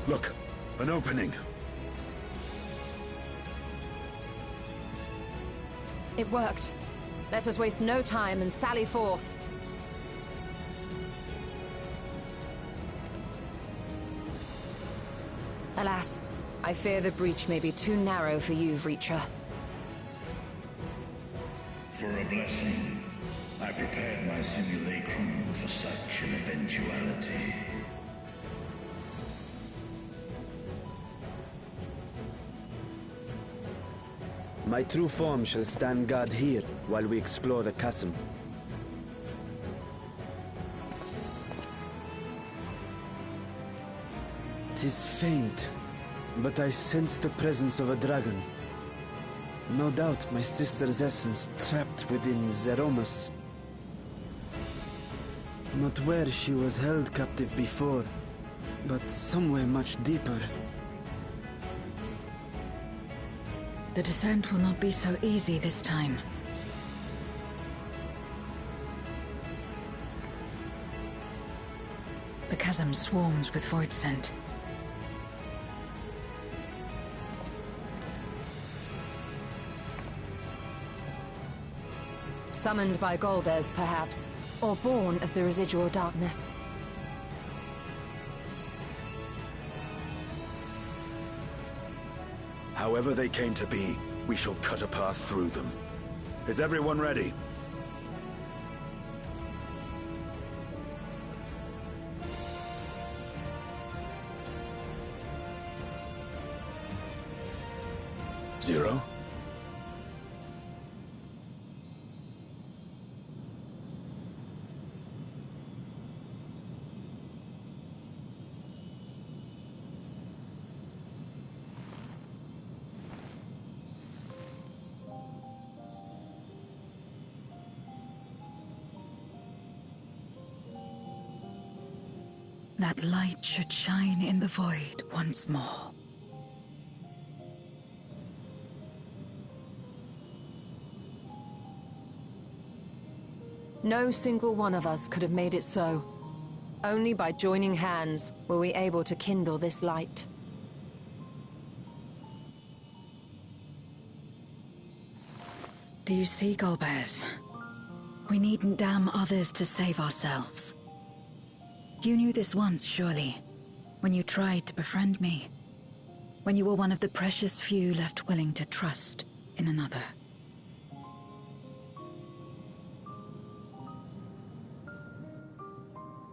Look, an opening. It worked. Let us waste no time and sally forth. Alas, I fear the breach may be too narrow for you, Vritra. For a blessing, I prepared my simulacrum for such an eventuality. My true form shall stand guard here while we explore the chasm. "'Tis faint, but I sense the presence of a dragon. No doubt my sister's essence trapped within Zeromus. Not where she was held captive before, but somewhere much deeper. The descent will not be so easy this time. The chasm swarms with void scent. Summoned by Golbez, perhaps, or born of the residual darkness. However they came to be, we shall cut a path through them. Is everyone ready? Zero? That light should shine in the void once more. No single one of us could have made it so. Only by joining hands were we able to kindle this light. Do you see, Golbez? We needn't damn others to save ourselves. You knew this once, surely, when you tried to befriend me. When you were one of the precious few left willing to trust in another.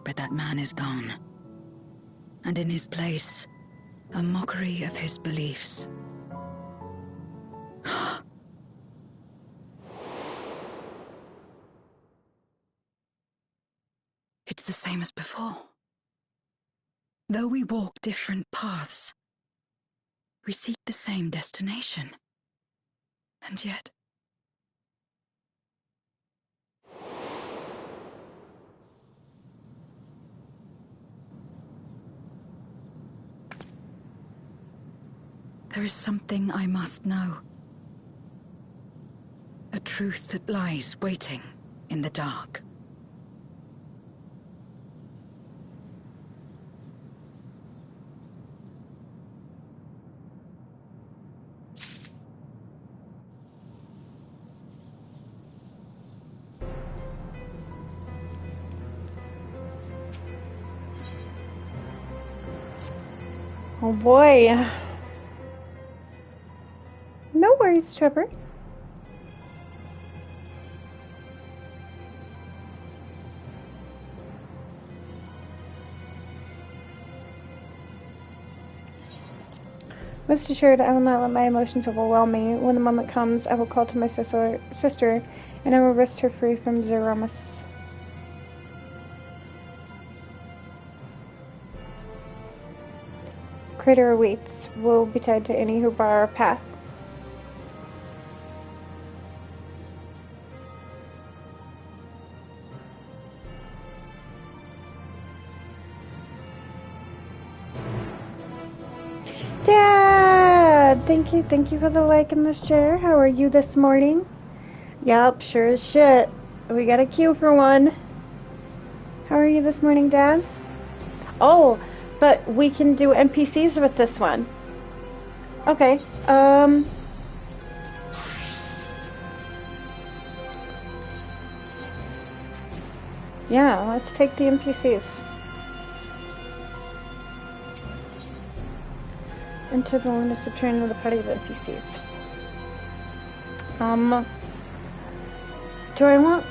But that man is gone. And in his place, a mockery of his beliefs. It's the same as before. Though we walk different paths, we seek the same destination. And yet... there is something I must know. A truth that lies waiting in the dark. Oh boy. No worries, Trevor. Rest assured, I will not let my emotions overwhelm me. When the moment comes, I will call to my sister, and I will wrest her free from Zeromus. Crater awaits. Will be tied to any who bar our path. Dad! Thank you for the like and the share. How are you this morning? Yup, sure as shit. We got a queue for one. How are you this morning, Dad? Oh, but we can do NPCs with this one. Okay, yeah, let's take the NPCs. Enter the limits to train with a party of NPCs. Do I want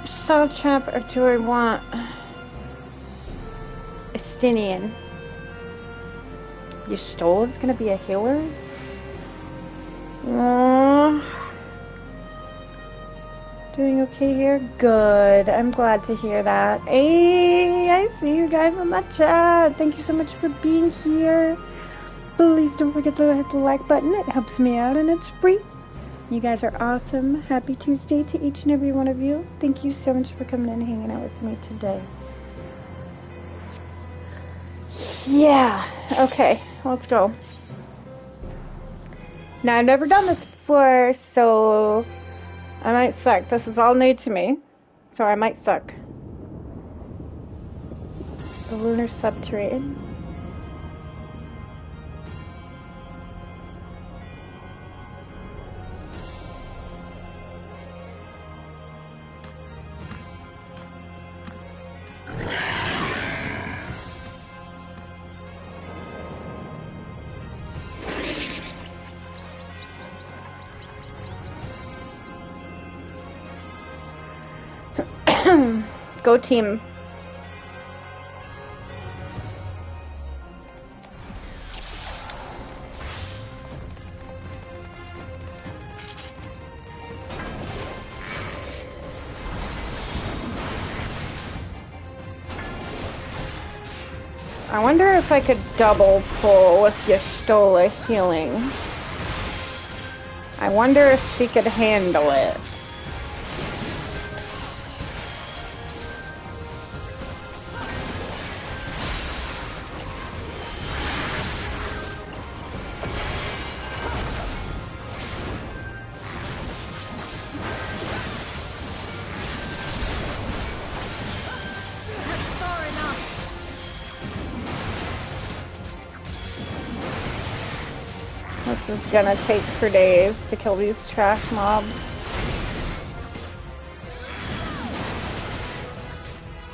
Salchap or do I want Estinian? Yastol is gonna be a healer? Doing okay here? Good. I'm glad to hear that. Hey, I see you guys in the chat. Thank you so much for being here. Please don't forget to hit the like button. It helps me out and it's free. You guys are awesome. Happy Tuesday to each and every one of you. Thank you so much for coming in and hanging out with me today. Yeah. Okay, let's go. Now, I've never done this before, so I might suck. This is all new to me, so I might suck. The lunar subterranean. Go team. I wonder if I could double pull with Yastola healing. I wonder if she could handle it. This is gonna take for days to kill these trash mobs.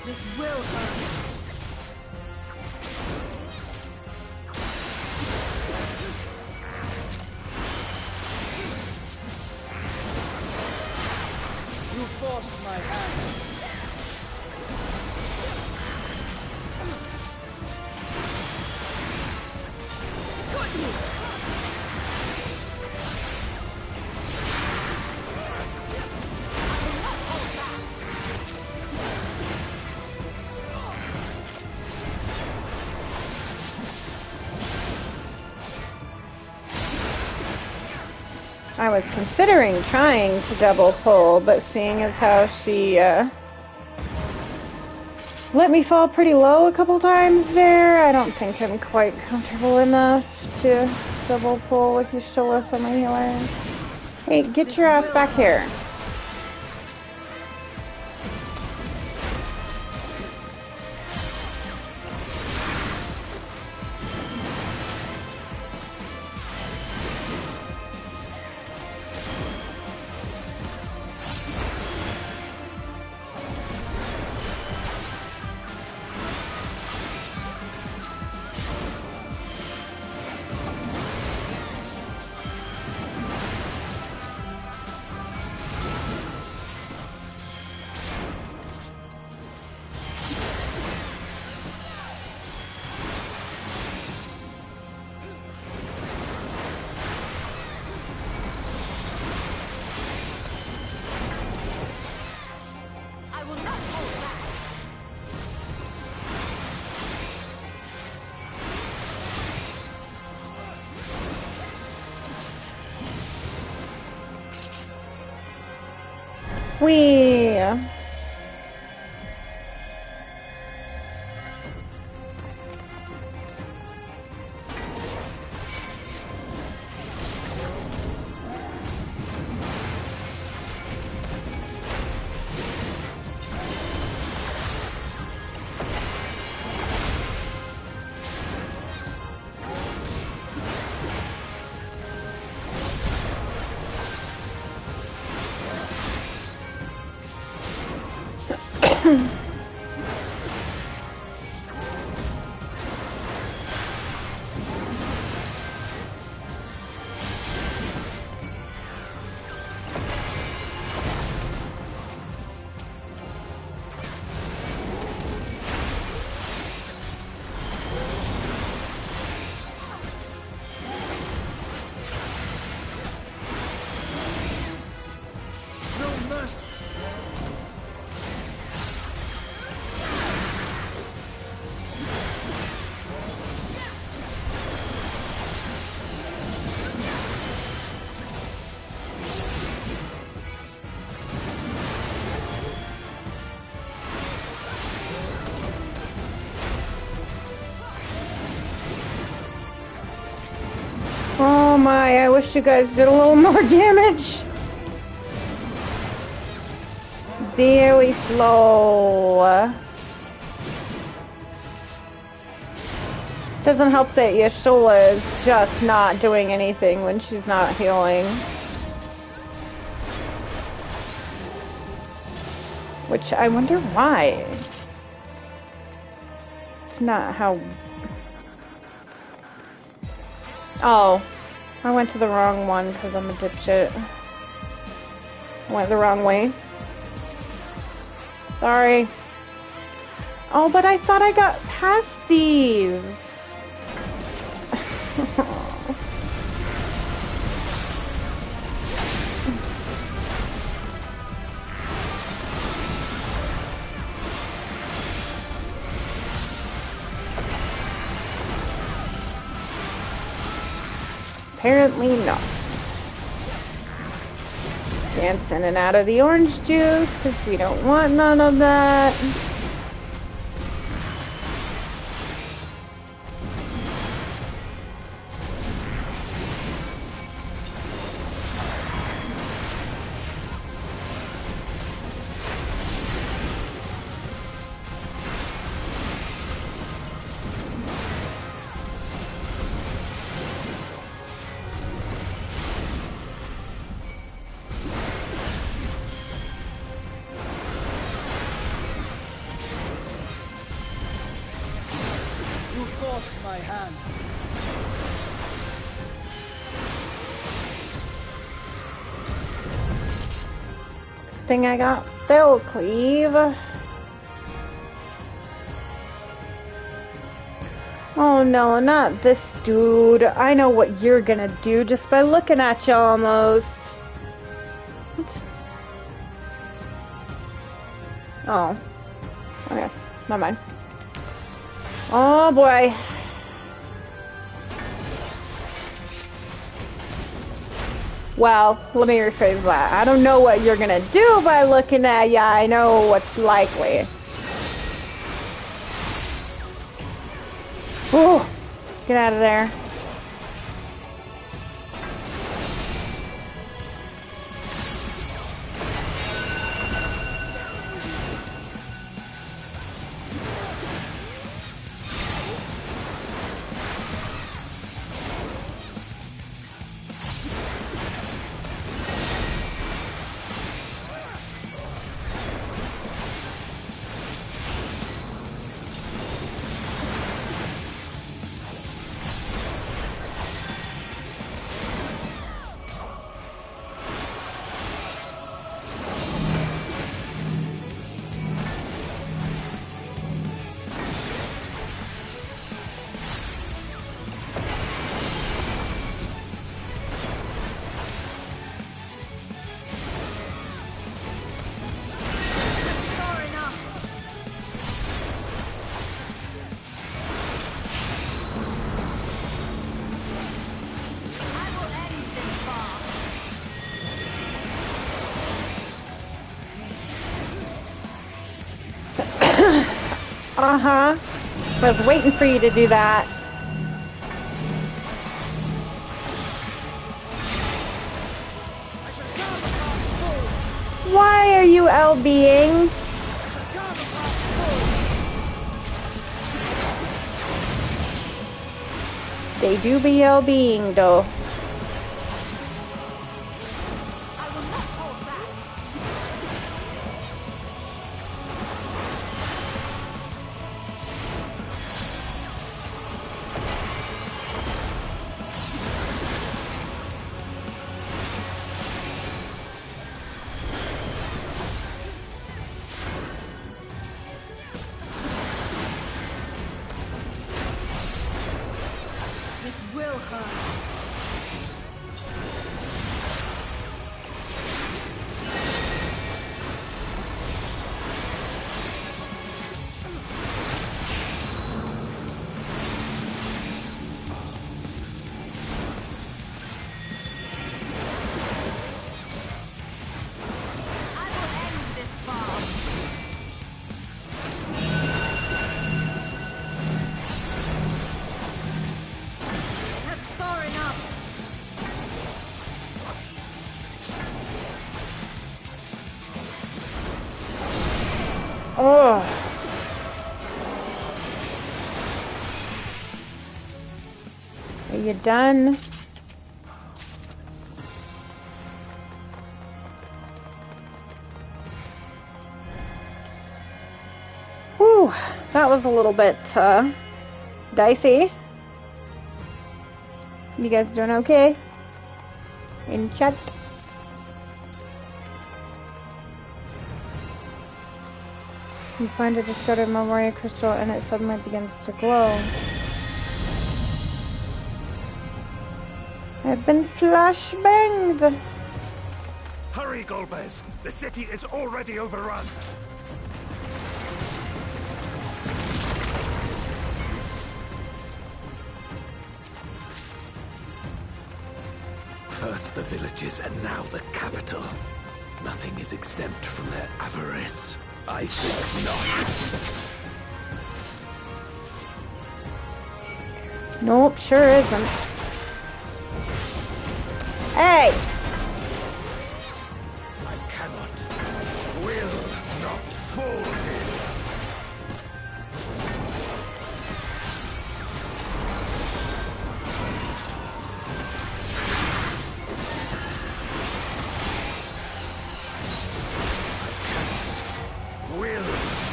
This will hurt. You forced my hand. I was considering trying to double pull, but seeing as how she let me fall pretty low a couple times there, I don't think I'm quite comfortable enough to double pull with Y'shtola for my healer. Hey, get your ass back here. we? Oh my, I wish you guys did a little more damage. Very slow. Doesn't help that Yashola is just not doing anything when she's not healing. Which I wonder why. It's not how... Oh, I went to the wrong one because I'm a dipshit. I went the wrong way. Sorry. Oh, but I thought I got past these. Apparently not. Dance in and out of the orange juice because we don't want none of that. My hand. Thing I got Fell Cleave. Oh no, not this dude. I know what you're gonna do just by looking at you almost. What? Oh. Okay, never mind. Oh boy. Well, let me rephrase that. I don't know what you're gonna do by looking at ya. I know what's likely. Ooh, get out of there. Uh-huh. I was waiting for you to do that. Why are you LBing? They do be LBing though. Oh. Are you done? Whew, that was a little bit dicey. You guys doing okay? In chat? You find a discarded memory crystal and it suddenly begins to glow. I've been flashbanged! Hurry, Golbez! The city is already overrun! First the villages and now the capital. Nothing is exempt from their avarice. I think not. Nope, sure isn't. Hey! I cannot, will not fall here. Will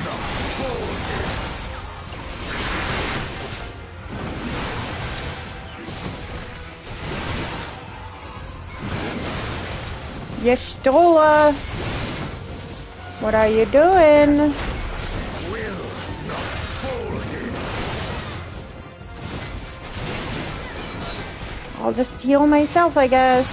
not fall here. Yestola! What are you doing? Will not fall here. I'll just heal myself, I guess.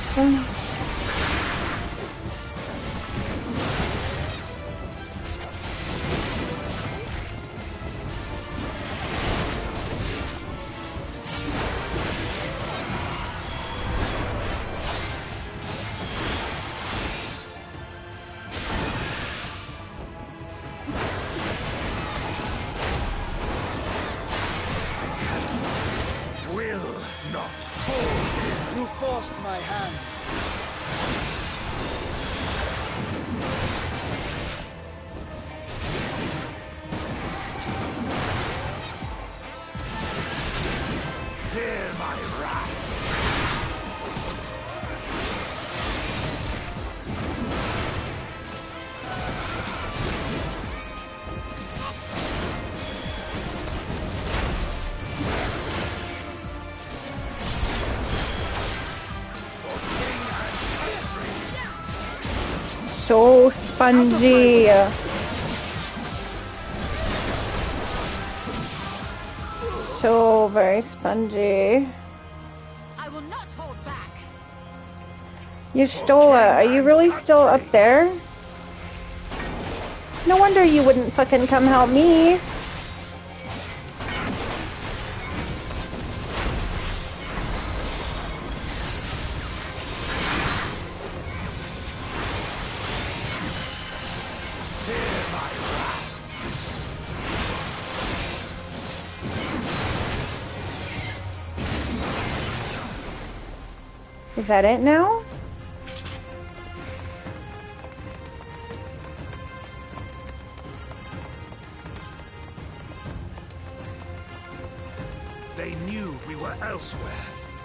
Will not fall here. You forced my hand. Fear my wrath. So spongy. So very spongy. I will not hold back. Yestola, are you really still up there? No wonder you wouldn't fucking come help me. Is that it now? They knew we were elsewhere.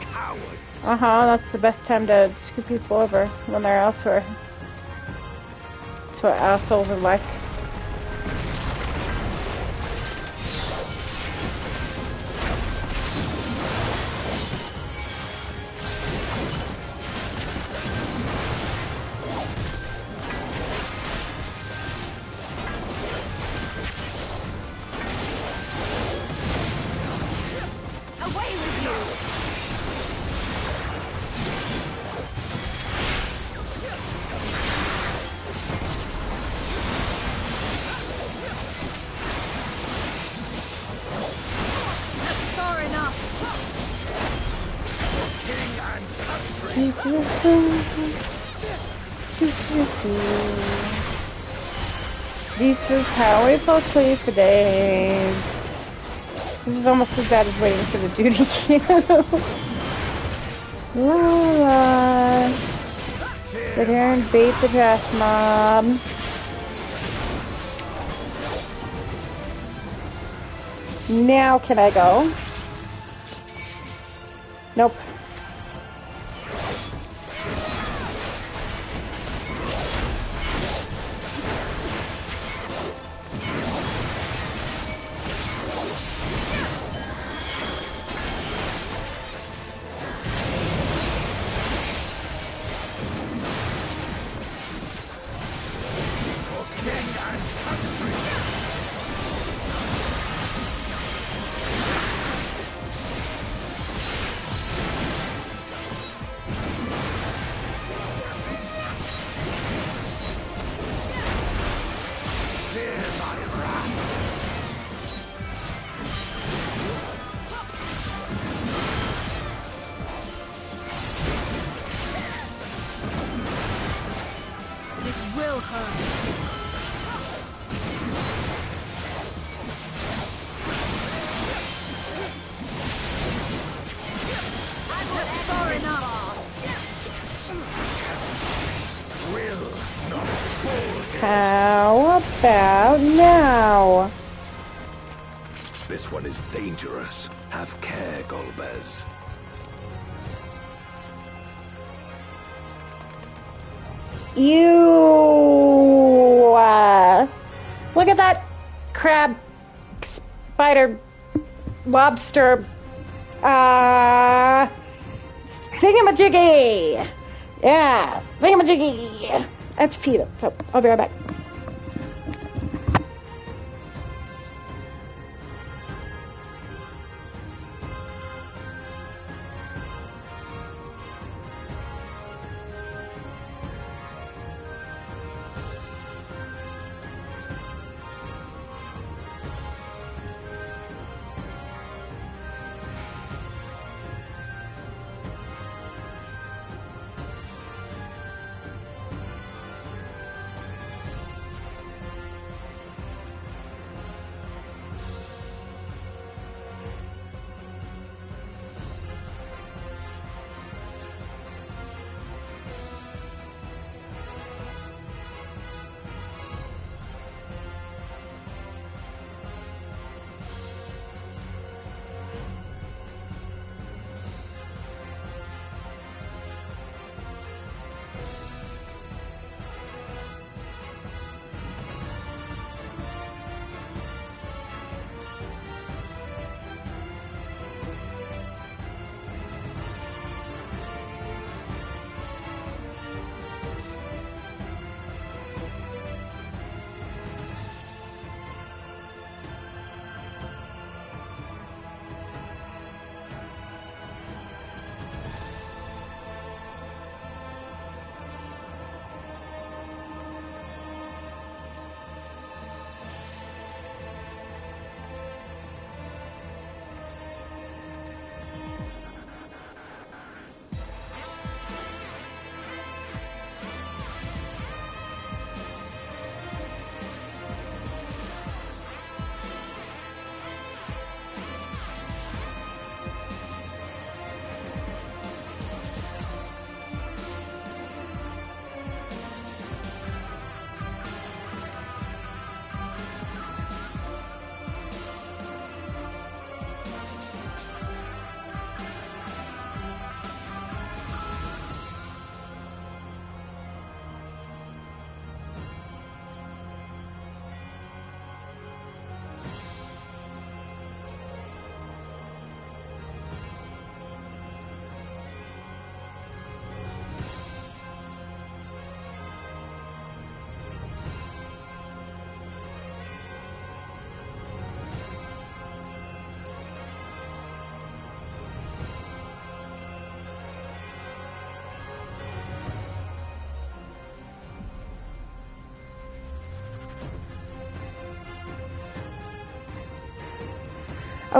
Cowards. That's the best time to scoop people over when they're elsewhere. That's what assholes are like. This is how we fall asleep for days. This is almost as bad as waiting for the duty queue. La la. Sit here and bait the draft mob. Now can I go? Nope. How about now? This one is dangerous. Have care, Golbez. Ew! Look at that crab, spider, lobster, thingamajiggy! Yeah, thingamajiggy! I have to pee though, so I'll be right back.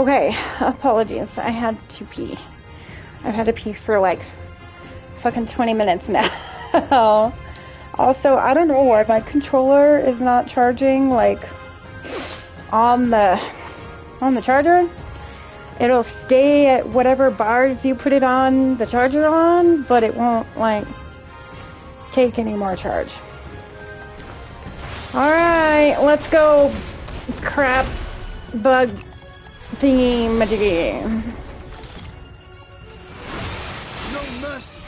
Okay, apologies. I had to pee. I've had to pee for like fucking 20 minutes now. Also, I don't know why my controller is not charging like on the charger. It'll stay at whatever bars you put it on the charger on, but it won't like take any more charge. Alright, let's go crap bug thingy majiggy. No mercy.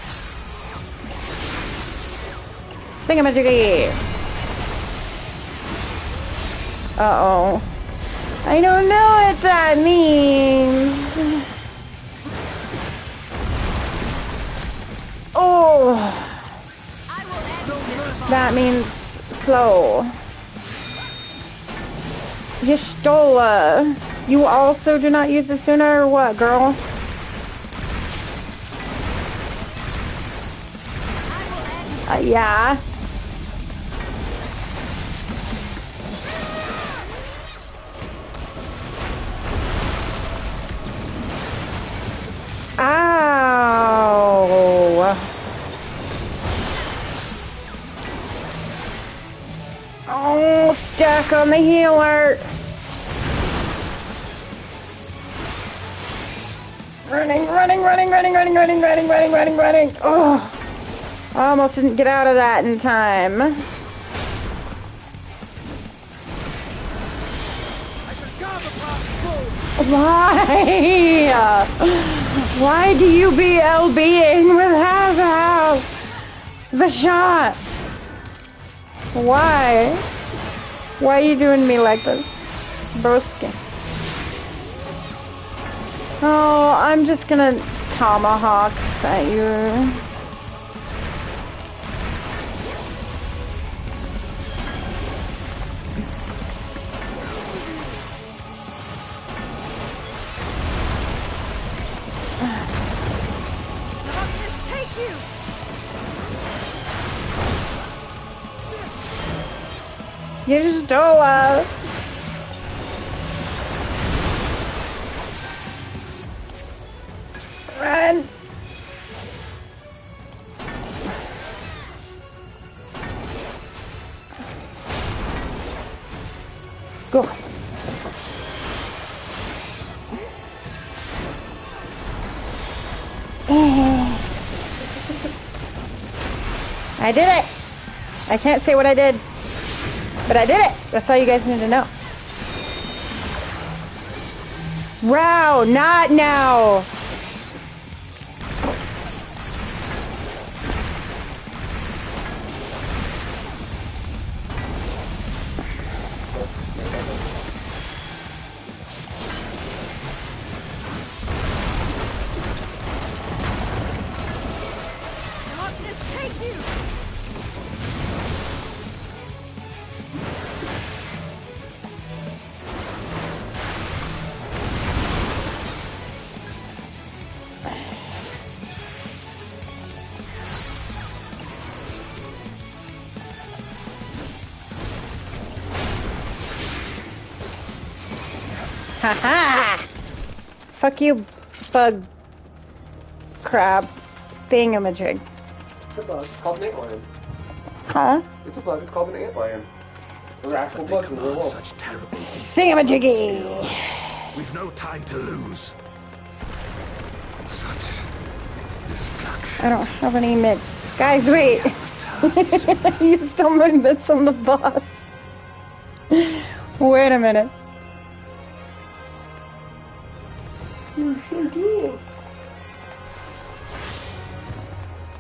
Thingamajiggy. Uh-oh. I don't know what that means. Oh. That means slow. Yestola. You also do not use the sooner or what, girl? Yeah. Ow. Oh, stuck on the healer. Running. Oh, I almost didn't get out of that in time. Why? Why do you BLBing with half the shot? Why? Why are you doing me like this? Broski. Oh, I'm just gonna tomahawk at you. You just don't run. Go. I did it. I can't say what I did. But I did it! That's all you guys need to know. Wow, not now! Haha! Fuck you, bug crab thingamajig. It's a bug. It's called an antlion. Huh? It's a bug. It's called an antlion. They're actual bugs in the real world. Such terrible beasts. Thingamajiggy! We've no time to lose. Such destruction. I don't have any mid. Guys, wait! You stole my bits on the boss. Wait a minute. You sure do.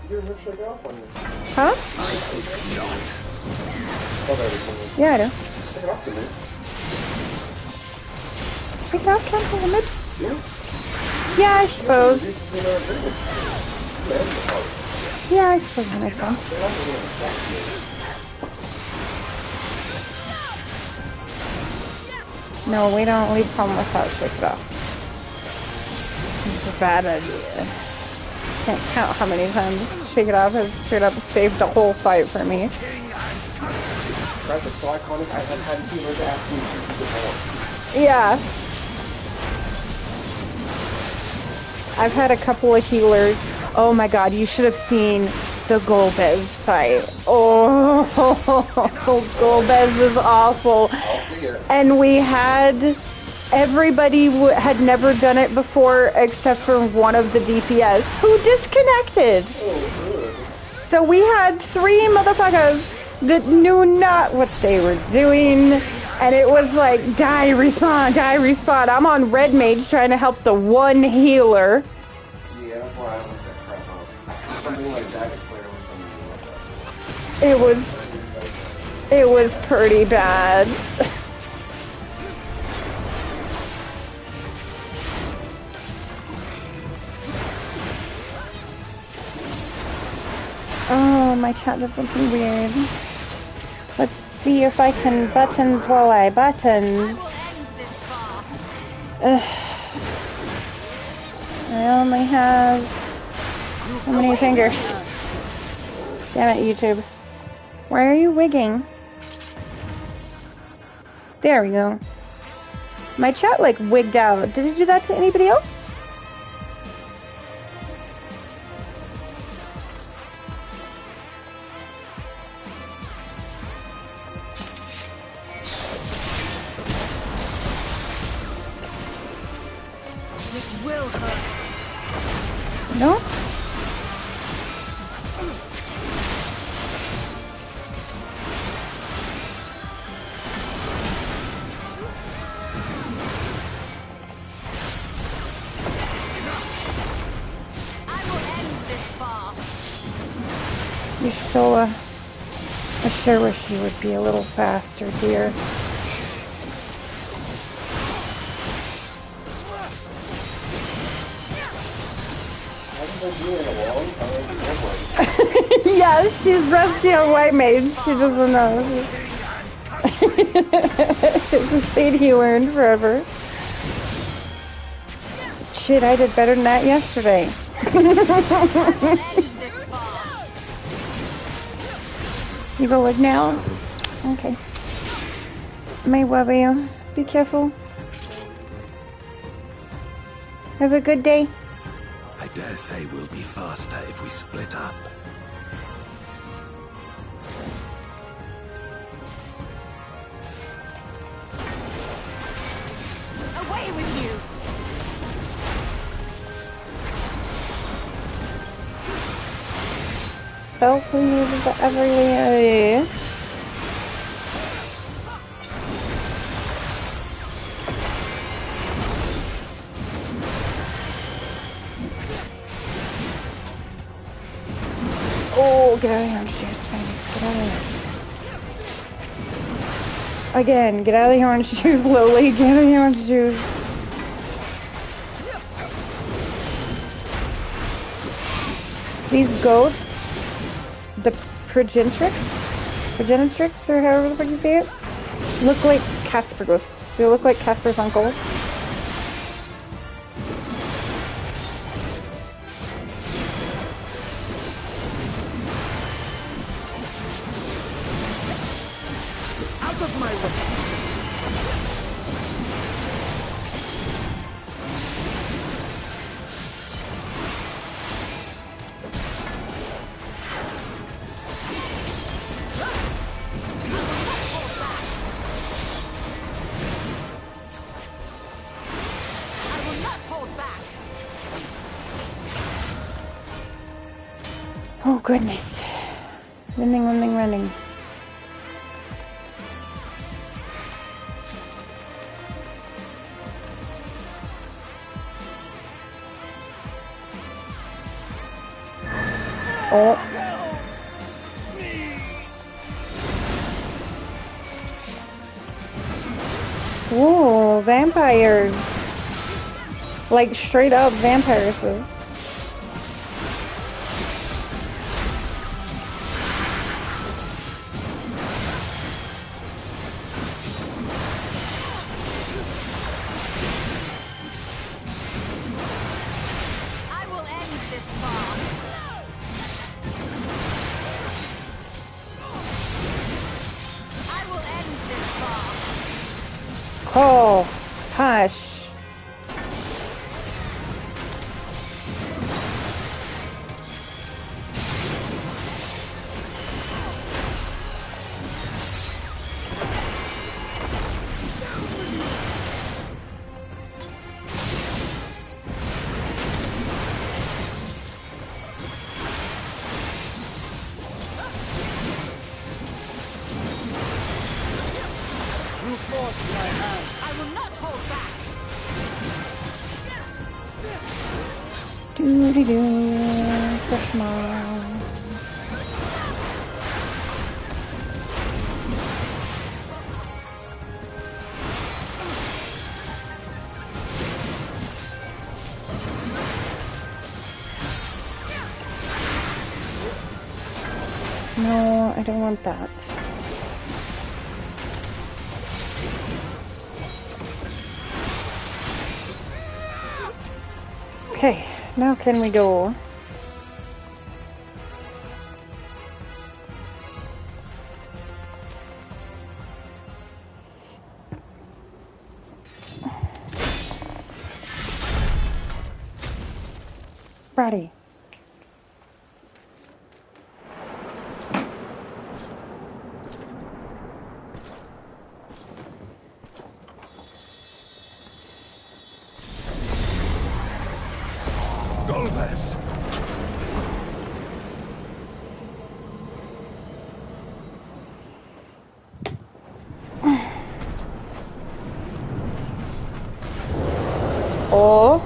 You're gonna shake off on you. Huh? Oh, there we go. Yeah, I do. Take it off to me. Take it off, cancel the mid? Yeah? Yeah, I suppose. Yeah, I suppose that makes sense. No, we don't leave home without shake it off. It's a bad idea. Can't count how many times Shake It Off has straight up saved the whole fight for me. Right, that's so iconic. I have had healers ask me to before. Yeah. I've had a couple of healers. Oh my god, you should have seen the Golbez fight. Oh, Golbez is awful. And we had... Everybody had never done it before except for one of the DPS who disconnected. So we had 3 motherfuckers that knew not what they were doing. And it was like, die, respawn, die, respawn. I'm on Red Mage trying to help the one healer. Yeah, that's why I looked that crap up. Something like that is clear with something. It was pretty bad. Oh, my chat did something weird. Let's see if I can buttons while I buttons. Ugh. I only have so many fingers. Damn it, YouTube. Why are you wigging? There we go. My chat like wigged out. Did it do that to anybody else? No? You're so, I sure wish you would be a little faster, dear. Yeah, she's rusty on White Mage. She doesn't know. It's a state he learned forever. Shit, I did better than that yesterday. You go look now? Okay. May love you. Be careful. Have a good day. I dare say we'll be faster if we split up. Away with you! Spell moves everywhere. Oh, get out of here, Shoes. Get out of here. Again, get out of here on Shoes, Lily. Get out of here on Shoes. These goats, the progenitrix, or however the fuck you say it, look like Casper ghosts. They look like Casper's uncle. Out of my way! Oh goodness. Running. Oh. Ooh, vampires. Like straight up vampires. Oh, hush. Trust my hand. I will not hold back. Doo-dee-doo, fresh mom. No, I don't want that. Okay, now can we go? Brady. Golbez! Oh.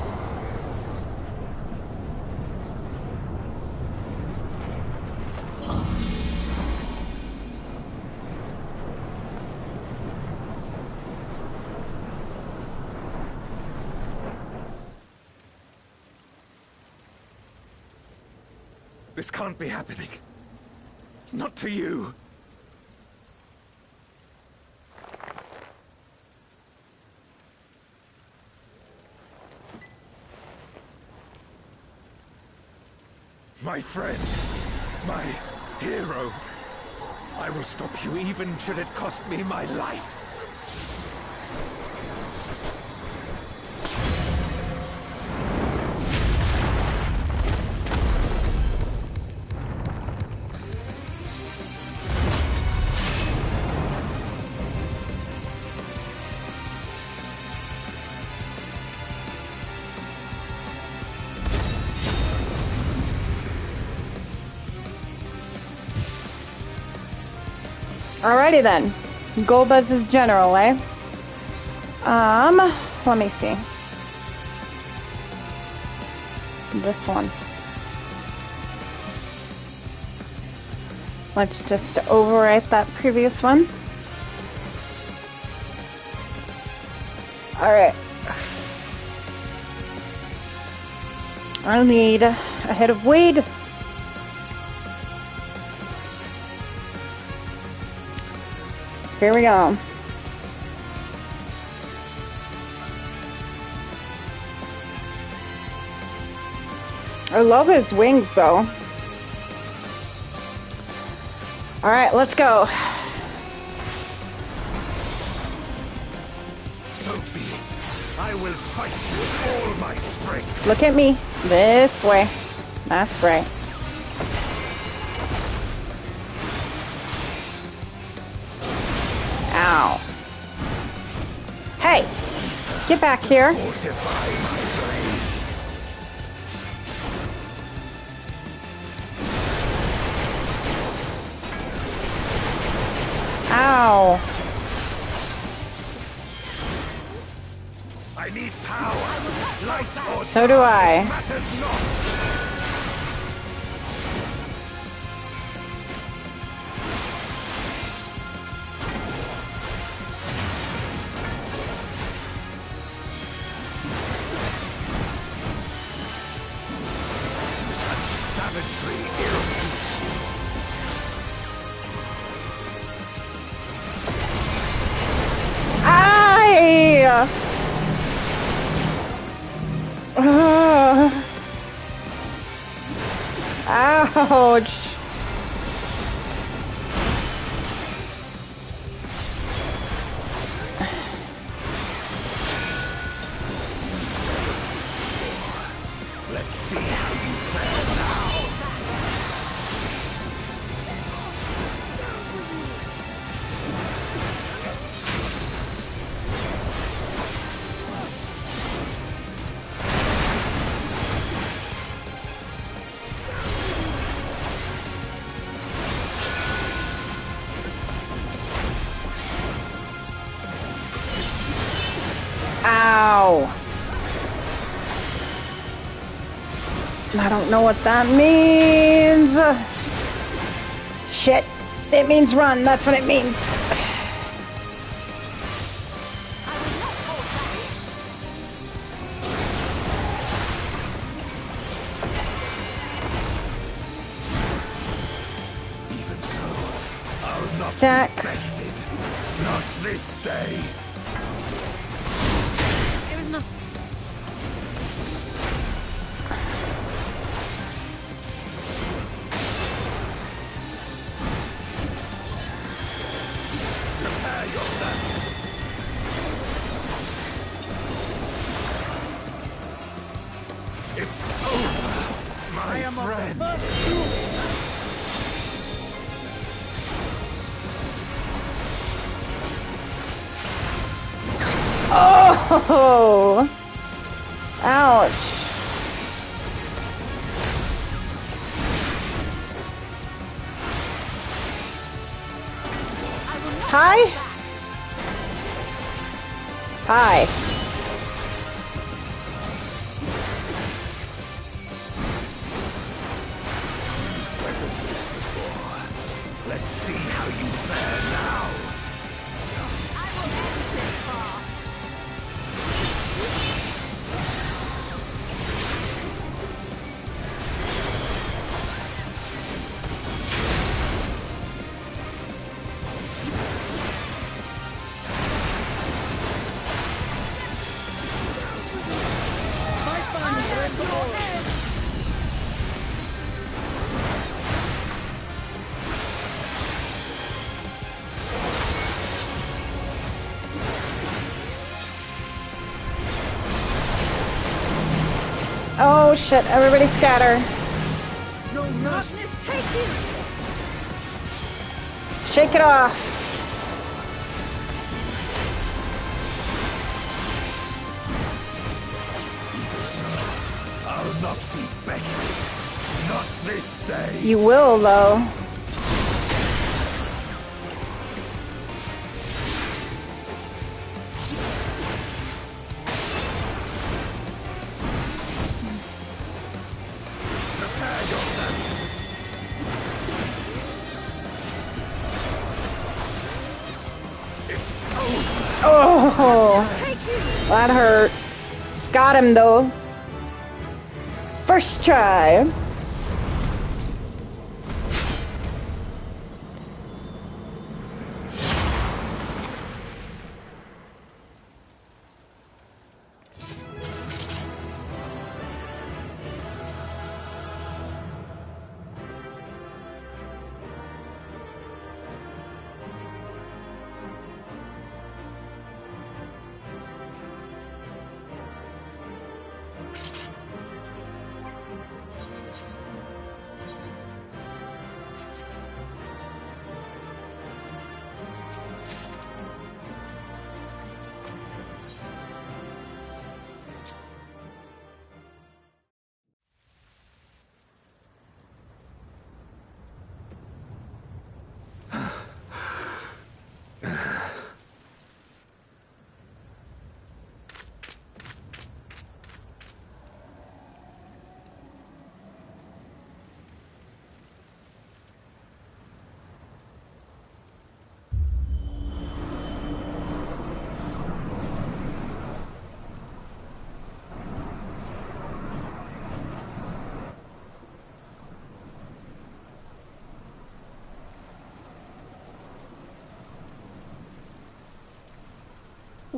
This can't be happening. Not to you. My friend, my hero. I will stop you even should it cost me my life. Alrighty then. Golbez is general, eh? Let me see. This one. Let's just overwrite that previous one. Alright. I'll need a head of weed. Here we go. I love his wings though. Alright, let's go. So be it. I will fight you with all my strength. Look at me. This way. That's right. Ow. Hey! Get back here. Ow. I need power. Light or So do I. matters not. Ouch. Let's see how you fare now. Ow! I don't know what that means. Shit. It means run. That's what it means. Even so, I'll not Stack. be bested. Not this day. It was not. Prepare yourself. It's over, my friend. Oh! Ouch. Hi? Hi. You've weathered this before. Let's see how you fare now. I will end this farce. Oh shit, everybody scatter. Darkness, take you! Shake it off. Even so, I'll not be bested. Not this day. You will, though. Prepare yourself. It's over. Oh, that hurt. Got him, though. First try.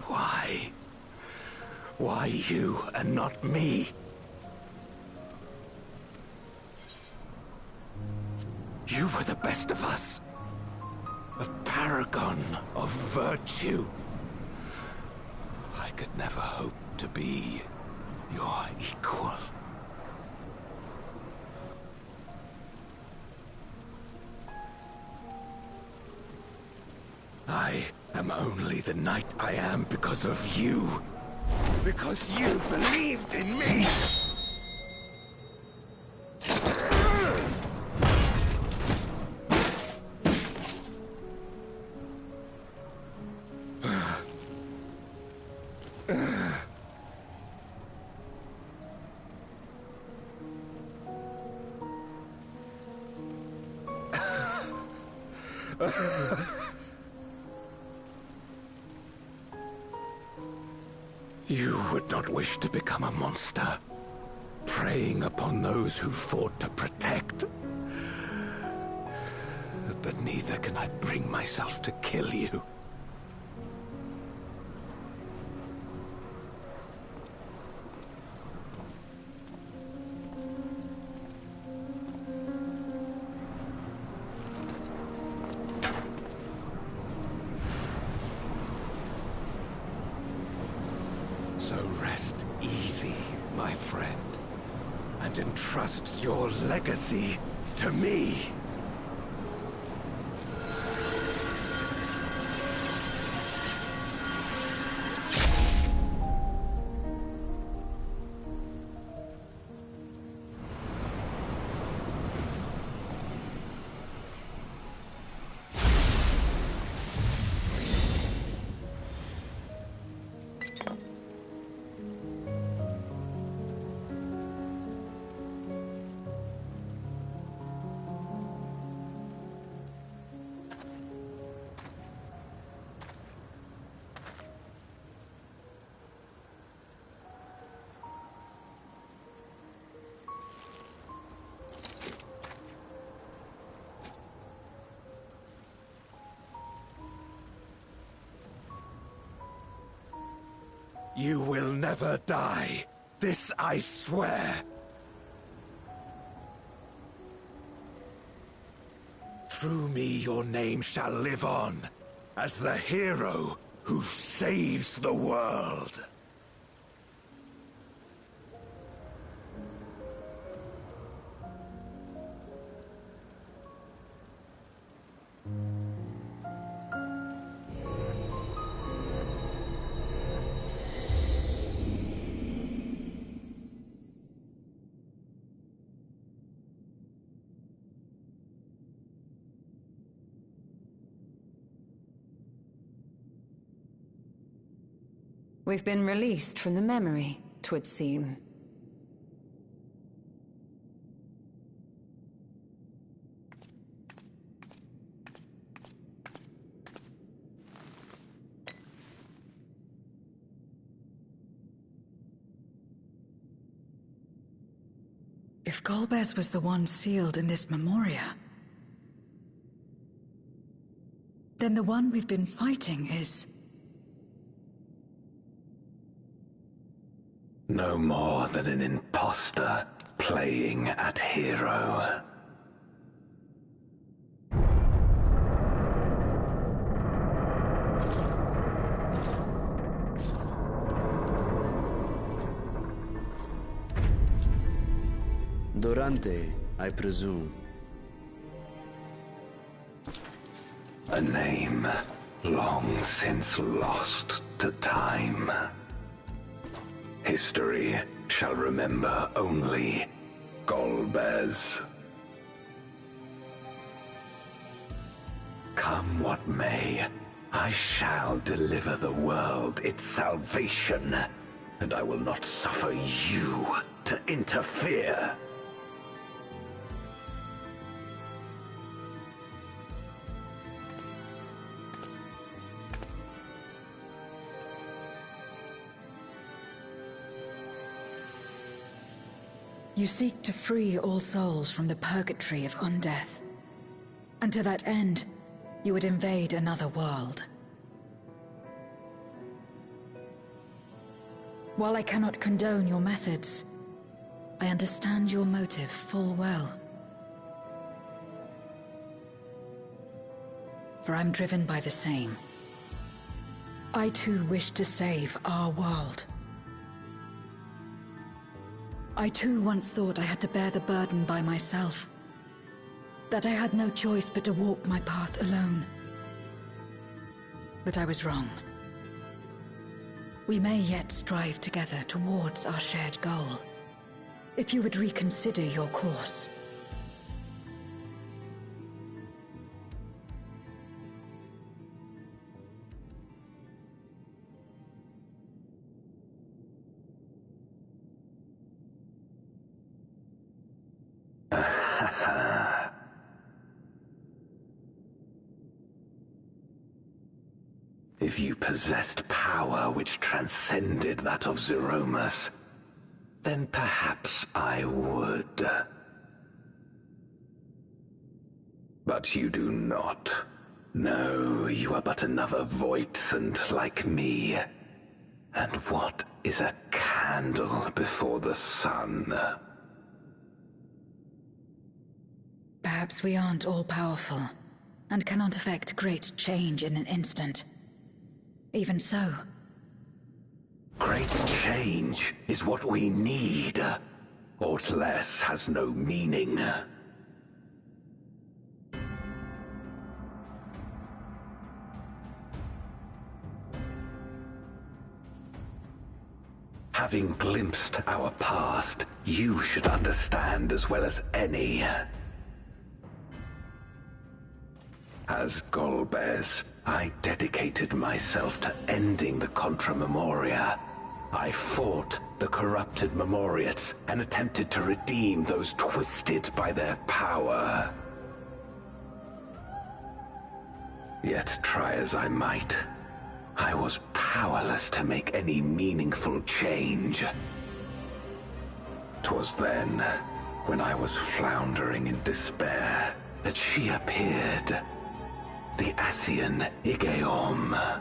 Why? Why you and not me? You were the best of us. A paragon of virtue. I could never hope to be your equal. I am only the knight I am because of you. Because you believed in me. You would not wish to become a monster, preying upon those who fought to protect. But neither can I bring myself to kill you. So rest easy, my friend, and entrust your legacy to me. You will never die. This I swear. Through me your name shall live on, as the hero who saves the world. We've been released from the memory, 'twould seem. If Golbez was the one sealed in this memoria, then the one we've been fighting is... No more than an imposter playing at hero. Durante, I presume. A name long since lost to time. History shall remember only Golbez. Come what may, I shall deliver the world its salvation, and I will not suffer you to interfere. You seek to free all souls from the purgatory of undeath. And to that end, you would invade another world. While I cannot condone your methods, I understand your motive full well. For I'm driven by the same. I too wish to save our world. I too once thought I had to bear the burden by myself. That I had no choice but to walk my path alone. But I was wrong. We may yet strive together towards our shared goal. If you would reconsider your course. If you possessed power which transcended that of Zeromus, then perhaps I would. But you do not. No, you are but another Voidsent like me. And what is a candle before the sun? Perhaps we aren't all-powerful, and cannot effect great change in an instant. Even so. Great change is what we need. Aught less has no meaning. Having glimpsed our past, you should understand as well as any. As Golbez, I dedicated myself to ending the Contra Memoria. I fought the corrupted Memoriates and attempted to redeem those twisted by their power. Yet try as I might, I was powerless to make any meaningful change. 'Twas then, when I was floundering in despair, that she appeared. The Ascian Igeom.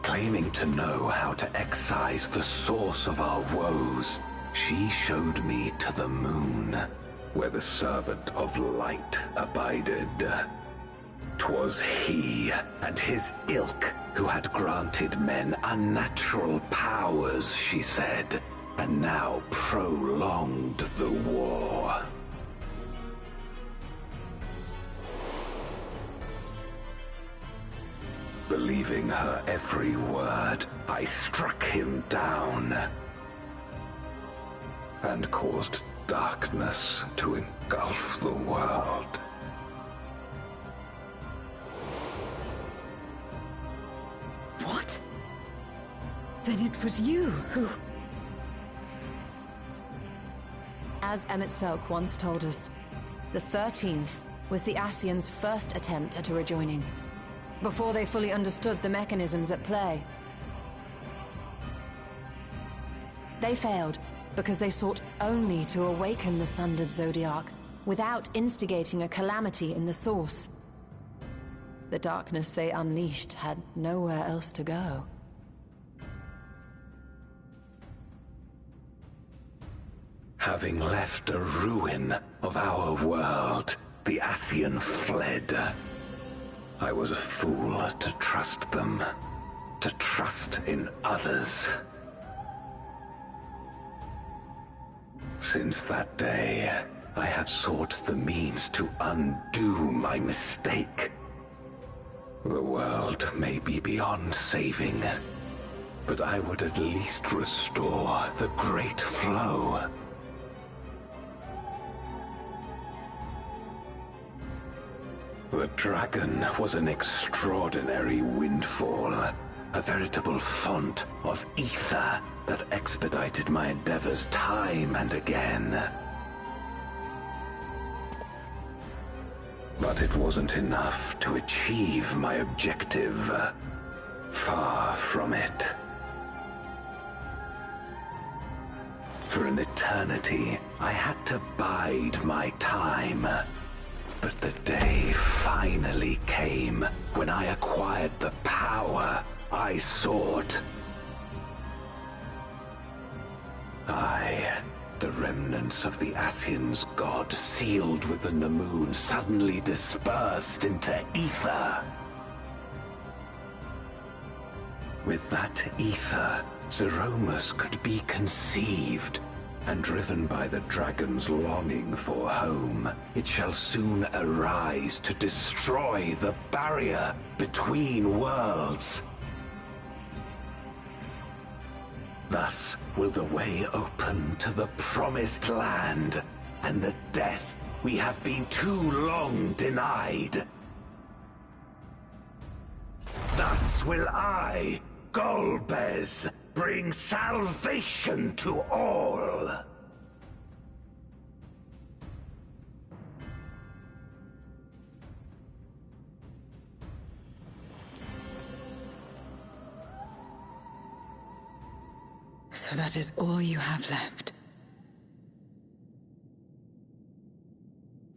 Claiming to know how to excise the source of our woes, she showed me to the moon, where the servant of light abided. 'Twas he and his ilk who had granted men unnatural powers, she said, and now prolonged the war. Believing her every word, I struck him down and caused darkness to engulf the world. What? Then it was you who... As Emet-Selch once told us, the 13th was the Ascians' first attempt at a rejoining, before they fully understood the mechanisms at play. They failed because they sought only to awaken the sundered Zodiac without instigating a calamity in the source. The darkness they unleashed had nowhere else to go. Having left a ruin of our world, the Ascian fled. I was a fool to trust them, to trust in others. Since that day, I have sought the means to undo my mistake. The world may be beyond saving, but I would at least restore the Great Flow. The dragon was an extraordinary windfall, a veritable font of ether that expedited my endeavors time and again. But it wasn't enough to achieve my objective. Far from it. For an eternity, I had to bide my time. But the day finally came when I acquired the power I sought. I, the remnants of the Ascians' god sealed within the moon, suddenly dispersed into ether. With that ether, Zeromus could be conceived, and driven by the dragon's longing for home, it shall soon arise to destroy the barrier between worlds. Thus will the way open to the promised land, and the death we have been too long denied. Thus will I, Golbez, bring salvation to all. So that is all you have left.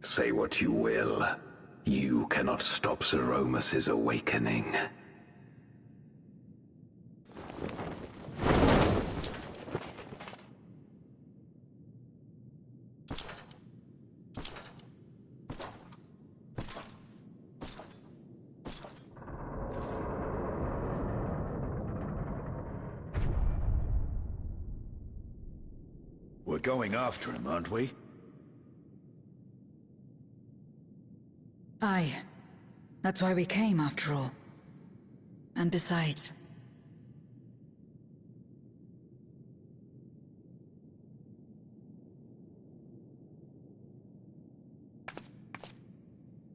Say what you will. You cannot stop Zeromus's awakening. We're going after him, aren't we? Aye. That's why we came, after all. And besides...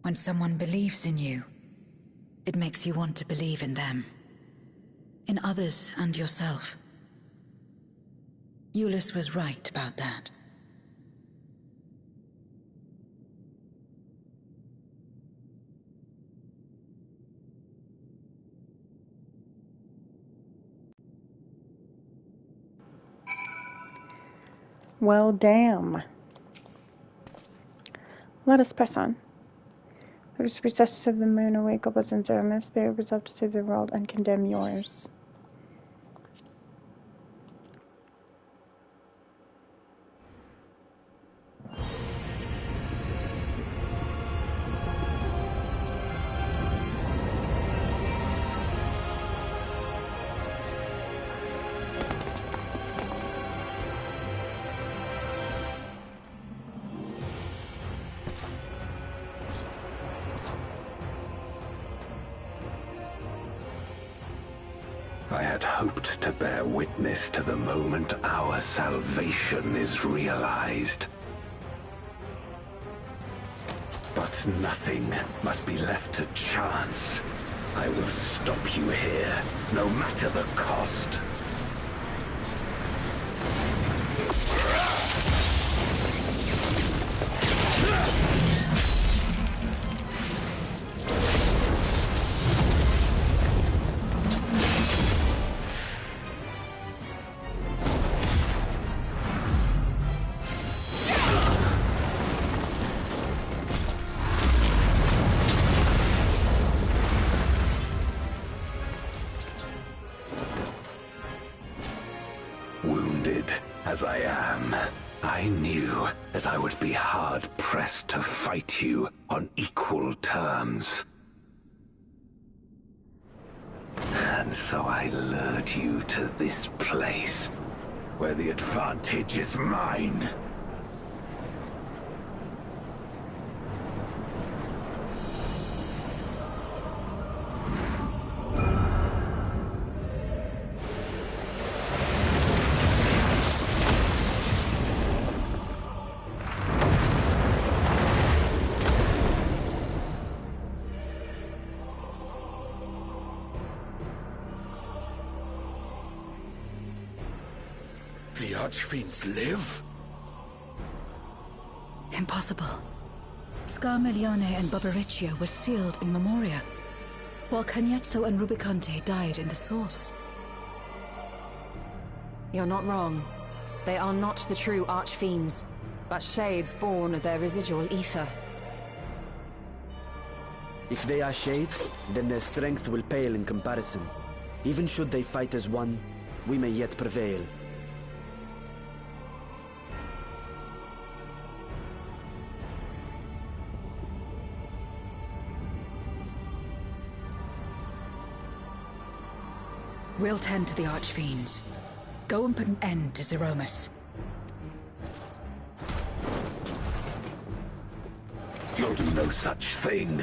when someone believes in you, it makes you want to believe in them. In others and yourself. Euless was right about that. Well, damn. Let us press on. Let us recesses of the moon awake goblins and Zeromus. They are resolved to save the world and condemn yours. I had hoped to bear witness to the moment our salvation is realized. But nothing must be left to chance. I will stop you here, no matter the cost. Wounded as I am, I knew that I would be hard-pressed to fight you on equal terms. And so I lured you to this place, where the advantage is mine. The Archfiends live? Impossible. Scarmiglione and Barbariccia were sealed in Memoria, while Cagnezzo and Rubicante died in the Source. You're not wrong. They are not the true Archfiends, but shades born of their residual ether. If they are shades, then their strength will pale in comparison. Even should they fight as one, we may yet prevail. We'll tend to the Archfiends. Go and put an end to Zeromus. You'll do no such thing.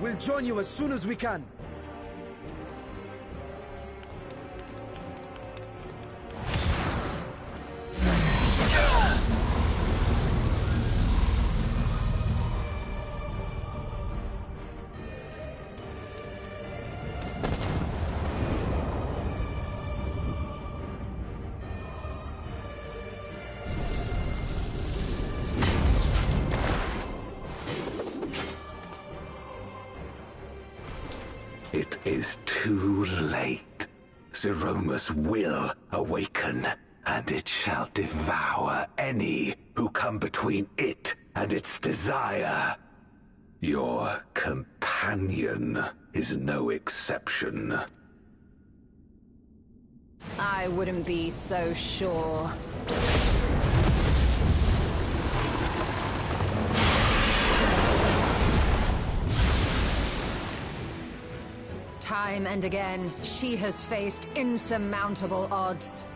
We'll join you as soon as we can. It is too late. Zeromus will awaken, and it shall devour any who come between it and its desire. Your companion is no exception. I wouldn't be so sure. Time and again, she has faced insurmountable odds.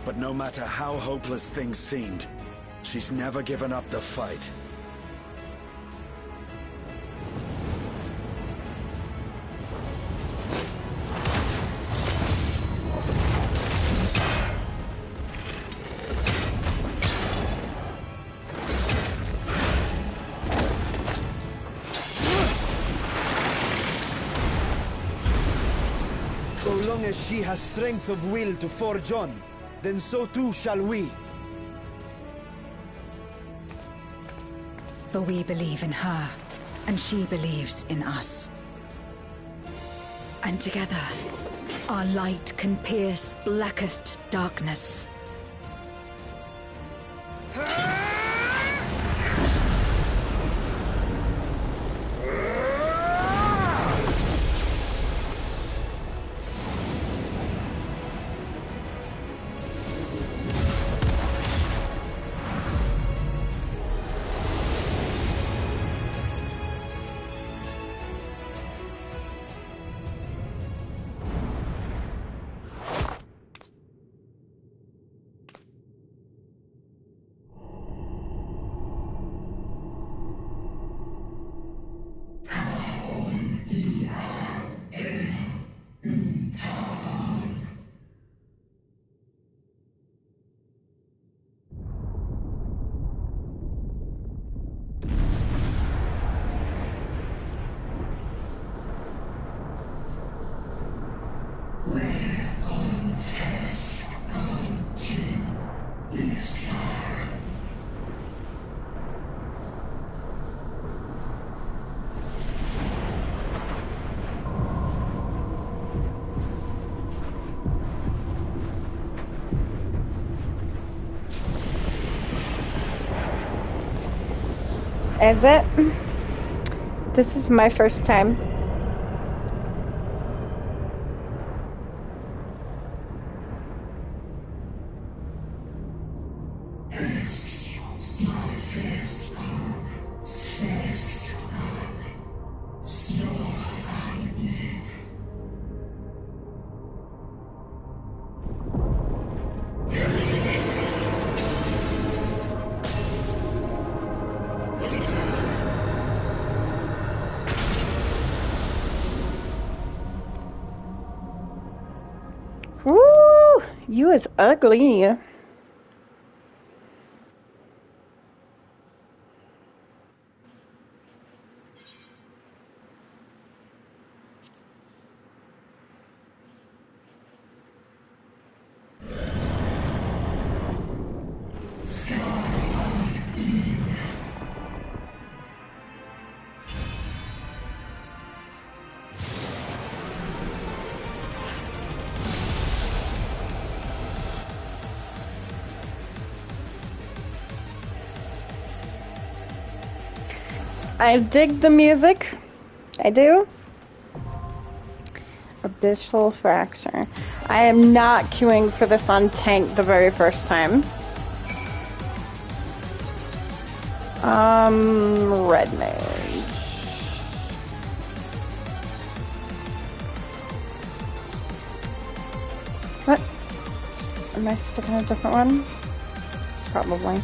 But no matter how hopeless things seemed, she's never given up the fight. So long as she has strength of will to forge on, then so too shall we. For we believe in her, and she believes in us. And together, our light can pierce blackest darkness. Is it? This is my first time. Woo! You is ugly. I dig the music. I do. Abyssal Fracture. I am not queuing for this on tank the very first time. Red mage. What? Am I sticking a different one? Probably.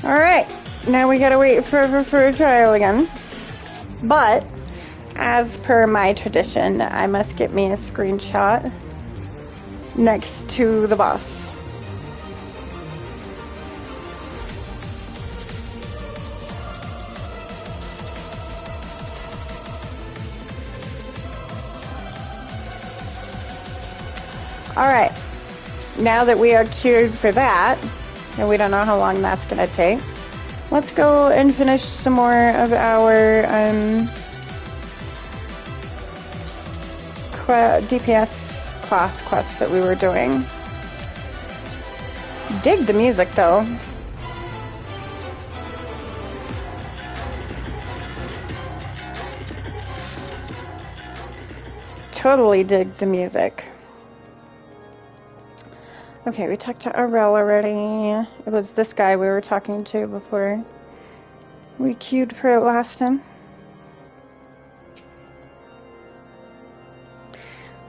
Alright, now we gotta wait for a trial again. But, as per my tradition, I must get me a screenshot next to the boss. Alright, now that we are cured for that, and we don't know how long that's going to take, let's go and finish some more of our DPS class quests that we were doing. Dig the music though. Totally dig the music. Okay, we talked to Arel already. It was this guy we were talking to before we queued for it last time.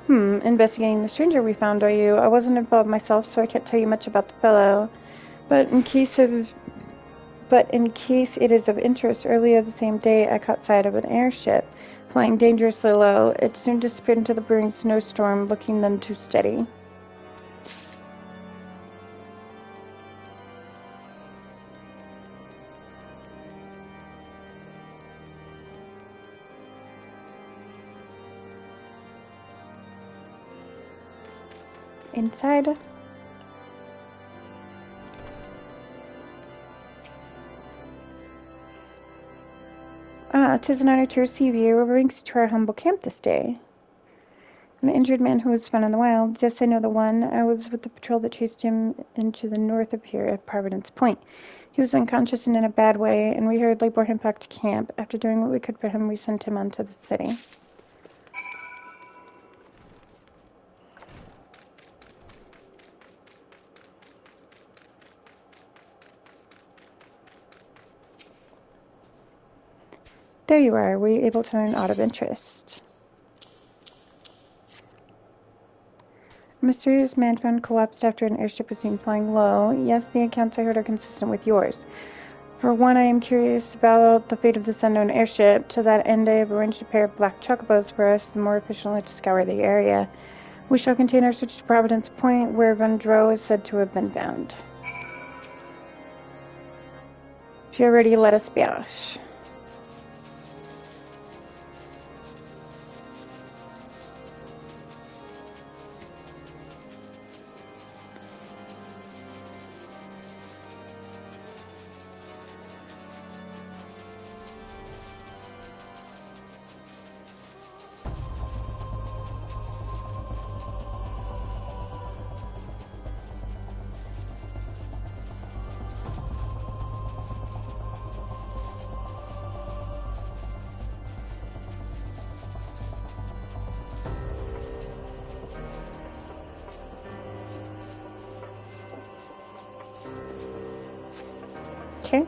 Investigating the stranger we found, are you? I wasn't involved myself, so I can't tell you much about the fellow. But in case it is of interest, earlier the same day I caught sight of an airship flying dangerously low. It soon disappeared into the brewing snowstorm, looking none too steady. Inside. "'Tis an honor to receive you. What brings you to our humble camp this day?" "An injured man who was found in the wild. Yes, I know the one. I was with the patrol that chased him into the north of here at Providence Point. He was unconscious and in a bad way, and we hurriedly bore him back to camp. After doing what we could for him, we sent him on to the city." "There you are. Were you able to learn aught of interest?" "A mysterious man found collapsed after an airship was seen flying low. Yes, the accounts I heard are consistent with yours. For one, I am curious about the fate of this unknown airship. To that end, I have arranged a pair of black chocobos for us, the more efficiently to scour the area. We shall continue our search to Providence Point, where Vendreau is said to have been found. If you're ready, let us be off." Okay.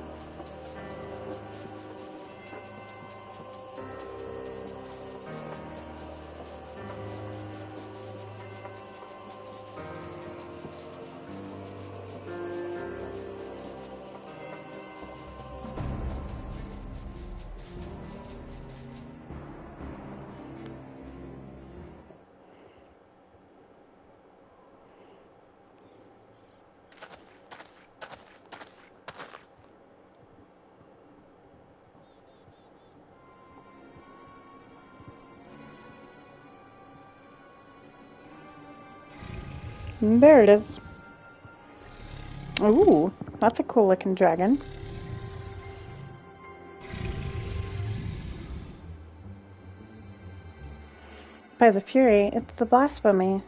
There it is. Ooh, that's a cool looking dragon. By the Fury, it's the blasphemy.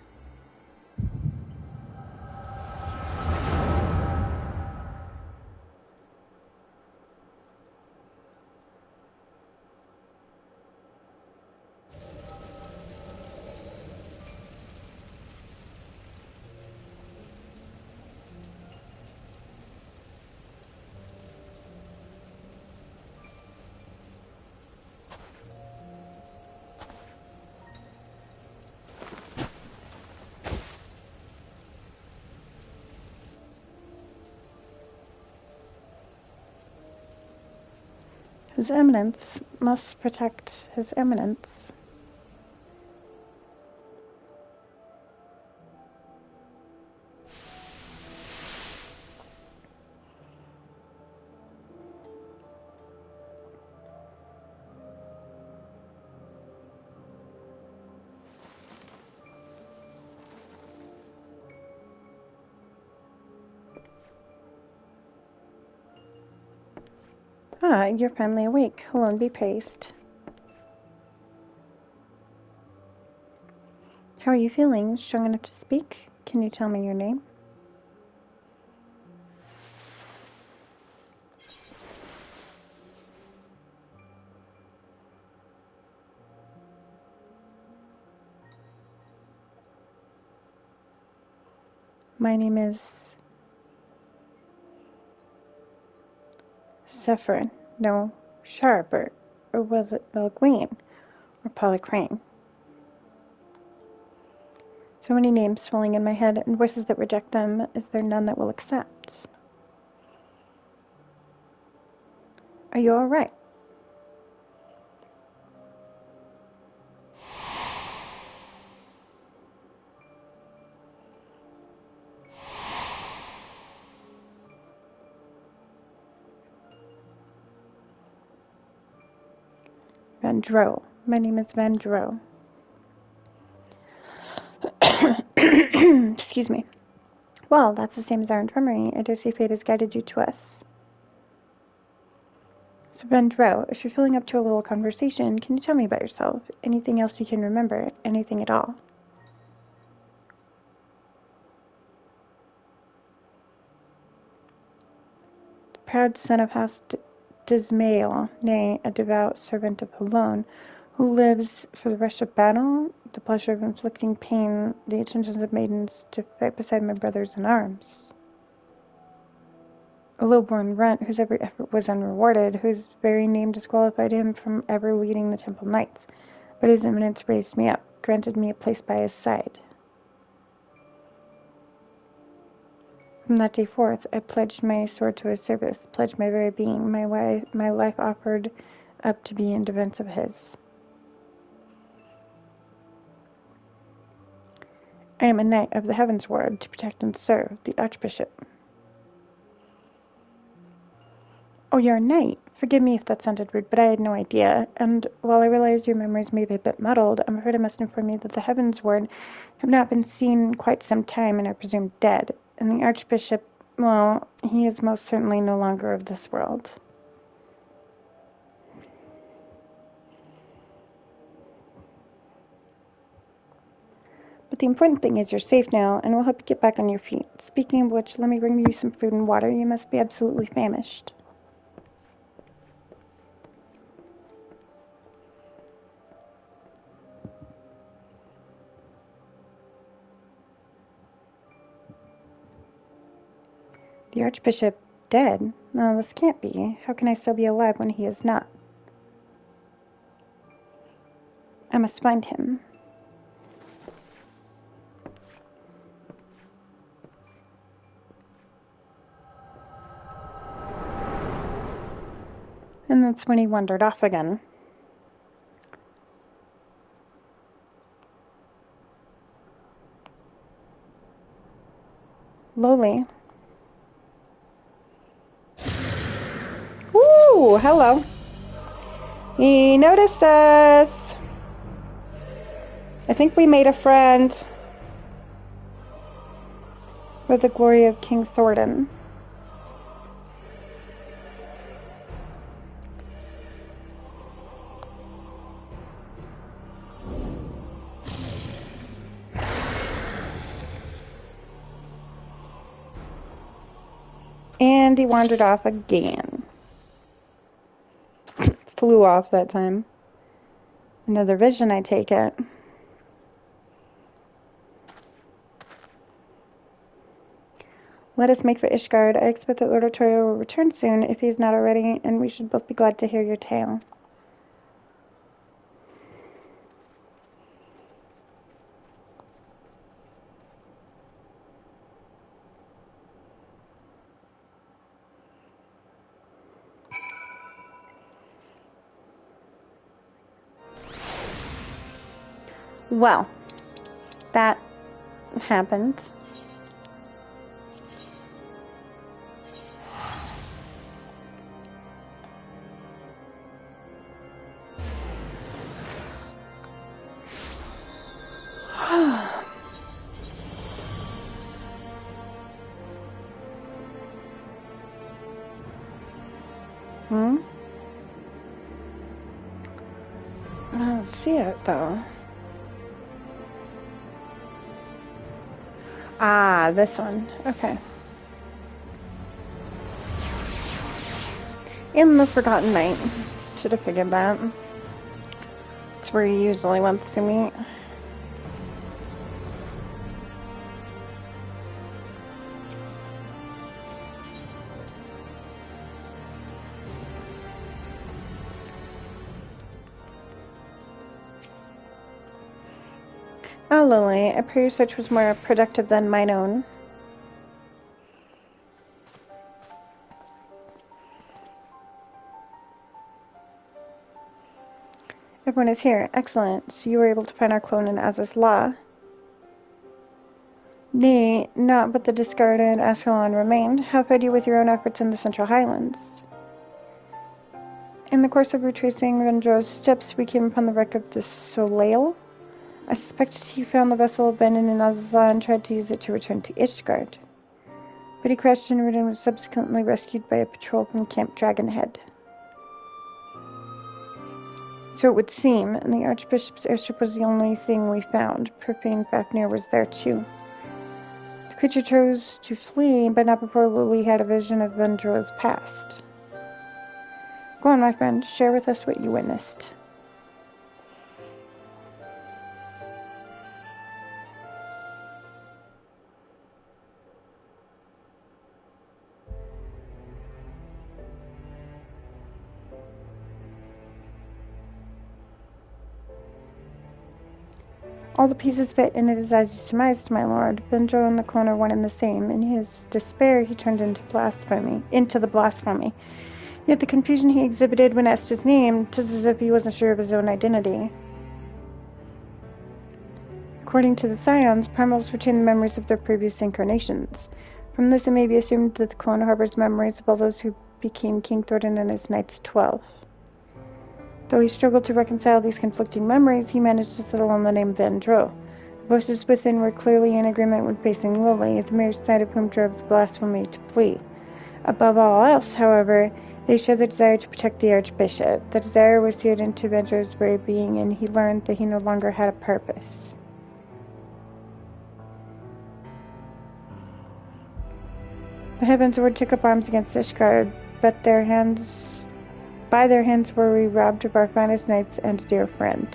His Eminence must protect His Eminence. Ah, you're finally awake. Alone be praised. How are you feeling? Strong enough to speak? Can you tell me your name? My name is Sephirin. No, Sharp, or was it Belgreen? Or Polycrane? So many names swelling in my head, and voices that reject them. Is there none that will accept? Are you all right? Vandro. My name is Vandro. Excuse me. Well, that's the same as our infirmary. I dare say fate has guided you to us. So, Vandro, if you're feeling up to a little conversation, can you tell me about yourself? Anything else you can remember? Anything at all? The proud son of House Dismail, nay, a devout servant of Helon, who lives for the rush of battle, the pleasure of inflicting pain, the attentions of maidens to fight beside my brothers in arms. A low-born runt whose every effort was unrewarded, whose very name disqualified him from ever leading the temple knights, but his eminence raised me up, granted me a place by his side. From that day forth, I pledged my sword to his service, pledged my very being, my life offered up to be in defense of his. I am a knight of the Heavens Ward, to protect and serve the Archbishop. Oh, you're a knight? Forgive me if that sounded rude, but I had no idea, and while I realize your memories may be a bit muddled, I'm afraid I must inform you that the Heavens Ward have not been seen quite some time and are presumed dead, and the Archbishop, well, he is most certainly no longer of this world. But the important thing is you're safe now, and we'll help you get back on your feet. Speaking of which, let me bring you some food and water. You must be absolutely famished. The Archbishop dead? No, this can't be. How can I still be alive when he is not? I must find him. And that's when he wandered off again. Lowly. Ooh, hello. He noticed us. I think we made a friend. For the glory of King Thornton. And he wandered off again. Flew off that time. Another vision, I take it. Let us make for Ishgard. I expect that Lord Artorio will return soon, if he is not already, and we should both be glad to hear your tale. Well, that happened. I don't see it, though. Ah, this one. Okay. In the Forgotten Night. Should have figured that. It's where he usually wants to meet. Oh, Lily, I pray your search was more productive than mine own. Everyone is here. Excellent. So you were able to find our clone in Az's Law. Nay, not but the discarded Ascalon remained. How fared you with your own efforts in the Central Highlands? In the course of retracing Vendro's steps, we came upon the wreck of the Soleil. I suspected he found the vessel abandoned in Azazah and tried to use it to return to Ishgard. But he crashed en route and was subsequently rescued by a patrol from Camp Dragonhead. So it would seem, and the Archbishop's airship was the only thing we found. Profane Fafnir was there too. The creature chose to flee, but not before Lily had a vision of Vendro's past. Go on, my friend, share with us what you witnessed. All the pieces fit, and it is as you surmised, my lord. Vendro and the clone are one and the same. In his despair, he turned into the blasphemy. Yet the confusion he exhibited when asked his name, 'tis as if he wasn't sure of his own identity. According to the Scions, primals retain the memories of their previous incarnations. From this, it may be assumed that the clone harbors memories of all those who became King Thornton and his Knights 12. Though he struggled to reconcile these conflicting memories, he managed to settle on the name Vendro. The voices within were clearly in agreement when facing Lily, the mere sight of whom drove the blasphemy to flee. Above all else, however, they shared the desire to protect the Archbishop. The desire was seared into Vendro's very being, and he learned that he no longer had a purpose. The Heavensward took up arms against Ishgard, but by their hands were we robbed of our finest knights and dear friend.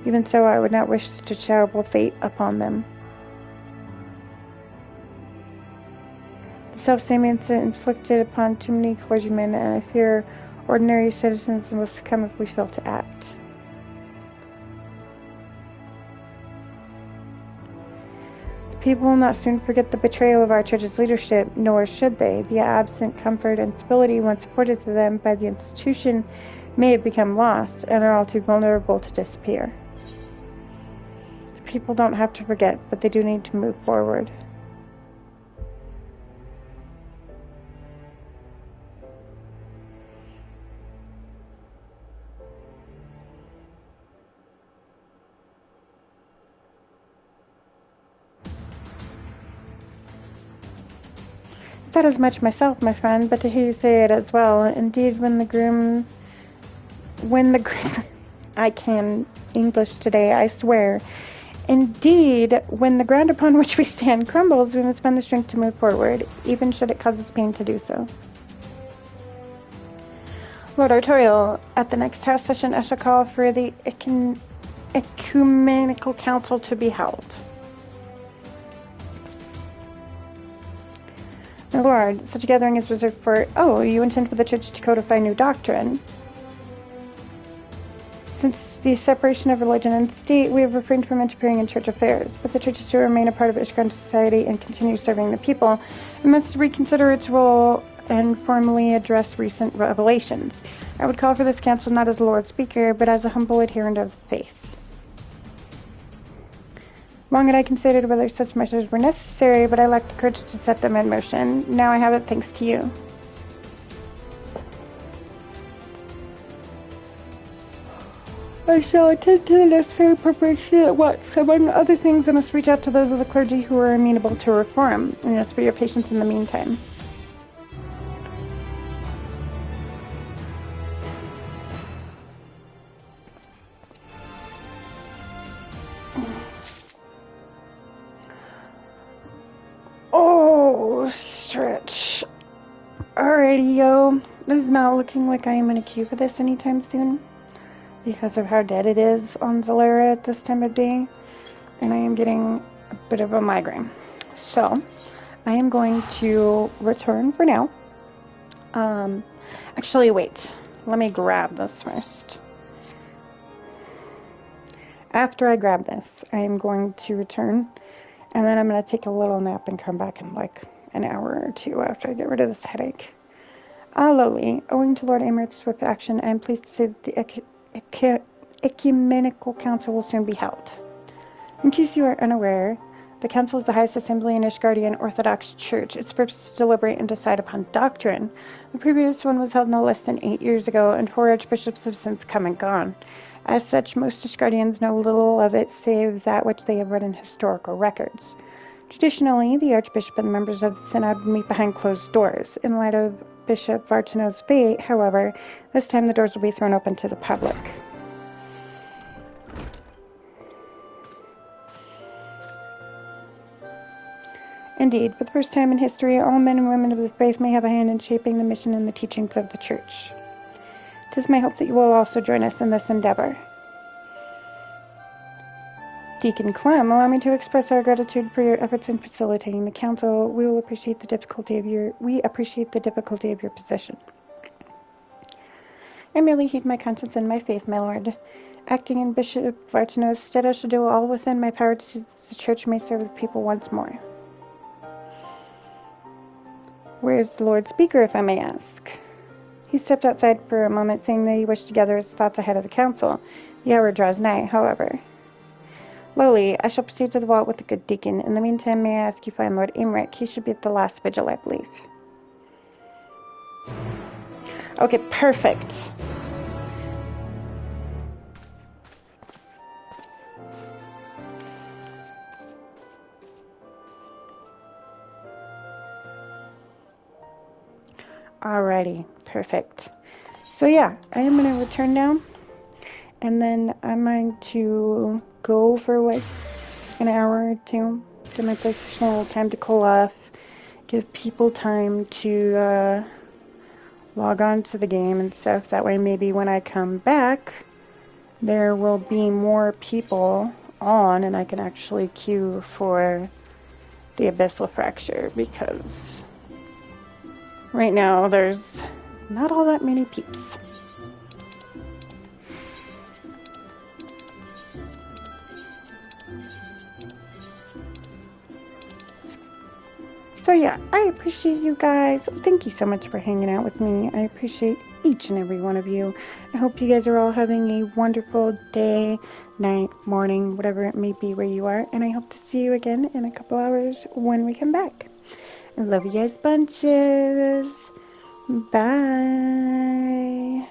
Even so, I would not wish such a terrible fate upon them. The self-same incident inflicted upon too many clergymen, and I fear ordinary citizens will succumb if we fail to act. People will not soon forget the betrayal of our church's leadership, nor should they. The absent comfort and stability once afforded to them by the institution may have become lost, and are all too vulnerable to disappear. The people don't have to forget, but they do need to move forward. That as much myself, my friend, but to hear you say it as well. Indeed, I can English today, I swear. Indeed, when the ground upon which we stand crumbles, we must find the strength to move forward, even should it cause us pain to do so. Lord Artorial, at the next house session, I shall call for the Ecumenical Council to be held. My lord, such a gathering is reserved for... Oh, you intend for the church to codify new doctrine. Since the separation of religion and state, we have refrained from interfering in church affairs, but the church is to remain a part of Ishgard society and continue serving the people. It must reconsider its role and formally address recent revelations. I would call for this council not as a Lord Speaker, but as a humble adherent of the faith. Long had I considered whether such measures were necessary, but I lacked the courage to set them in motion. Now I have it thanks to you. I shall attend to the necessary preparation at once. Among other things, I must reach out to those of the clergy who are amenable to reform, and ask for your patience in the meantime. Alrighty, yo. It is not looking like I am in a queue for this anytime soon because of how dead it is on Zalera at this time of day, and I am getting a bit of a migraine. So, I am going to return for now. Actually, wait. Let me grab this first. After I grab this, I am going to return, and then I'm going to take a little nap and come back in like an hour or two after I get rid of this headache. Lowly, owing to Lord Amereth's swift action, I am pleased to say that the Ecumenical Council will soon be held. In case you are unaware, the Council is the highest assembly in Ishgardian Orthodox Church. Its purpose is to deliberate and decide upon doctrine. The previous one was held no less than 8 years ago, and 4 archbishops have since come and gone. As such, most Ishgardians know little of it save that which they have read in historical records. Traditionally, the Archbishop and the members of the Synod would meet behind closed doors. In light of Bishop Vartano's fate, however, this time the doors will be thrown open to the public. Indeed, for the first time in history, all men and women of the faith may have a hand in shaping the mission and the teachings of the Church. It is my hope that you will also join us in this endeavor. Deacon Clem, allow me to express our gratitude for your efforts in facilitating the council. We appreciate the difficulty of your position. I merely heed my conscience and my faith, my lord. Acting in Bishop Vartano's stead, I shall do all within my power to see that the Church may serve the people once more. Where's the Lord Speaker, if I may ask? He stepped outside for a moment, saying that he wished to gather his thoughts ahead of the council. The hour draws nigh, however. Lowly, I shall proceed to the vault with the good deacon. In the meantime, may I ask you find Lord Aymeric? He should be at the last vigil, I believe. Okay, perfect. Alrighty, perfect. So yeah, I am going to return now, and then I'm going to go for like an hour or two, give my PlayStation a little time to cool off, give people time to log on to the game and stuff. That way maybe when I come back, there will be more people on and I can actually queue for the Abyssal Fracture, because right now there's not all that many peeps. So yeah, I appreciate you guys. Thank you so much for hanging out with me. I appreciate each and every one of you. I hope you guys are all having a wonderful day, night, morning, whatever it may be where you are. And I hope to see you again in a couple hours when we come back. I love you guys bunches. Bye.